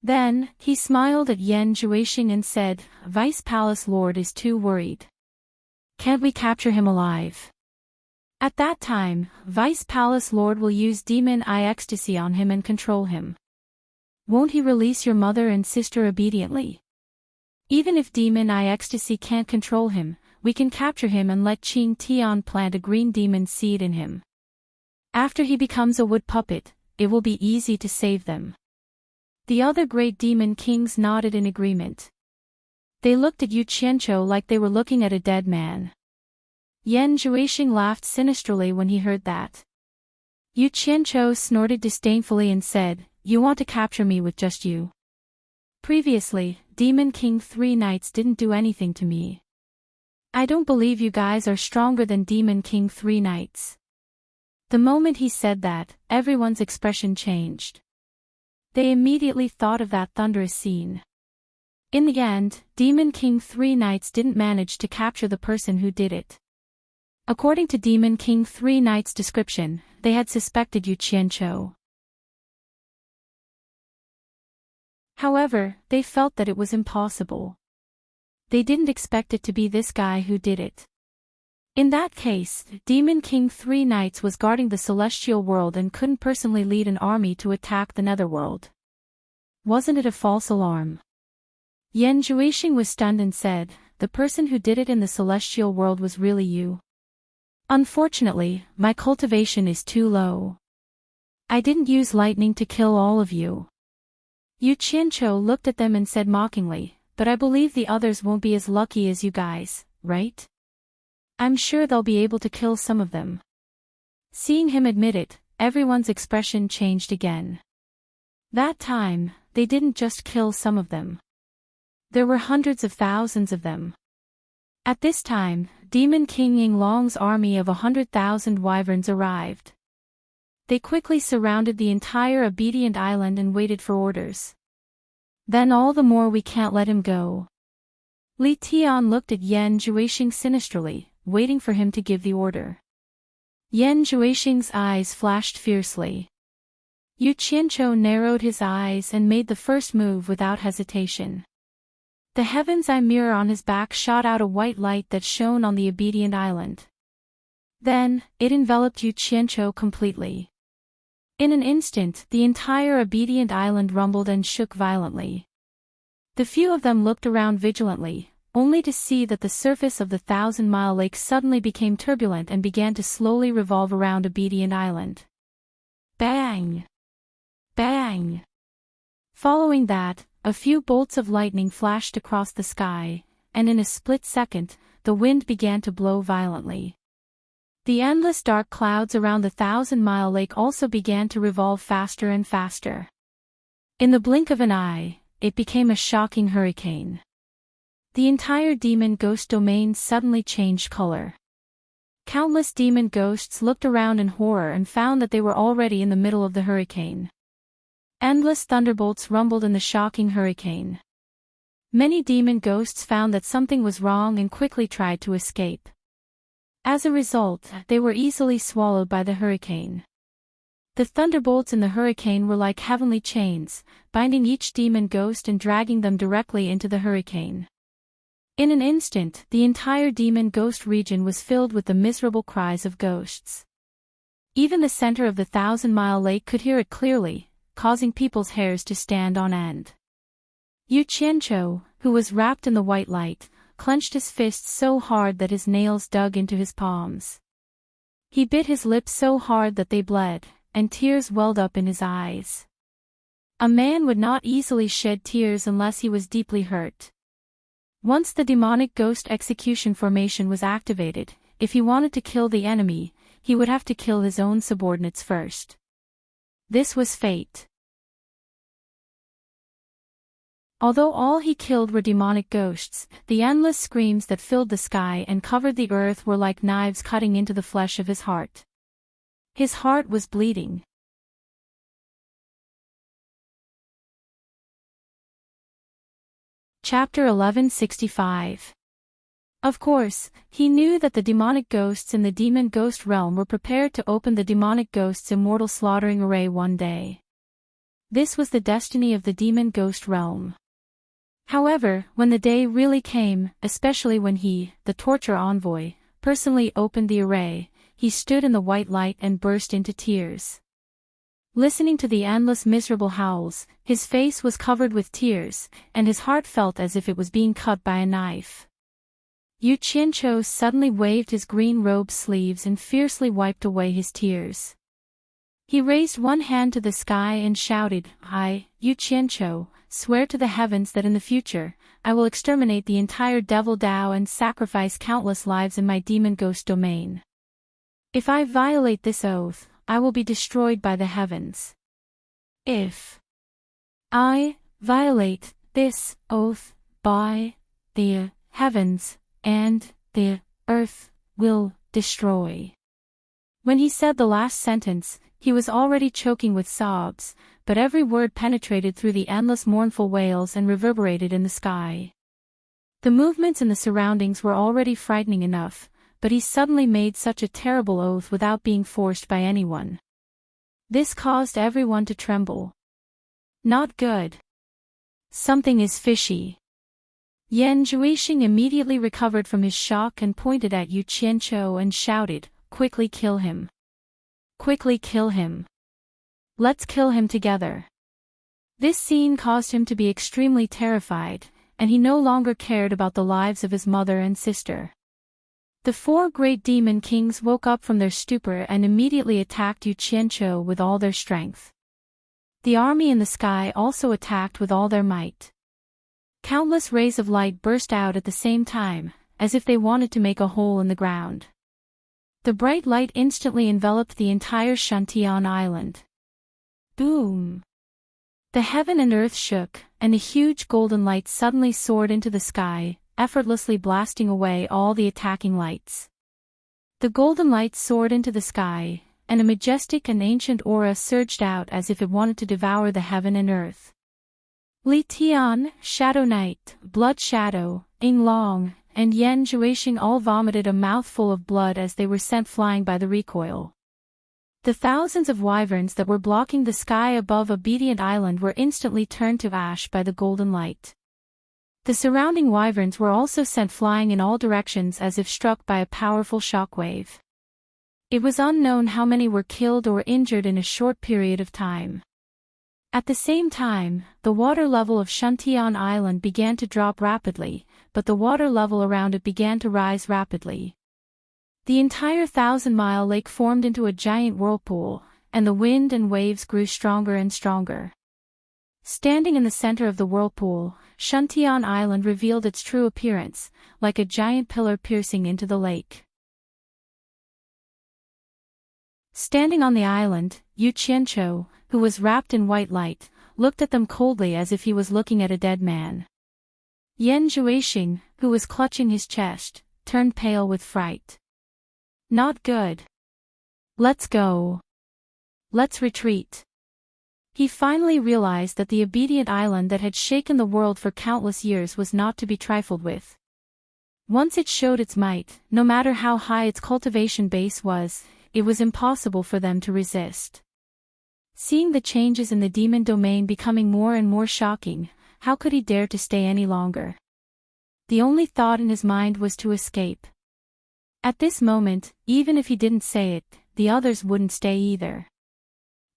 Then, he smiled at Yan Zhuixing and said, Vice Palace Lord is too worried. Can't we capture him alive? At that time, Vice Palace Lord will use Demon Eye Ecstasy on him and control him. Won't he release your mother and sister obediently? Even if Demon Eye Ecstasy can't control him, we can capture him and let Qing Tian plant a green demon seed in him. After he becomes a wood puppet, it will be easy to save them. The other great demon kings nodded in agreement. They looked at Yu Qianzhou like they were looking at a dead man. Yan Zhuixing laughed sinisterly when he heard that. Yu Qianzhou snorted disdainfully and said, you want to capture me with just you? Previously, Demon King 3 Knights didn't do anything to me. I don't believe you guys are stronger than Demon King 3 Knights. The moment he said that, everyone's expression changed. They immediately thought of that thunderous scene. In the end, Demon King 3 Knights didn't manage to capture the person who did it. According to Demon King 3 Knights' description, they had suspected Yu Qianzhou. However, they felt that it was impossible. They didn't expect it to be this guy who did it. In that case, Demon King 3 Knights was guarding the celestial world and couldn't personally lead an army to attack the netherworld. Wasn't it a false alarm? Yan Zhuixing was stunned and said, the person who did it in the celestial world was really you. Unfortunately, my cultivation is too low. I didn't use lightning to kill all of you. Yu Qianzhou looked at them and said mockingly, but I believe the others won't be as lucky as you guys, right? I'm sure they'll be able to kill some of them. Seeing him admit it, everyone's expression changed again. That time, they didn't just kill some of them. There were hundreds of thousands of them. At this time, Demon King Yinglong's army of 100,000 wyverns arrived. They quickly surrounded the entire obedient island and waited for orders. Then all the more we can't let him go. Li Tian looked at Yan Zhuixing sinisterly, waiting for him to give the order. Yan Zhuixing's eyes flashed fiercely. Yu Qianzhou narrowed his eyes and made the first move without hesitation. The heaven's eye mirror on his back shot out a white light that shone on the obedient island. Then, it enveloped Yu Qianzhou completely. In an instant, the entire obedient island rumbled and shook violently. The few of them looked around vigilantly, only to see that the surface of the 1,000-mile lake suddenly became turbulent and began to slowly revolve around Obedient Island. Bang! Bang! Following that, a few bolts of lightning flashed across the sky, and in a split second, the wind began to blow violently. The endless dark clouds around the 1,000-mile lake also began to revolve faster and faster. In the blink of an eye, it became a shocking hurricane. The entire demon ghost domain suddenly changed color. Countless demon ghosts looked around in horror and found that they were already in the middle of the hurricane. Endless thunderbolts rumbled in the shocking hurricane. Many demon ghosts found that something was wrong and quickly tried to escape. As a result, they were easily swallowed by the hurricane. The thunderbolts in the hurricane were like heavenly chains, binding each demon ghost and dragging them directly into the hurricane. In an instant, the entire demon ghost region was filled with the miserable cries of ghosts. Even the center of the 1,000-mile lake could hear it clearly, causing people's hairs to stand on end. Yu Qianzhou, who was wrapped in the white light, clenched his fists so hard that his nails dug into his palms. He bit his lips so hard that they bled, and tears welled up in his eyes. A man would not easily shed tears unless he was deeply hurt. Once the demonic ghost execution formation was activated, if he wanted to kill the enemy, he would have to kill his own subordinates first. This was fate. Although all he killed were demonic ghosts, the endless screams that filled the sky and covered the earth were like knives cutting into the flesh of his heart. His heart was bleeding. Chapter 1165. Of course, he knew that the demonic ghosts in the demon ghost realm were prepared to open the demonic ghosts' immortal slaughtering array one day. This was the destiny of the demon ghost realm. However, when the day really came, especially when he, the torture envoy, personally opened the array, he stood in the white light and burst into tears. Listening to the endless miserable howls, his face was covered with tears, and his heart felt as if it was being cut by a knife. Yu Qianqiu suddenly waved his green robe sleeves and fiercely wiped away his tears. He raised one hand to the sky and shouted, "I, Yu Qianqiu, swear to the heavens that in the future, I will exterminate the entire Devil Dao and sacrifice countless lives in my demon ghost domain. If I violate this oath, I will be destroyed by the heavens. If I violate this oath, by the heavens and the earth will destroy." When he said the last sentence, he was already choking with sobs, but every word penetrated through the endless mournful wails and reverberated in the sky. The movements in the surroundings were already frightening enough, but he suddenly made such a terrible oath without being forced by anyone. This caused everyone to tremble. Not good. Something is fishy. Yan Zhuixing immediately recovered from his shock and pointed at Yu Qianqiu and shouted, "Quickly kill him. Quickly kill him. Let's kill him together." This scene caused him to be extremely terrified, and he no longer cared about the lives of his mother and sister. The four great demon kings woke up from their stupor and immediately attacked Yu Qianqiu with all their strength. The army in the sky also attacked with all their might. Countless rays of light burst out at the same time, as if they wanted to make a hole in the ground. The bright light instantly enveloped the entire Shantian island. Boom! The heaven and earth shook, and a huge golden light suddenly soared into the sky, effortlessly blasting away all the attacking lights. The golden light soared into the sky, and a majestic and ancient aura surged out as if it wanted to devour the heaven and earth. Li Tian, Shadow Knight, Blood Shadow, Ying Long, and Yan Zhuixing all vomited a mouthful of blood as they were sent flying by the recoil. The thousands of wyverns that were blocking the sky above Obedient Island were instantly turned to ash by the golden light. The surrounding wyverns were also sent flying in all directions as if struck by a powerful shockwave. It was unknown how many were killed or injured in a short period of time. At the same time, the water level of Shantian Island began to drop rapidly, but the water level around it began to rise rapidly. The entire 1,000-mile lake formed into a giant whirlpool, and the wind and waves grew stronger and stronger. Standing in the center of the whirlpool, Shantian Island revealed its true appearance, like a giant pillar piercing into the lake. Standing on the island, Yu Qianqiu, who was wrapped in white light, looked at them coldly as if he was looking at a dead man. Yan Zhuixing, who was clutching his chest, turned pale with fright. Not good. Let's go. Let's retreat. He finally realized that the Obedient Island that had shaken the world for countless years was not to be trifled with. Once it showed its might, no matter how high its cultivation base was, it was impossible for them to resist. Seeing the changes in the demon domain becoming more and more shocking, how could he dare to stay any longer? The only thought in his mind was to escape. At this moment, even if he didn't say it, the others wouldn't stay either.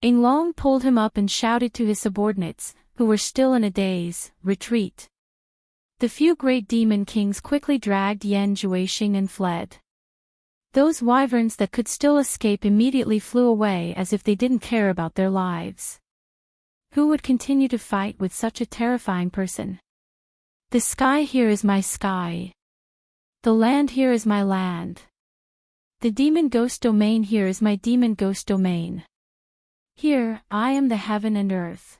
Ying Long pulled him up and shouted to his subordinates, who were still in a daze, "Retreat." The few great demon kings quickly dragged Yan Zhuixing and fled. Those wyverns that could still escape immediately flew away as if they didn't care about their lives. Who would continue to fight with such a terrifying person? The sky here is my sky. The land here is my land. The demon ghost domain here is my demon ghost domain. Here, I am the heaven and earth.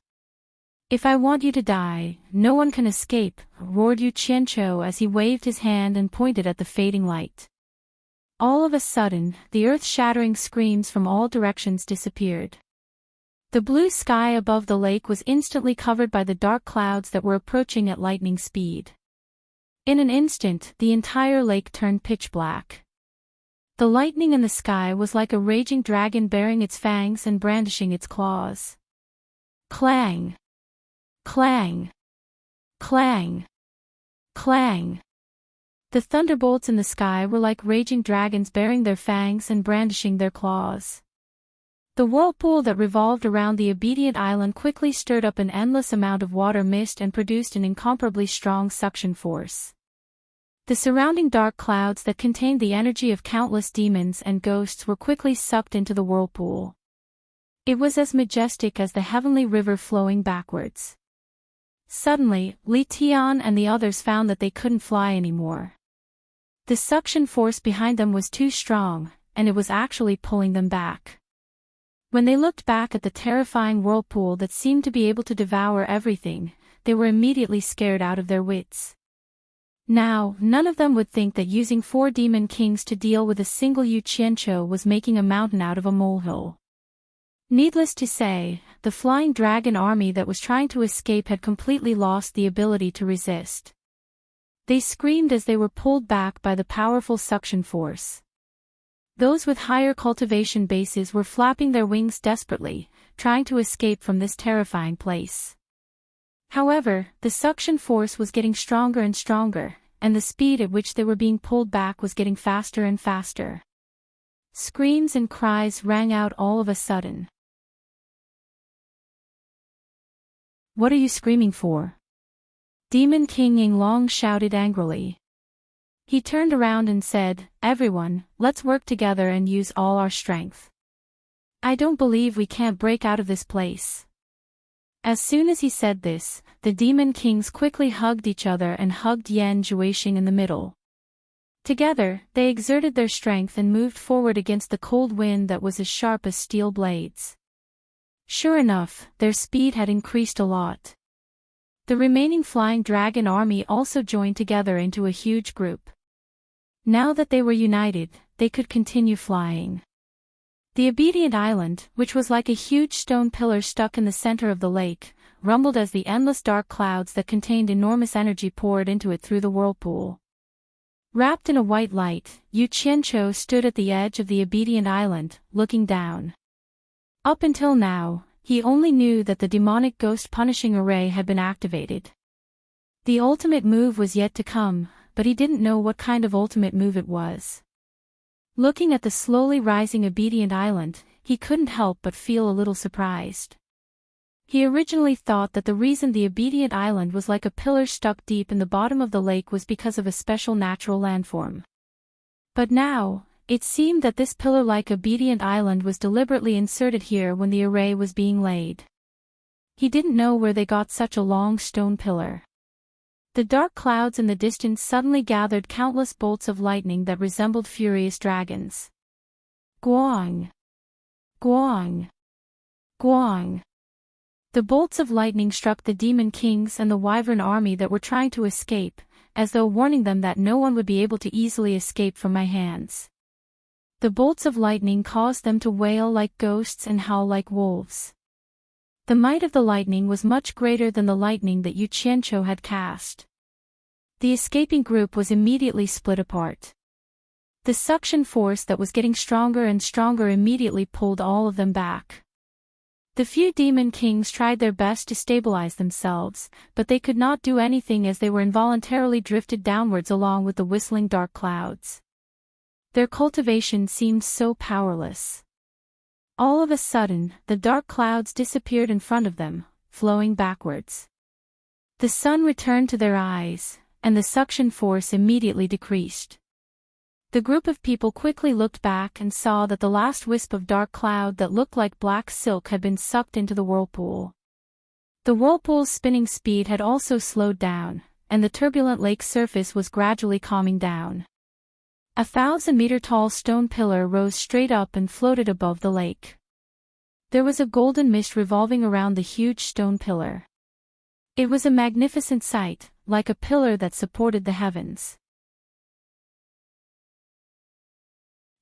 "If I want you to die, no one can escape," roared Yu Qianqiu as he waved his hand and pointed at the fading light. All of a sudden, the earth-shattering screams from all directions disappeared. The blue sky above the lake was instantly covered by the dark clouds that were approaching at lightning speed. In an instant, the entire lake turned pitch black. The lightning in the sky was like a raging dragon baring its fangs and brandishing its claws. Clang! Clang! Clang! Clang! The thunderbolts in the sky were like raging dragons baring their fangs and brandishing their claws. The whirlpool that revolved around the obedient island quickly stirred up an endless amount of water mist and produced an incomparably strong suction force. The surrounding dark clouds that contained the energy of countless demons and ghosts were quickly sucked into the whirlpool. It was as majestic as the heavenly river flowing backwards. Suddenly, Li Tian and the others found that they couldn't fly anymore. The suction force behind them was too strong, and it was actually pulling them back. When they looked back at the terrifying whirlpool that seemed to be able to devour everything, they were immediately scared out of their wits. Now, none of them would think that using 4 demon kings to deal with a single Yu Qianqiu was making a mountain out of a molehill. Needless to say, the flying dragon army that was trying to escape had completely lost the ability to resist. They screamed as they were pulled back by the powerful suction force. Those with higher cultivation bases were flapping their wings desperately, trying to escape from this terrifying place. However, the suction force was getting stronger and stronger, and the speed at which they were being pulled back was getting faster and faster. Screams and cries rang out all of a sudden. "What are you screaming for?" Demon King Yinglong shouted angrily. He turned around and said, "Everyone, let's work together and use all our strength. I don't believe we can't break out of this place." As soon as he said this, the demon kings quickly hugged each other and hugged Yan Zhuixing in the middle. Together, they exerted their strength and moved forward against the cold wind that was as sharp as steel blades. Sure enough, their speed had increased a lot. The remaining flying dragon army also joined together into a huge group. Now that they were united, they could continue flying. The obedient island, which was like a huge stone pillar stuck in the center of the lake, rumbled as the endless dark clouds that contained enormous energy poured into it through the whirlpool. Wrapped in a white light, Yu Qianqiu stood at the edge of the obedient island, looking down. Up until now, he only knew that the demonic ghost punishing array had been activated. The ultimate move was yet to come, but he didn't know what kind of ultimate move it was. Looking at the slowly rising obedient island, he couldn't help but feel a little surprised. He originally thought that the reason the obedient island was like a pillar stuck deep in the bottom of the lake was because of a special natural landform. But now, it seemed that this pillar-like obedient island was deliberately inserted here when the array was being laid. He didn't know where they got such a long stone pillar. The dark clouds in the distance suddenly gathered countless bolts of lightning that resembled furious dragons. Guang! Guang! Guang! The bolts of lightning struck the demon kings and the wyvern army that were trying to escape, as though warning them that no one would be able to easily escape from my hands. The bolts of lightning caused them to wail like ghosts and howl like wolves. The might of the lightning was much greater than the lightning that Yu Qianqiu had cast. The escaping group was immediately split apart. The suction force that was getting stronger and stronger immediately pulled all of them back. The few demon kings tried their best to stabilize themselves, but they could not do anything as they were involuntarily drifted downwards along with the whistling dark clouds. Their cultivation seemed so powerless. All of a sudden, the dark clouds disappeared in front of them, flowing backwards. The sun returned to their eyes, and the suction force immediately decreased. The group of people quickly looked back and saw that the last wisp of dark cloud that looked like black silk had been sucked into the whirlpool. The whirlpool's spinning speed had also slowed down, and the turbulent lake surface was gradually calming down. A 1,000-meter-tall stone pillar rose straight up and floated above the lake. There was a golden mist revolving around the huge stone pillar. It was a magnificent sight, like a pillar that supported the heavens.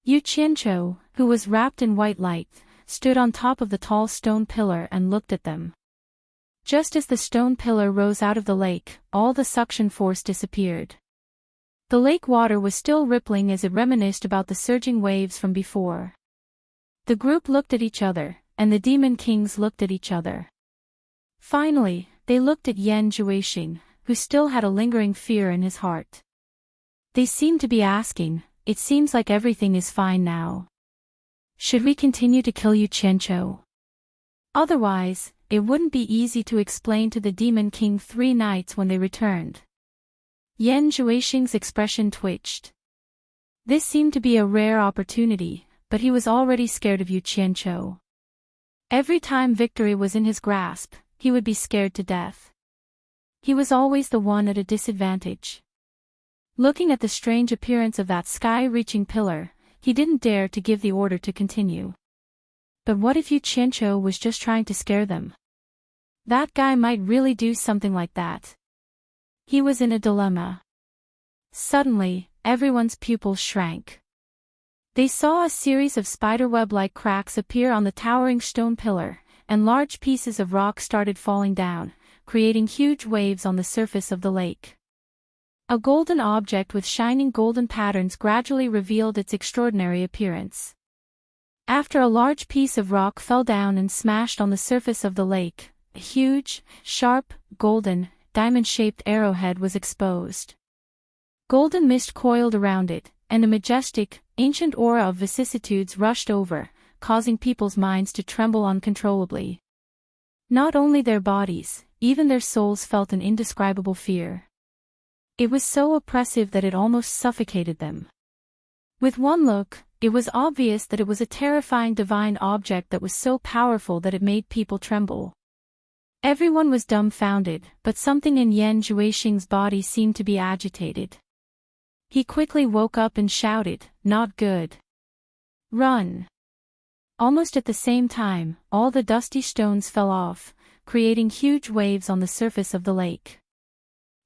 Yu Qianqiu, who was wrapped in white light, stood on top of the tall stone pillar and looked at them. Just as the stone pillar rose out of the lake, all the suction force disappeared. The lake water was still rippling as it reminisced about the surging waves from before. The group looked at each other, and the demon kings looked at each other. Finally, they looked at Yan Zhuixing, who still had a lingering fear in his heart. They seemed to be asking, "It seems like everything is fine now. Should we continue to kill Yu Qianqiu? Otherwise, it wouldn't be easy to explain to the Demon King 3 nights when they returned." Yan Zhuixing's expression twitched. This seemed to be a rare opportunity, but he was already scared of Yu Qianqiu. Every time victory was in his grasp, he would be scared to death. He was always the one at a disadvantage. Looking at the strange appearance of that sky-reaching pillar, he didn't dare to give the order to continue. But what if Yu Qianqiu was just trying to scare them? That guy might really do something like that. He was in a dilemma. Suddenly, everyone's pupils shrank. They saw a series of spiderweb-like cracks appear on the towering stone pillar, and large pieces of rock started falling down, creating huge waves on the surface of the lake. A golden object with shining golden patterns gradually revealed its extraordinary appearance. After a large piece of rock fell down and smashed on the surface of the lake, a huge, sharp, golden, diamond-shaped arrowhead was exposed. Golden mist coiled around it, and a majestic, ancient aura of vicissitudes rushed over, causing people's minds to tremble uncontrollably. Not only their bodies, even their souls felt an indescribable fear. It was so oppressive that it almost suffocated them. With one look, it was obvious that it was a terrifying divine object that was so powerful that it made people tremble. Everyone was dumbfounded, but something in Yan Zhuixing's body seemed to be agitated. He quickly woke up and shouted, "Not good. Run!" Almost at the same time, all the dusty stones fell off, creating huge waves on the surface of the lake.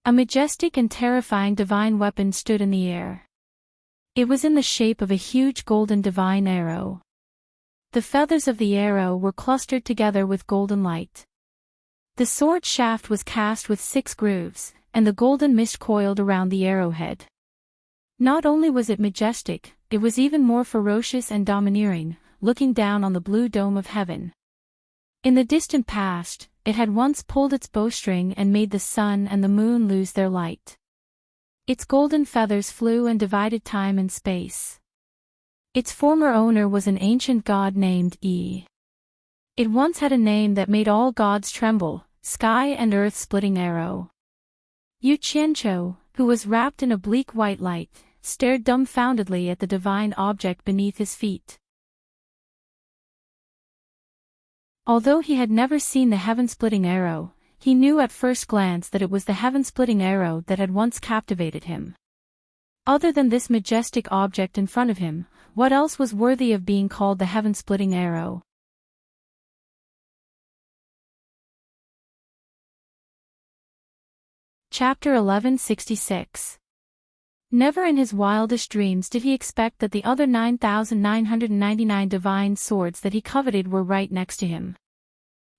A majestic and terrifying divine weapon stood in the air. It was in the shape of a huge golden divine arrow. The feathers of the arrow were clustered together with golden light. The sword shaft was cast with 6 grooves, and the golden mist coiled around the arrowhead. Not only was it majestic, it was even more ferocious and domineering, looking down on the blue dome of heaven. In the distant past, it had once pulled its bowstring and made the sun and the moon lose their light. Its golden feathers flew and divided time and space. Its former owner was an ancient god named Yi. It once had a name that made all gods tremble, Sky and Earth Splitting Arrow. Yu Qianqiu, who was wrapped in a bleak white light, stared dumbfoundedly at the divine object beneath his feet. Although he had never seen the heaven-splitting arrow, he knew at first glance that it was the heaven-splitting arrow that had once captivated him. Other than this majestic object in front of him, what else was worthy of being called the heaven-splitting arrow? Chapter 1166. Never in his wildest dreams did he expect that the other 9,999 divine swords that he coveted were right next to him.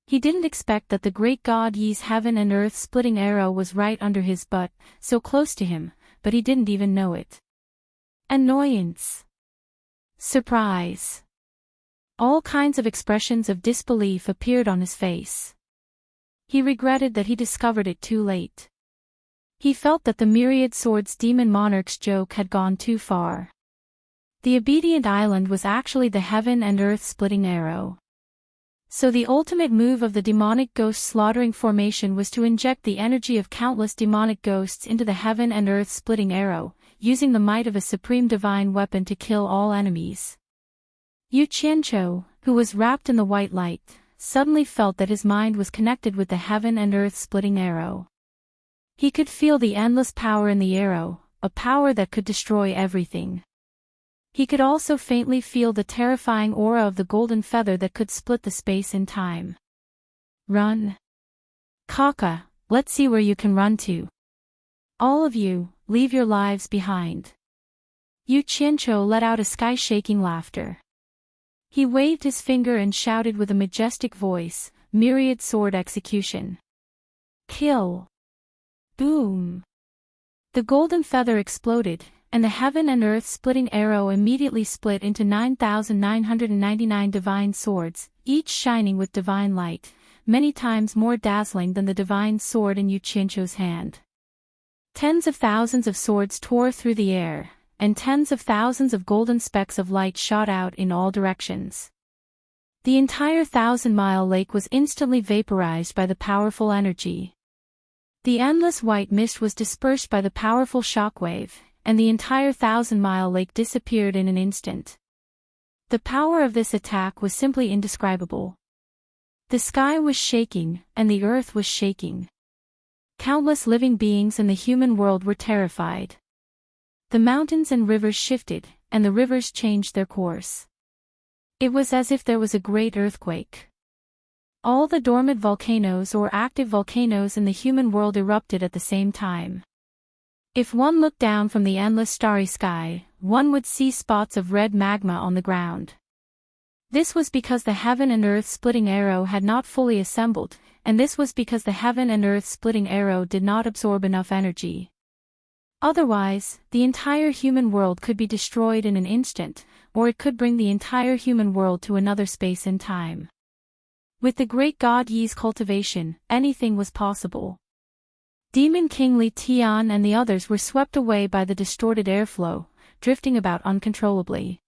He didn't expect that the great god Yi's heaven and earth splitting arrow was right under his butt, so close to him, but he didn't even know it. Annoyance. Surprise. All kinds of expressions of disbelief appeared on his face. He regretted that he discovered it too late. He felt that the myriad swords demon monarch's joke had gone too far. The obedient island was actually the heaven and earth splitting arrow. So the ultimate move of the demonic ghost slaughtering formation was to inject the energy of countless demonic ghosts into the heaven and earth splitting arrow, using the might of a supreme divine weapon to kill all enemies. Yu Qianqiu, who was wrapped in the white light, suddenly felt that his mind was connected with the heaven and earth splitting arrow. He could feel the endless power in the arrow, a power that could destroy everything. He could also faintly feel the terrifying aura of the golden feather that could split the space in time. Run! Kaka, let's see where you can run to. All of you, leave your lives behind. Yu Qianqiu let out a sky-shaking laughter. He waved his finger and shouted with a majestic voice, myriad sword execution. Kill! Boom! The golden feather exploded, and the heaven and earth splitting arrow immediately split into 9,999 divine swords, each shining with divine light, many times more dazzling than the divine sword in Yu Qianqiu's hand. Tens of thousands of swords tore through the air, and tens of thousands of golden specks of light shot out in all directions. The entire 1,000-mile lake was instantly vaporized by the powerful energy. The endless white mist was dispersed by the powerful shockwave, and the entire 1,000-mile lake disappeared in an instant. The power of this attack was simply indescribable. The sky was shaking, and the earth was shaking. Countless living beings in the human world were terrified. The mountains and rivers shifted, and the rivers changed their course. It was as if there was a great earthquake. All the dormant volcanoes or active volcanoes in the human world erupted at the same time. If one looked down from the endless starry sky, one would see spots of red magma on the ground. This was because the heaven and earth splitting arrow had not fully assembled, and this was because the heaven and earth splitting arrow did not absorb enough energy. Otherwise, the entire human world could be destroyed in an instant, or it could bring the entire human world to another space and time. With the great god Yi's cultivation, anything was possible. Demon King Li Tian and the others were swept away by the distorted airflow, drifting about uncontrollably.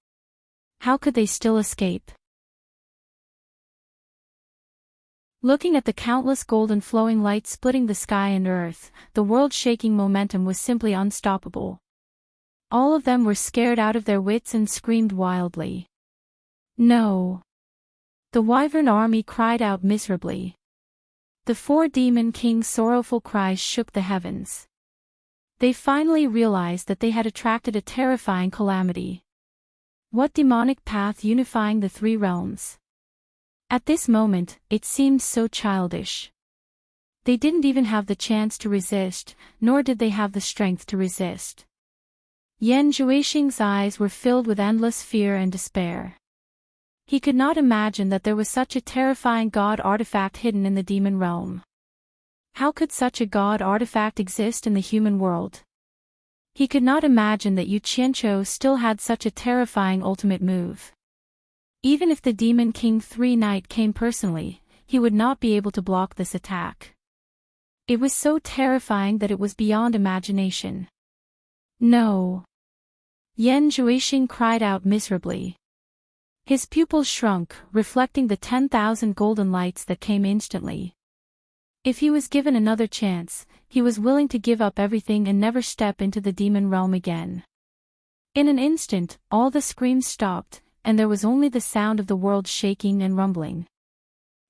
How could they still escape? Looking at the countless golden flowing lights splitting the sky and earth, the world-shaking momentum was simply unstoppable. All of them were scared out of their wits and screamed wildly. No! The Wyvern army cried out miserably. The 4 demon kings' sorrowful cries shook the heavens. They finally realized that they had attracted a terrifying calamity. What demonic path unifying the 3 realms? At this moment, it seemed so childish. They didn't even have the chance to resist, nor did they have the strength to resist. Yan Zhuixing's eyes were filled with endless fear and despair. He could not imagine that there was such a terrifying god artifact hidden in the demon realm. How could such a god artifact exist in the human world? He could not imagine that Yu Qianqiu still had such a terrifying ultimate move. Even if the Demon King 3 Knight came personally, he would not be able to block this attack. It was so terrifying that it was beyond imagination. No! Yan Zhuixing cried out miserably. His pupils shrunk, reflecting the 10,000 golden lights that came instantly. If he was given another chance, he was willing to give up everything and never step into the demon realm again. In an instant, all the screams stopped, and there was only the sound of the world shaking and rumbling.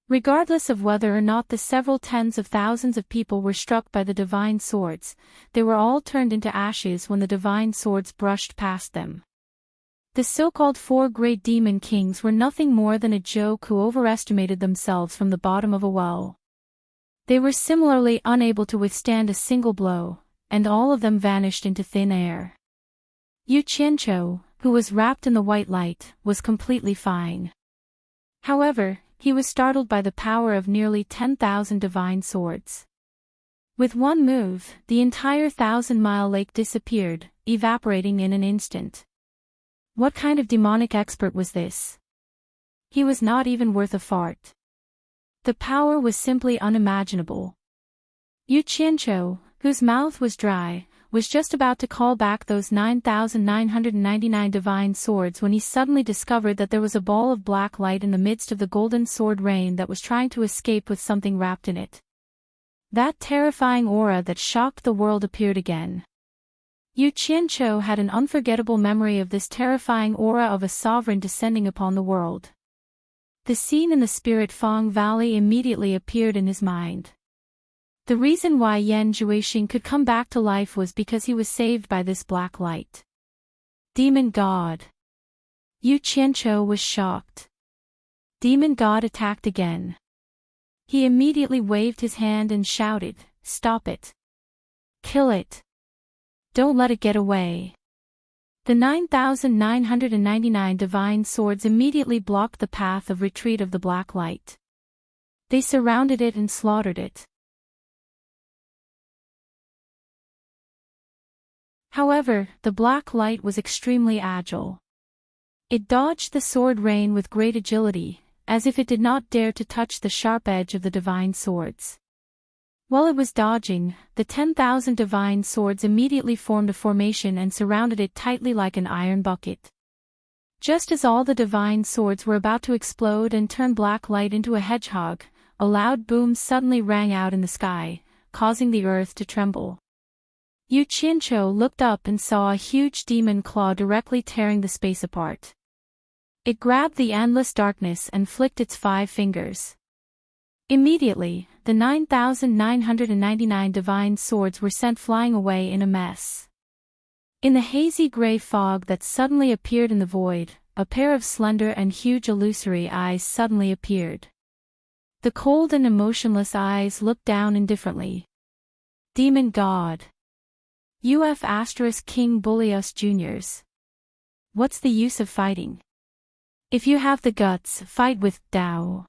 Regardless of whether or not the several tens of thousands of people were struck by the divine swords, they were all turned into ashes when the divine swords brushed past them. The so-called 4 great demon kings were nothing more than a joke who overestimated themselves from the bottom of a well. They were similarly unable to withstand a single blow, and all of them vanished into thin air. Yu Qianqiu, who was wrapped in the white light, was completely fine. However, he was startled by the power of nearly 10,000 divine swords. With one move, the entire 1,000-mile lake disappeared, evaporating in an instant. What kind of demonic expert was this? He was not even worth a fart. The power was simply unimaginable. Yu Qianqiu, whose mouth was dry, was just about to call back those 9,999 divine swords when he suddenly discovered that there was a ball of black light in the midst of the golden sword rain that was trying to escape with something wrapped in it. That terrifying aura that shocked the world appeared again. Yu Qianqiu had an unforgettable memory of this terrifying aura of a sovereign descending upon the world. The scene in the Spirit Fang Valley immediately appeared in his mind. The reason why Yan Zhuixing could come back to life was because he was saved by this black light. Demon God. Yu Qianqiu was shocked. Demon God attacked again. He immediately waved his hand and shouted, Stop it. Kill it. Don't let it get away. The 9,999 divine swords immediately blocked the path of retreat of the black light. They surrounded it and slaughtered it. However, the black light was extremely agile. It dodged the sword rain with great agility, as if it did not dare to touch the sharp edge of the divine swords. While it was dodging, the 10,000 divine swords immediately formed a formation and surrounded it tightly like an iron bucket. Just as all the divine swords were about to explode and turn black light into a hedgehog, a loud boom suddenly rang out in the sky, causing the earth to tremble. Yu Qianqiu looked up and saw a huge demon claw directly tearing the space apart. It grabbed the endless darkness and flicked its 5 fingers. Immediately, the 9,999 divine swords were sent flying away in a mess. In the hazy gray fog that suddenly appeared in the void, a pair of slender and huge illusory eyes suddenly appeared. The cold and emotionless eyes looked down indifferently. Demon God. UF * King bully us juniors. What's the use of fighting? If you have the guts, fight with Dao.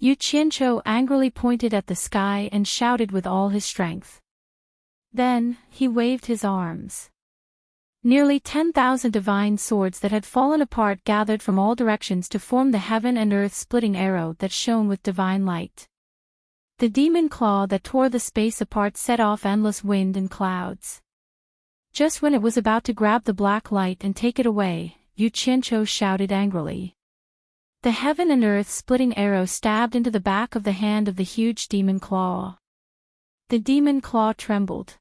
Yu Qianqiu angrily pointed at the sky and shouted with all his strength. Then, he waved his arms. Nearly 10,000 divine swords that had fallen apart gathered from all directions to form the heaven and earth splitting arrow that shone with divine light. The demon claw that tore the space apart set off endless wind and clouds. Just when it was about to grab the black light and take it away, Yu Qianqiu shouted angrily. The heaven and earth splitting arrow stabbed into the back of the hand of the huge demon claw. The demon claw trembled.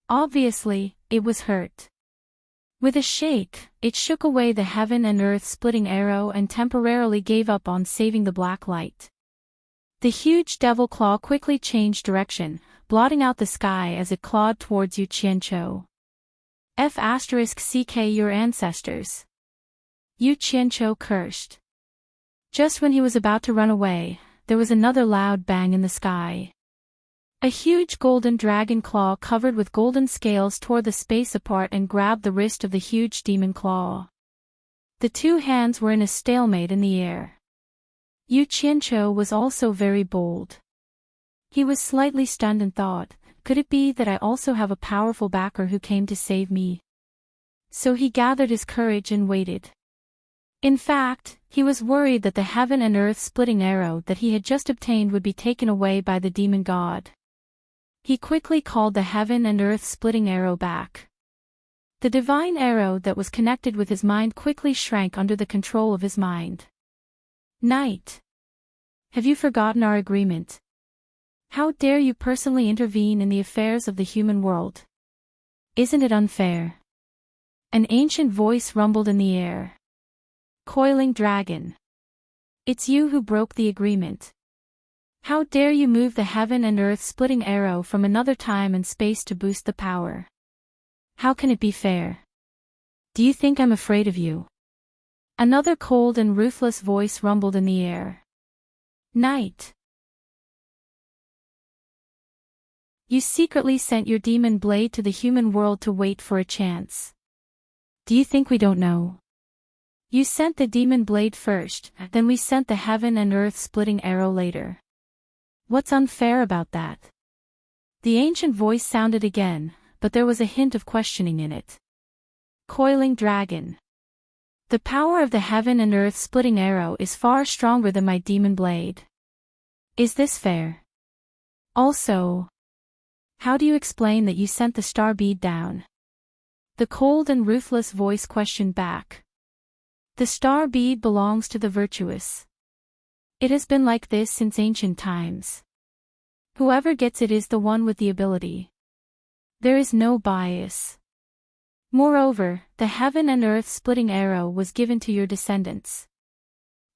Obviously, it was hurt. With a shake, it shook away the heaven and earth splitting arrow and temporarily gave up on saving the black light. The huge devil claw quickly changed direction, blotting out the sky as it clawed towards Yu Qianqiu. F * CK your ancestors. Yu Qianqiu cursed. Just when he was about to run away, there was another loud bang in the sky. A huge golden dragon claw covered with golden scales tore the space apart and grabbed the wrist of the huge demon claw. The 2 hands were in a stalemate in the air. Yu Qianqiu was also very bold. He was slightly stunned and thought, could it be that I also have a powerful backer who came to save me? So he gathered his courage and waited. In fact, he was worried that the heaven and earth splitting arrow that he had just obtained would be taken away by the demon god. He quickly called the heaven and earth splitting arrow back. The divine arrow that was connected with his mind quickly shrank under the control of his mind. Knight. Have you forgotten our agreement? How dare you personally intervene in the affairs of the human world? Isn't it unfair? An ancient voice rumbled in the air. Coiling dragon. It's you who broke the agreement. How dare you move the heaven and earth splitting arrow from another time and space to boost the power? How can it be fair? Do you think I'm afraid of you? Another cold and ruthless voice rumbled in the air. Knight. You secretly sent your demon blade to the human world to wait for a chance. Do you think we don't know? You sent the demon blade first, then we sent the heaven and earth splitting arrow later. What's unfair about that? The ancient voice sounded again, but there was a hint of questioning in it. Coiling dragon. The power of the heaven and earth splitting arrow is far stronger than my demon blade. Is this fair? Also, how do you explain that you sent the star bead down? The cold and ruthless voice questioned back. The star bead belongs to the virtuous. It has been like this since ancient times. Whoever gets it is the one with the ability. There is no bias. Moreover, the heaven and earth splitting arrow was given to your descendants.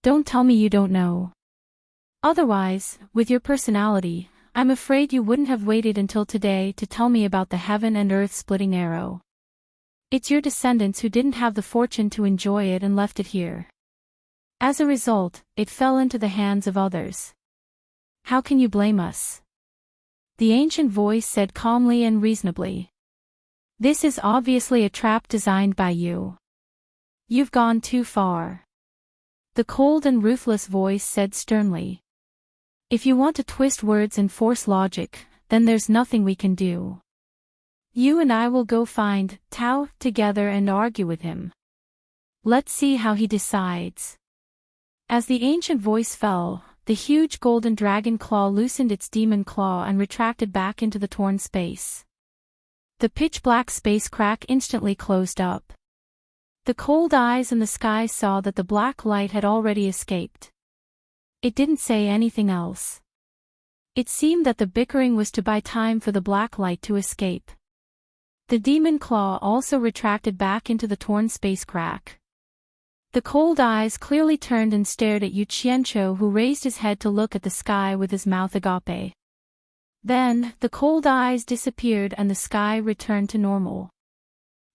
Don't tell me you don't know. Otherwise, with your personality, I'm afraid you wouldn't have waited until today to tell me about the heaven and earth splitting arrow. It's your descendants who didn't have the fortune to enjoy it and left it here. As a result, it fell into the hands of others. How can you blame us? The ancient voice said calmly and reasonably. This is obviously a trap designed by you. You've gone too far. The cold and ruthless voice said sternly. If you want to twist words and force logic, then there's nothing we can do. You and I will go find Tao together and argue with him. Let's see how he decides. As the ancient voice fell, the huge golden dragon claw loosened its demon claw and retracted back into the torn space. The pitch-black space crack instantly closed up. The cold eyes in the sky saw that the black light had already escaped. It didn't say anything else. It seemed that the bickering was to buy time for the black light to escape. The demon claw also retracted back into the torn space crack. The cold eyes clearly turned and stared at Yu Qianqiu, who raised his head to look at the sky with his mouth agape. Then, the cold eyes disappeared and the sky returned to normal.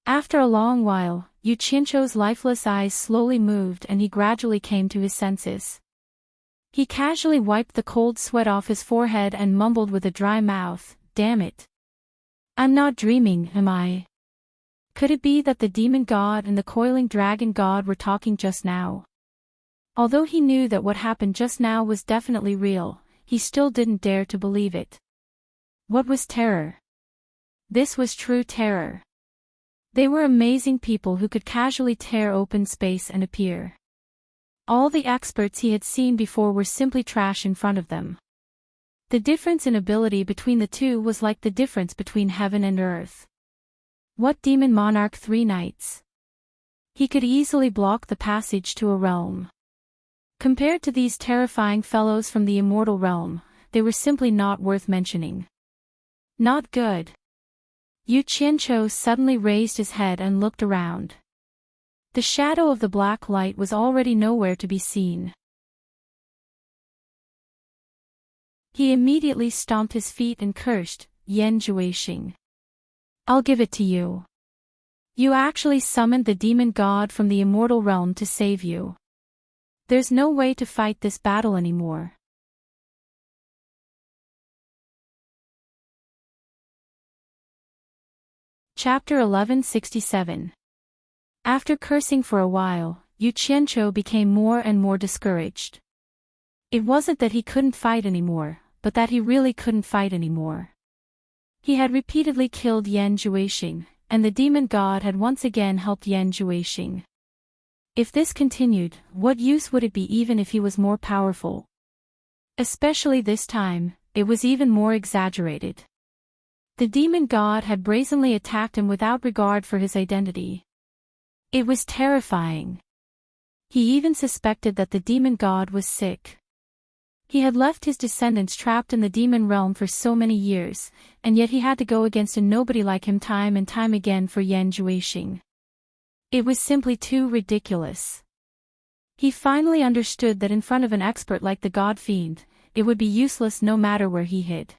After a long while, Yu Qianqiu's lifeless eyes slowly moved and he gradually came to his senses. He casually wiped the cold sweat off his forehead and mumbled with a dry mouth, "Damn it. I'm not dreaming, am I? Could it be that the demon god and the coiling dragon god were talking just now?" Although he knew that what happened just now was definitely real, he still didn't dare to believe it. What was terror? This was true terror. They were amazing people who could casually tear open space and appear. All the experts he had seen before were simply trash in front of them. The difference in ability between the two was like the difference between heaven and earth. What demon monarch 3 knights? He could easily block the passage to a realm. Compared to these terrifying fellows from the immortal realm, they were simply not worth mentioning. Not good. Yu Qianqiu suddenly raised his head and looked around. The shadow of the black light was already nowhere to be seen. He immediately stomped his feet and cursed, "Yan Juixing. I'll give it to you. You actually summoned the demon god from the immortal realm to save you. There's no way to fight this battle anymore." Chapter 1167. After cursing for a while, Yu Qianqiu became more and more discouraged. It wasn't that he couldn't fight anymore, but that he really couldn't fight anymore. He had repeatedly killed Yan Juixing, and the demon god had once again helped Yan Juixing. If this continued, what use would it be even if he was more powerful? Especially this time, it was even more exaggerated. The demon god had brazenly attacked him without regard for his identity. It was terrifying. He even suspected that the demon god was sick. He had left his descendants trapped in the demon realm for so many years, and yet he had to go against a nobody like him time and time again for Yan Juixing. It was simply too ridiculous. He finally understood that in front of an expert like the God Fiend, it would be useless no matter where he hid.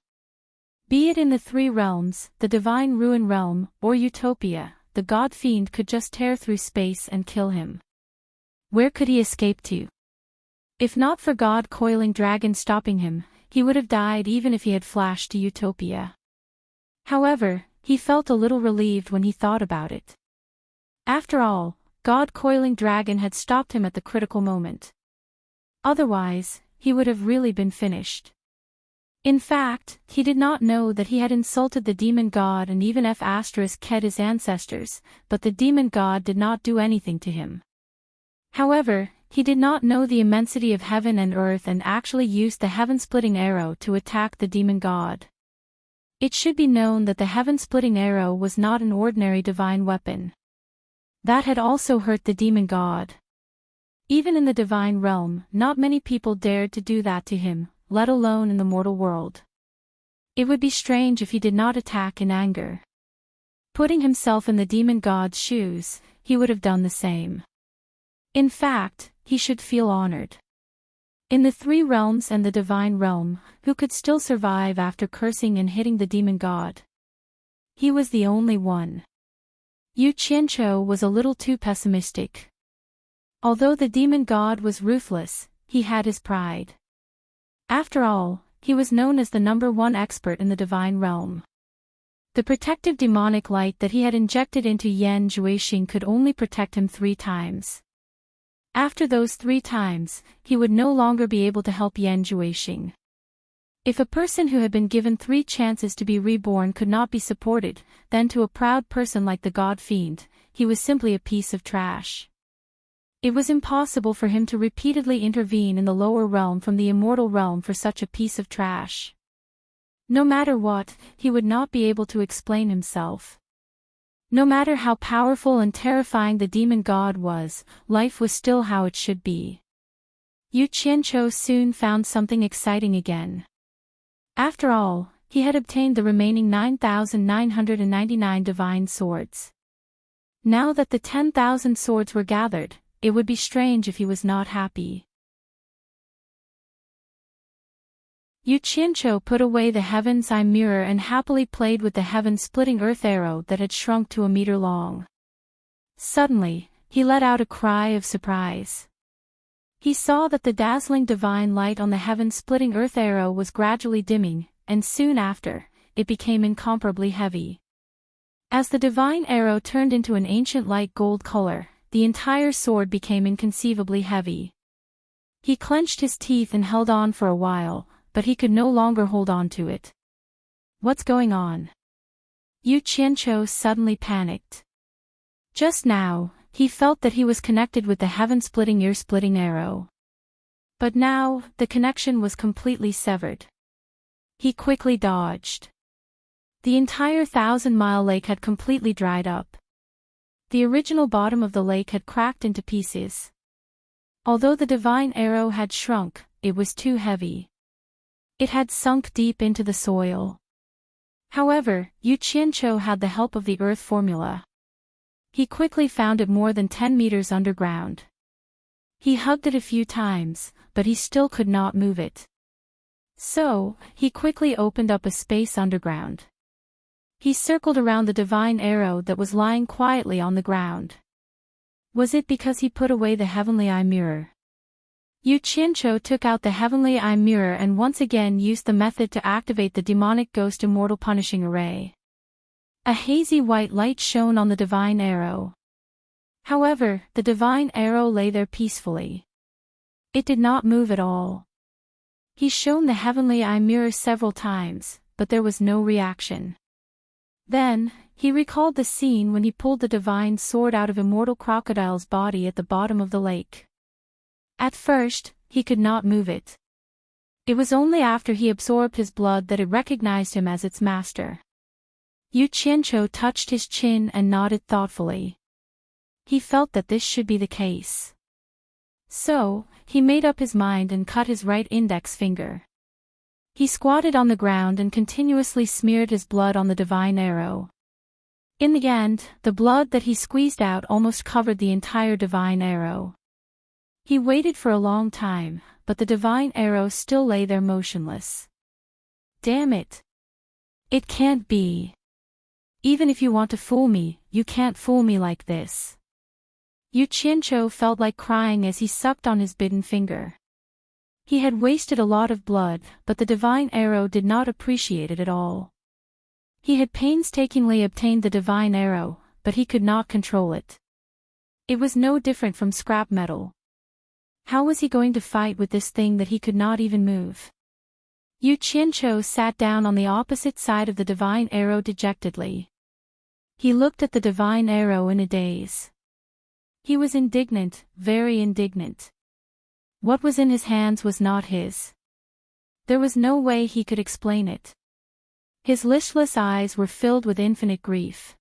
Be it in the 3 realms, the Divine Ruin Realm, or Utopia, the God Fiend could just tear through space and kill him. Where could he escape to? If not for God Coiling Dragon stopping him, he would have died even if he had flashed to Utopia. However, he felt a little relieved when he thought about it. After all, God Coiling Dragon had stopped him at the critical moment. Otherwise, he would have really been finished. In fact, he did not know that he had insulted the demon god and even F***ed his ancestors, but the demon god did not do anything to him. However, he did not know the immensity of heaven and earth and actually used the heaven-splitting arrow to attack the demon god. It should be known that the heaven-splitting arrow was not an ordinary divine weapon. That had also hurt the demon god. Even in the divine realm, not many people dared to do that to him, let alone in the mortal world. It would be strange if he did not attack in anger. Putting himself in the demon god's shoes, he would have done the same. In fact, he should feel honored. In the 3 realms and the divine realm, who could still survive after cursing and hitting the demon god? He was the only one. Yu Qianqiu was a little too pessimistic. Although the demon god was ruthless, he had his pride. After all, he was known as the #1 expert in the divine realm. The protective demonic light that he had injected into Yan Juixing could only protect him 3 times. After those 3 times, he would no longer be able to help Yan Juixing. If a person who had been given 3 chances to be reborn could not be supported, then to a proud person like the God Fiend, he was simply a piece of trash. It was impossible for him to repeatedly intervene in the lower realm from the immortal realm for such a piece of trash. No matter what, he would not be able to explain himself. No matter how powerful and terrifying the demon god was, life was still how it should be. Yu Qianqiu soon found something exciting again. After all, he had obtained the remaining 9,999 divine swords. Now that the 10,000 swords were gathered, it would be strange if he was not happy. Yu Qianqiu put away the heaven's eye mirror and happily played with the heaven-splitting earth arrow that had shrunk to a meter long. Suddenly, he let out a cry of surprise. He saw that the dazzling divine light on the heaven-splitting earth arrow was gradually dimming, and soon after, it became incomparably heavy. As the divine arrow turned into an ancient light gold color, the entire sword became inconceivably heavy. He clenched his teeth and held on for a while, but he could no longer hold on to it. What's going on? Yu Qianqiu suddenly panicked. Just now, he felt that he was connected with the heaven-splitting ear-splitting arrow. But now, the connection was completely severed. He quickly dodged. The entire 1,000-mile lake had completely dried up. The original bottom of the lake had cracked into pieces. Although the divine arrow had shrunk, it was too heavy. It had sunk deep into the soil. However, Yu Qianqiu had the help of the earth formula. He quickly found it more than 10 meters underground. He hugged it a few times, but he still could not move it. So, he quickly opened up a space underground. He circled around the divine arrow that was lying quietly on the ground. Was it because he put away the heavenly eye mirror? Yu Qianqiu took out the heavenly eye mirror and once again used the method to activate the demonic ghost immortal punishing array. A hazy white light shone on the divine arrow. However, the divine arrow lay there peacefully. It did not move at all. He shone the heavenly eye mirror several times, but there was no reaction. Then, he recalled the scene when he pulled the divine sword out of immortal crocodile's body at the bottom of the lake. At first, he could not move it. It was only after he absorbed his blood that it recognized him as its master. Yu Qianqiu touched his chin and nodded thoughtfully. He felt that this should be the case. So, he made up his mind and cut his right index finger. He squatted on the ground and continuously smeared his blood on the divine arrow. In the end, the blood that he squeezed out almost covered the entire divine arrow. He waited for a long time, but the divine arrow still lay there motionless. Damn it! It can't be. Even if you want to fool me, you can't fool me like this. Yu Qianqiu felt like crying as he sucked on his bitten finger. He had wasted a lot of blood, but the divine arrow did not appreciate it at all. He had painstakingly obtained the divine arrow, but he could not control it. It was no different from scrap metal. How was he going to fight with this thing that he could not even move? Yu Qianqiu sat down on the opposite side of the divine arrow dejectedly. He looked at the divine arrow in a daze. He was indignant, very indignant. What was in his hands was not his. There was no way he could explain it. His listless eyes were filled with infinite grief.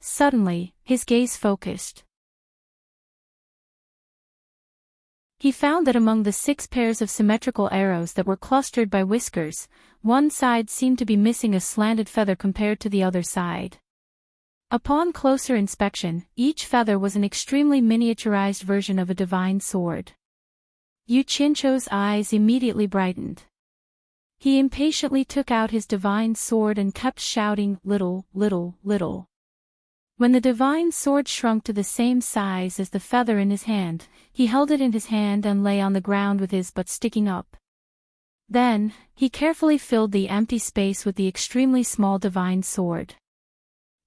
Suddenly, his gaze focused. He found that among the 6 pairs of symmetrical arrows that were clustered by whiskers, one side seemed to be missing a slanted feather compared to the other side. Upon closer inspection, each feather was an extremely miniaturized version of a divine sword. Yu Qianqiu's eyes immediately brightened. He impatiently took out his divine sword and kept shouting, "Little, little, little." When the divine sword shrunk to the same size as the feather in his hand, he held it in his hand and lay on the ground with his butt sticking up. Then, he carefully filled the empty space with the extremely small divine sword.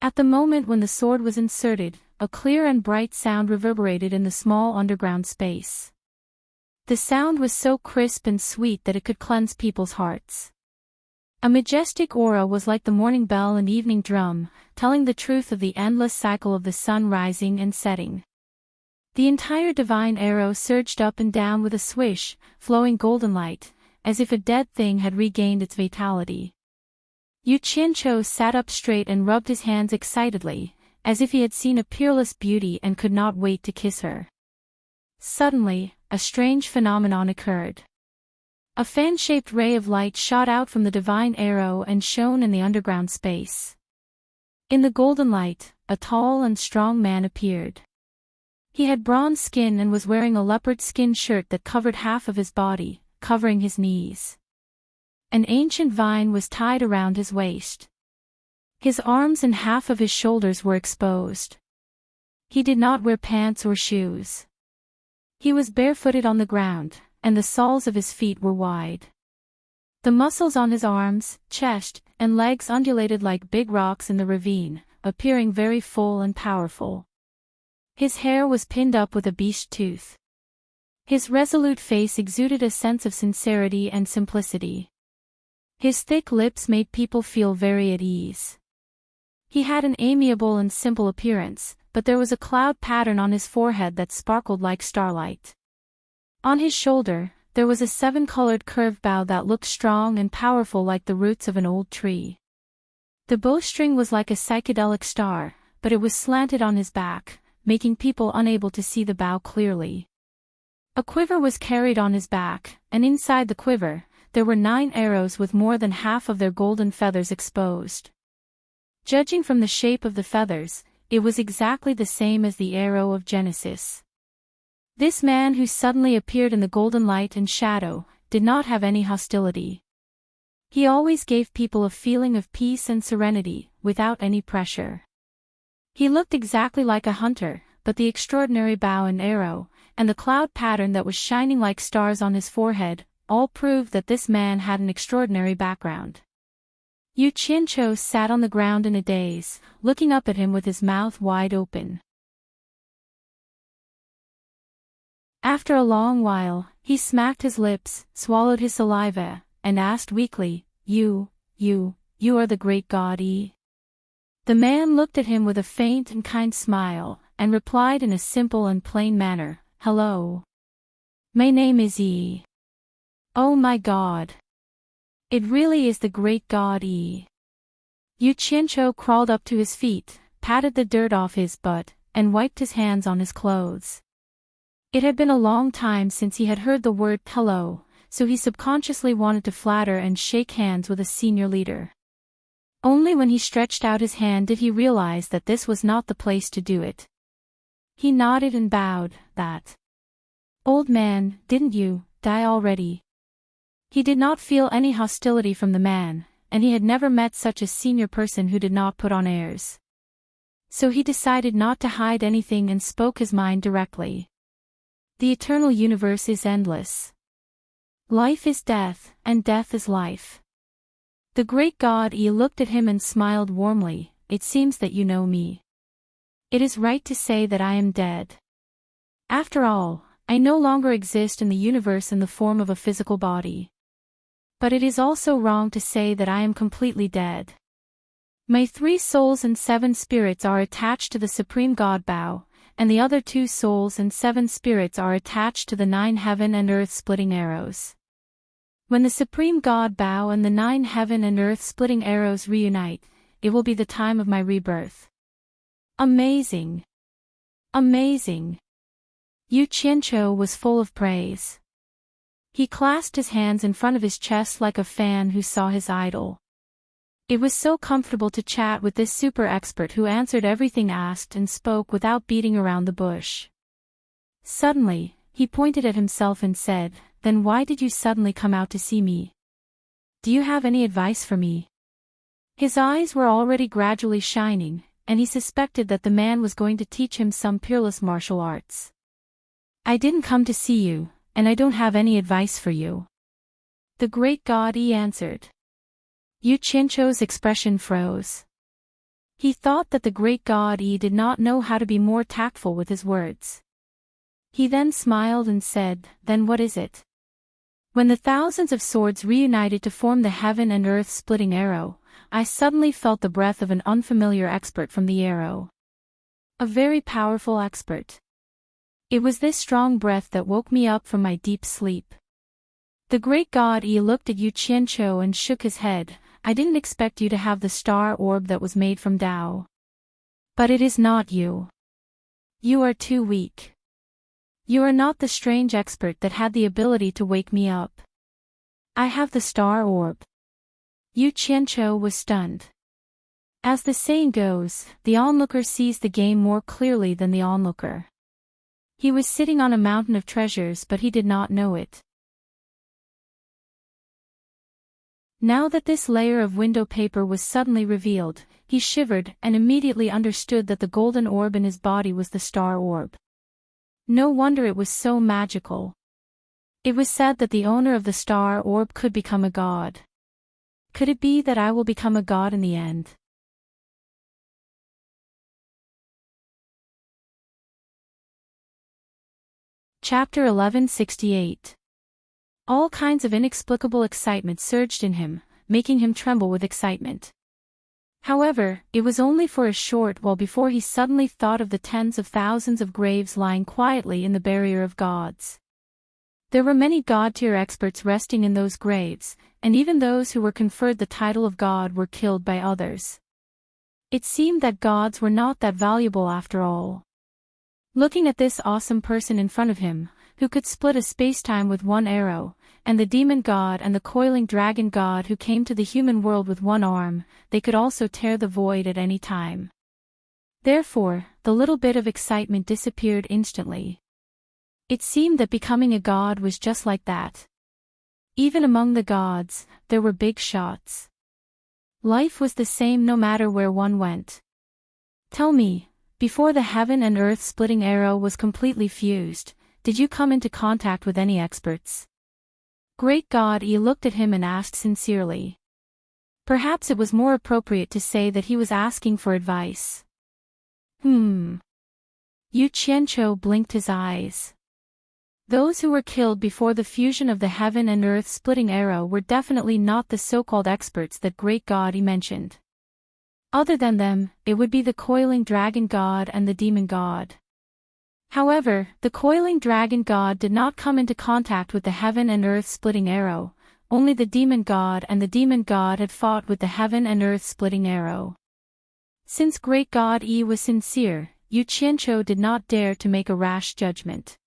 At the moment when the sword was inserted, a clear and bright sound reverberated in the small underground space. The sound was so crisp and sweet that it could cleanse people's hearts. A majestic aura was like the morning bell and evening drum, telling the truth of the endless cycle of the sun rising and setting. The entire divine arrow surged up and down with a swish, flowing golden light, as if a dead thing had regained its vitality. Yu Qianqiu sat up straight and rubbed his hands excitedly, as if he had seen a peerless beauty and could not wait to kiss her. Suddenly, a strange phenomenon occurred. A fan-shaped ray of light shot out from the divine arrow and shone in the underground space. In the golden light, a tall and strong man appeared. He had bronze skin and was wearing a leopard skin shirt that covered half of his body, covering his knees. An ancient vine was tied around his waist. His arms and half of his shoulders were exposed. He did not wear pants or shoes. He was barefooted on the ground, and the soles of his feet were wide. The muscles on his arms, chest, and legs undulated like big rocks in the ravine, appearing very full and powerful. His hair was pinned up with a beast tooth. His resolute face exuded a sense of sincerity and simplicity. His thick lips made people feel very at ease. He had an amiable and simple appearance, but there was a cloud pattern on his forehead that sparkled like starlight. On his shoulder, there was a seven-colored curved bow that looked strong and powerful like the roots of an old tree. The bowstring was like a psychedelic star, but it was slanted on his back, making people unable to see the bow clearly. A quiver was carried on his back, and inside the quiver, there were 9 arrows with more than half of their golden feathers exposed. Judging from the shape of the feathers, it was exactly the same as the arrow of Genesis. This man who suddenly appeared in the golden light and shadow, did not have any hostility. He always gave people a feeling of peace and serenity, without any pressure. He looked exactly like a hunter, but the extraordinary bow and arrow, and the cloud pattern that was shining like stars on his forehead, all proved that this man had an extraordinary background. Yu Qianqiu sat on the ground in a daze, looking up at him with his mouth wide open. After a long while, he smacked his lips, swallowed his saliva, and asked weakly, You are the great god Yi? The man looked at him with a faint and kind smile, and replied in a simple and plain manner, Hello. My name is Yi. Oh my god. It really is the great god Yi. Yu Qianqiu crawled up to his feet, patted the dirt off his butt, and wiped his hands on his clothes. It had been a long time since he had heard the word hello, so he subconsciously wanted to flatter and shake hands with a senior leader. Only when he stretched out his hand did he realize that this was not the place to do it. He nodded and bowed, that. Old man, didn't you die already? He did not feel any hostility from the man, and he had never met such a senior person who did not put on airs. So he decided not to hide anything and spoke his mind directly. The eternal universe is endless. Life is death, and death is life. The great god Yi looked at him and smiled warmly, It seems that you know me. It is right to say that I am dead. After all, I no longer exist in the universe in the form of a physical body. But it is also wrong to say that I am completely dead. My 3 souls and 7 spirits are attached to the Supreme God Bao, and the other 2 souls and 7 spirits are attached to the 9 heaven and earth splitting arrows. When the Supreme God Bao and the 9 heaven and earth splitting arrows reunite, it will be the time of my rebirth. Amazing! Amazing! Yu Qianqiu was full of praise. He clasped his hands in front of his chest like a fan who saw his idol. It was so comfortable to chat with this super expert who answered everything asked and spoke without beating around the bush. Suddenly, he pointed at himself and said, Then why did you suddenly come out to see me? Do you have any advice for me? His eyes were already gradually shining, and he suspected that the man was going to teach him some peerless martial arts. I didn't come to see you, and I don't have any advice for you. The great god Yi answered. Yu Qianqiu's expression froze. He thought that the great god Yi did not know how to be more tactful with his words. He then smiled and said, "Then what is it?" When the thousands of swords reunited to form the heaven and earth splitting arrow, I suddenly felt the breath of an unfamiliar expert from the arrow. A very powerful expert. It was this strong breath that woke me up from my deep sleep. The great god Yi looked at Yu Qianqiu and shook his head. I didn't expect you to have the star orb that was made from Tao. But it is not you. You are too weak. You are not the strange expert that had the ability to wake me up. I have the star orb. Yu Qianqiu was stunned. As the saying goes, the onlooker sees the game more clearly than the onlooker. He was sitting on a mountain of treasures, but he did not know it. Now that this layer of window paper was suddenly revealed, he shivered and immediately understood that the golden orb in his body was the star orb. No wonder it was so magical. It was said that the owner of the star orb could become a god. Could it be that I will become a god in the end? Chapter 1168. All kinds of inexplicable excitement surged in him, making him tremble with excitement. However, it was only for a short while before he suddenly thought of the tens of thousands of graves lying quietly in the barrier of gods. There were many god-tier experts resting in those graves, and even those who were conferred the title of god were killed by others. It seemed that gods were not that valuable after all. Looking at this awesome person in front of him, who could split a spacetime with one arrow, and the demon god and the coiling dragon god who came to the human world with one arm, they could also tear the void at any time. Therefore, the little bit of excitement disappeared instantly. It seemed that becoming a god was just like that. Even among the gods, there were big shots. Life was the same no matter where one went. Tell me, before the heaven and earth splitting arrow was completely fused, did you come into contact with any experts? Great God Yi looked at him and asked sincerely. Perhaps it was more appropriate to say that he was asking for advice. Yu Qianqiu blinked his eyes. Those who were killed before the fusion of the heaven and earth splitting arrow were definitely not the so-called experts that Great God Yi mentioned. Other than them, it would be the coiling dragon god and the demon god. However, the coiling dragon god did not come into contact with the heaven and earth splitting arrow, only the demon god and the demon god had fought with the heaven and earth splitting arrow. Since Great God Yi was sincere, Yu Qianqiu did not dare to make a rash judgment.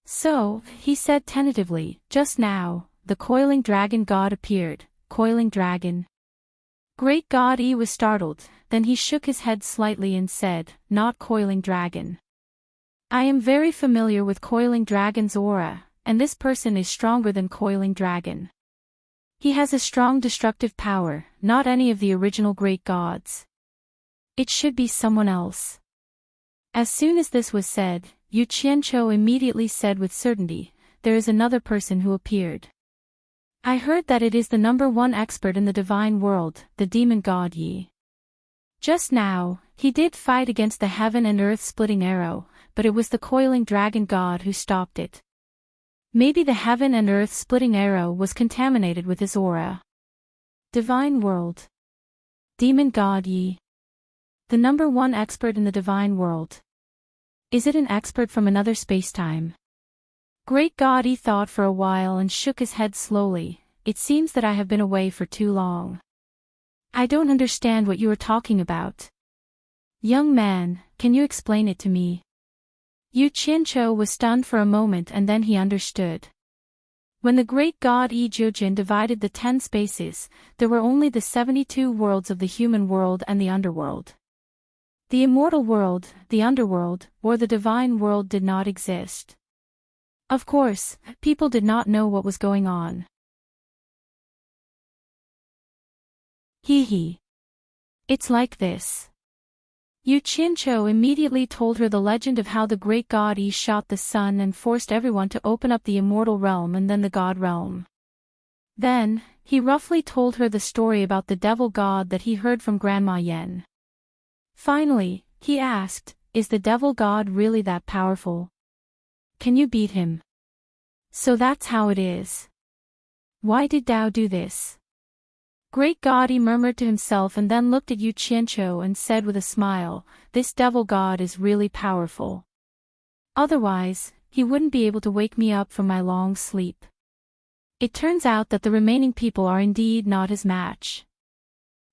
So, he said tentatively, just now, the coiling dragon god appeared. Coiling dragon. Great God Yi was startled, then he shook his head slightly and said, not coiling dragon. I am very familiar with coiling dragon's aura, and this person is stronger than coiling dragon. He has a strong destructive power, not any of the original great gods. It should be someone else. As soon as this was said, Yu Qianqiu immediately said with certainty, there is another person who appeared. I heard that it is the #1 expert in the divine world, the demon god Yi. Just now, he did fight against the heaven and earth splitting arrow, but it was the coiling dragon god who stopped it. Maybe the heaven and earth splitting arrow was contaminated with his aura. Divine world. Demon god Yi. The #1 expert in the divine world. Is it an expert from another spacetime? Great God Yi thought for a while and shook his head slowly. It seems that I have been away for too long. I don't understand what you are talking about. Young man, can you explain it to me? Yu Qianqiu was stunned for a moment and then he understood. When the great god Yi Jiujin divided the 10 spaces, there were only the 72 worlds of the human world and the underworld. The immortal world, the underworld, or the divine world did not exist. Of course, people did not know what was going on. Hee. It's like this. Yu Qianqiu immediately told her the legend of how the great god Yi shot the sun and forced everyone to open up the immortal realm and then the god realm. Then, he roughly told her the story about the devil god that he heard from Grandma Yen. Finally, he asked, "Is the devil god really that powerful? Can you beat him?" "So that's how it is. Why did Dao do this?" "Great God," he murmured to himself and then looked at Yu Qianqiu and said with a smile, "This devil god is really powerful. Otherwise, he wouldn't be able to wake me up from my long sleep." It turns out that the remaining people are indeed not his match.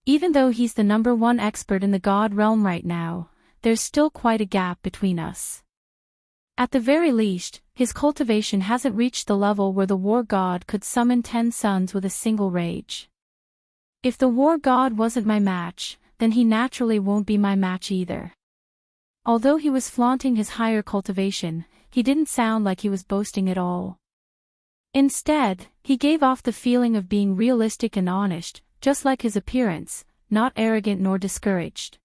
Even though he's the #1 expert in the god realm right now, there's still quite a gap between us. At the very least, his cultivation hasn't reached the level where the war god could summon 10 suns with a single rage. If the war god wasn't my match, then he naturally won't be my match either. Although he was flaunting his higher cultivation, he didn't sound like he was boasting at all. Instead, he gave off the feeling of being realistic and honest, just like his appearance, not arrogant nor discouraged.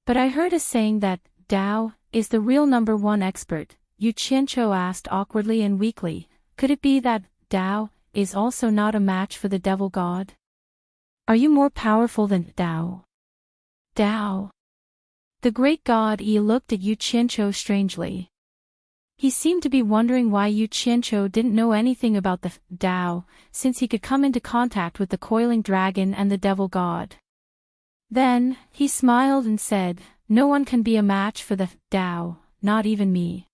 "But I heard a saying that Dao is the real #1 expert," Yu Qianqiu asked awkwardly and weakly. "Could it be that Dao is also not a match for the devil god? Are you more powerful than Dao?" "Dao?" The great god Yi looked at Yu Qianqiu strangely. He seemed to be wondering why Yu Qianqiu didn't know anything about the Dao, since he could come into contact with the coiling dragon and the devil god. Then, he smiled and said, "No one can be a match for the Dao, not even me.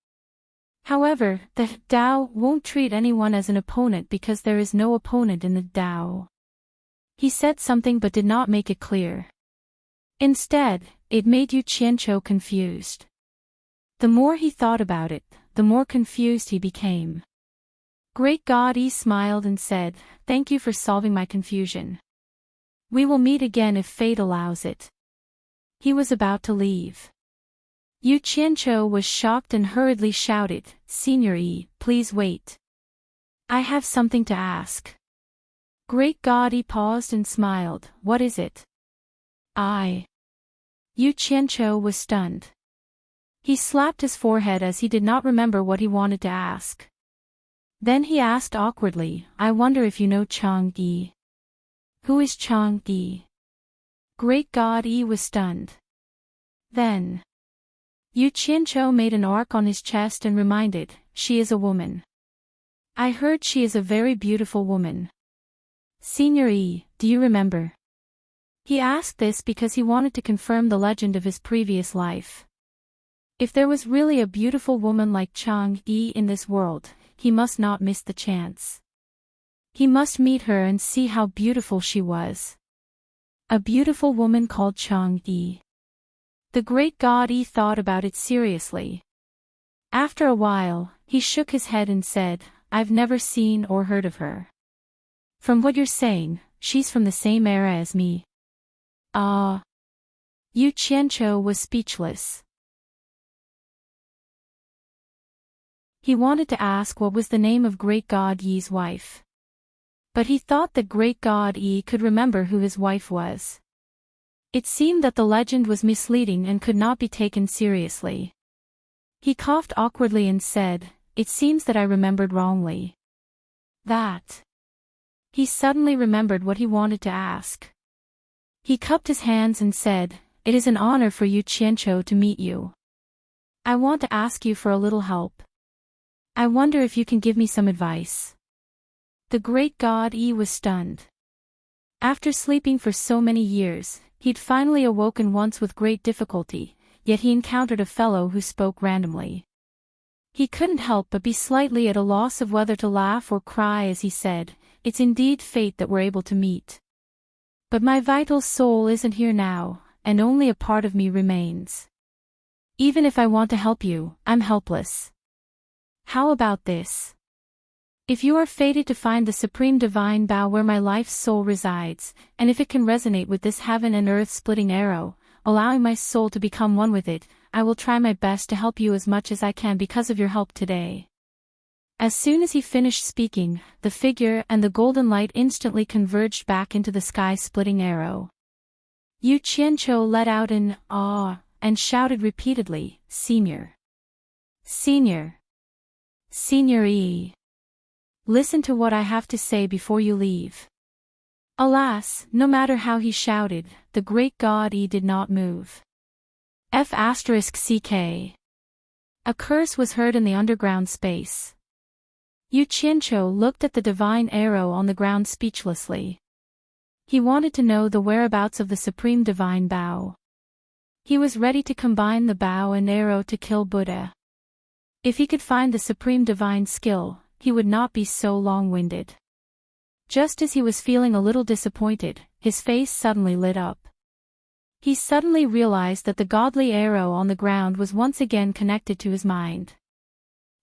However, the Dao won't treat anyone as an opponent because there is no opponent in the Dao." He said something but did not make it clear. Instead, it made Yu Qianqiu confused. The more he thought about it, the more confused he became. Great God Yi smiled and said, "Thank you for solving my confusion. We will meet again if fate allows it." He was about to leave. Yu Qianqiu was shocked and hurriedly shouted, "Senior Yi, please wait. I have something to ask." Great God Yi paused and smiled. "What is it?" Yu Qianqiu was stunned. He slapped his forehead as he did not remember what he wanted to ask. Then he asked awkwardly, "I wonder if you know Chang Yi." "Who is Chang Yi?" Great God Yi was stunned. Then, Yu Qianqiu made an arc on his chest and reminded, "She is a woman. I heard she is a very beautiful woman." "Senior Yi, do you remember?" He asked this because he wanted to confirm the legend of his previous life. If there was really a beautiful woman like Chang Yi in this world, he must not miss the chance. He must meet her and see how beautiful she was. A beautiful woman called Chang Yi. The great God Yi thought about it seriously. After a while, he shook his head and said, "I've never seen or heard of her. From what you're saying, she's from the same era as me." Yu Qianqiu was speechless. He wanted to ask what was the name of Great God Yi's wife. But he thought that Great God Yi could remember who his wife was. It seemed that the legend was misleading and could not be taken seriously. He coughed awkwardly and said, "It seems that I remembered wrongly." That. He suddenly remembered what he wanted to ask. He cupped his hands and said, "It is an honor for Yu Qianqiu to meet you. I want to ask you for a little help. I wonder if you can give me some advice." The great God Yi was stunned. After sleeping for so many years, he'd finally awoken once with great difficulty, yet he encountered a fellow who spoke randomly. He couldn't help but be slightly at a loss of whether to laugh or cry as he said, "It's indeed fate that we're able to meet. But my vital soul isn't here now, and only a part of me remains. Even if I want to help you, I'm helpless. How about this? If you are fated to find the supreme divine bow where my life's soul resides, and if it can resonate with this heaven and earth splitting arrow, allowing my soul to become one with it, I will try my best to help you as much as I can because of your help today." As soon as he finished speaking, the figure and the golden light instantly converged back into the sky-splitting arrow. Yu Qianqiu let out an "ah" and shouted repeatedly, "Senior! Senior! Senior Yi!" Listen to what I have to say before you leave." Alas, no matter how he shouted, the great god did not move. F***ck. A curse was heard in the underground space. Yu Qianqiu looked at the divine arrow on the ground speechlessly. He wanted to know the whereabouts of the supreme divine bow. He was ready to combine the bow and arrow to kill Buddha. If he could find the supreme divine skill, he would not be so long-winded. Just as he was feeling a little disappointed, his face suddenly lit up. He suddenly realized that the godly arrow on the ground was once again connected to his mind.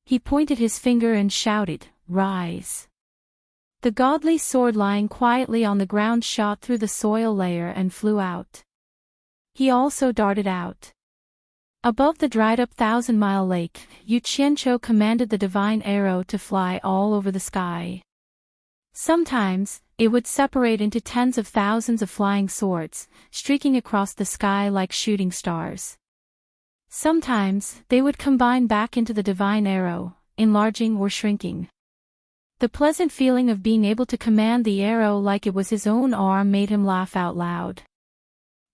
He pointed his finger and shouted, "Rise!" The godly sword lying quietly on the ground shot through the soil layer and flew out. He also darted out. Above the dried-up 1,000-mile lake, Yu Qianqiu commanded the divine arrow to fly all over the sky. Sometimes, it would separate into tens of thousands of flying swords, streaking across the sky like shooting stars. Sometimes, they would combine back into the divine arrow, enlarging or shrinking. The pleasant feeling of being able to command the arrow like it was his own arm made him laugh out loud.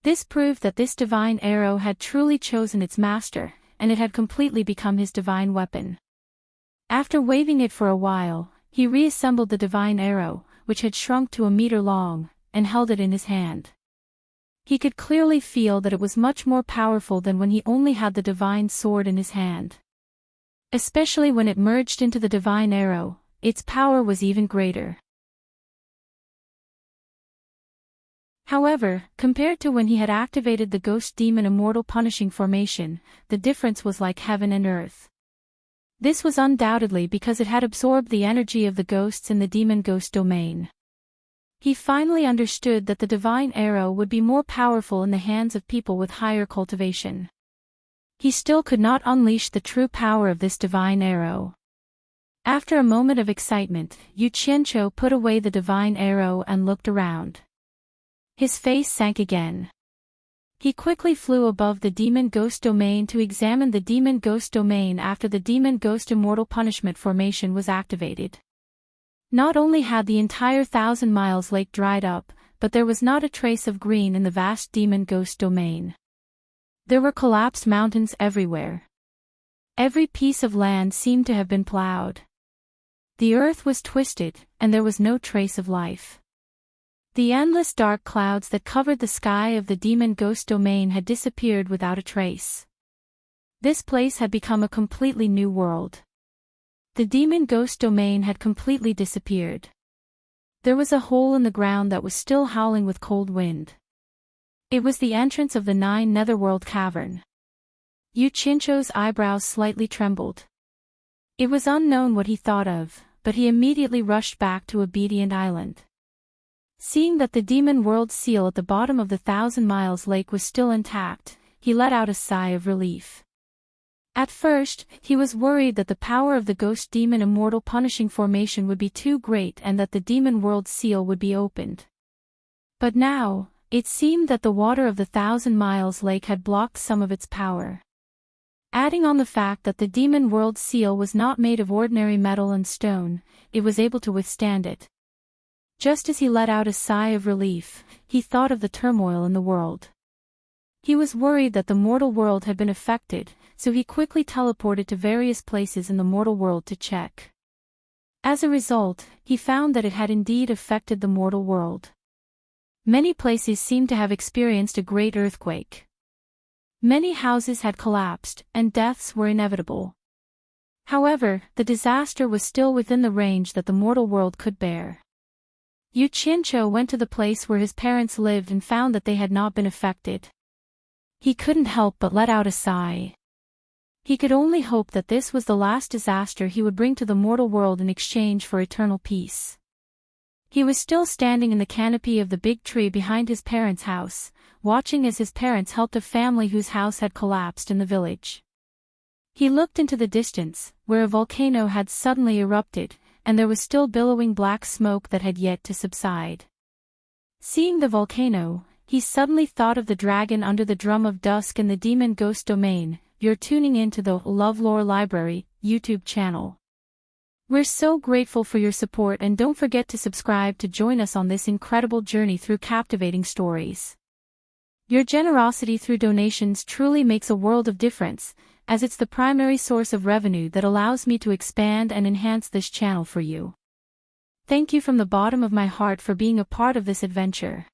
This proved that this divine arrow had truly chosen its master, and it had completely become his divine weapon. After waving it for a while, he reassembled the divine arrow, which had shrunk to a meter long, and held it in his hand. He could clearly feel that it was much more powerful than when he only had the divine sword in his hand. Especially when it merged into the divine arrow, its power was even greater. However, compared to when he had activated the Ghost Demon Immortal Punishing Formation, the difference was like heaven and earth. This was undoubtedly because it had absorbed the energy of the ghosts in the demon ghost domain. He finally understood that the divine arrow would be more powerful in the hands of people with higher cultivation. He still could not unleash the true power of this divine arrow. After a moment of excitement, Yu Qianqiu put away the divine arrow and looked around. His face sank again. He quickly flew above the demon ghost domain to examine the demon ghost domain after the demon ghost immortal punishment formation was activated. Not only had the entire 1,000 miles lake dried up, but there was not a trace of green in the vast demon ghost domain. There were collapsed mountains everywhere. Every piece of land seemed to have been plowed. The earth was twisted, and there was no trace of life. The endless dark clouds that covered the sky of the demon ghost domain had disappeared without a trace. This place had become a completely new world. The demon ghost domain had completely disappeared. There was a hole in the ground that was still howling with cold wind. It was the entrance of the 9 Netherworld cavern. Yu Qianqiu's eyebrows slightly trembled. It was unknown what he thought of, but he immediately rushed back to Obedient Island. Seeing that the demon world seal at the bottom of the 1,000 miles lake was still intact, he let out a sigh of relief. At first, he was worried that the power of the ghost demon immortal punishing formation would be too great and that the demon world seal would be opened. But now, it seemed that the water of the 1,000 miles lake had blocked some of its power. Adding on the fact that the demon world seal was not made of ordinary metal and stone, it was able to withstand it. Just as he let out a sigh of relief, he thought of the turmoil in the world. He was worried that the mortal world had been affected, so he quickly teleported to various places in the mortal world to check. As a result, he found that it had indeed affected the mortal world. Many places seemed to have experienced a great earthquake. Many houses had collapsed, and deaths were inevitable. However, the disaster was still within the range that the mortal world could bear. Yu Qianqiu went to the place where his parents lived and found that they had not been affected. He couldn't help but let out a sigh. He could only hope that this was the last disaster he would bring to the mortal world in exchange for eternal peace. He was still standing in the canopy of the big tree behind his parents' house, watching as his parents helped a family whose house had collapsed in the village. He looked into the distance, where a volcano had suddenly erupted, and there was still billowing black smoke that had yet to subside. Seeing the volcano, he suddenly thought of the dragon under the drum of dusk in the demon ghost domain. You're tuning into the LoveLore Library YouTube channel. We're so grateful for your support, and don't forget to subscribe to join us on this incredible journey through captivating stories. Your generosity through donations truly makes a world of difference, as it's the primary source of revenue that allows me to expand and enhance this channel for you. Thank you from the bottom of my heart for being a part of this adventure.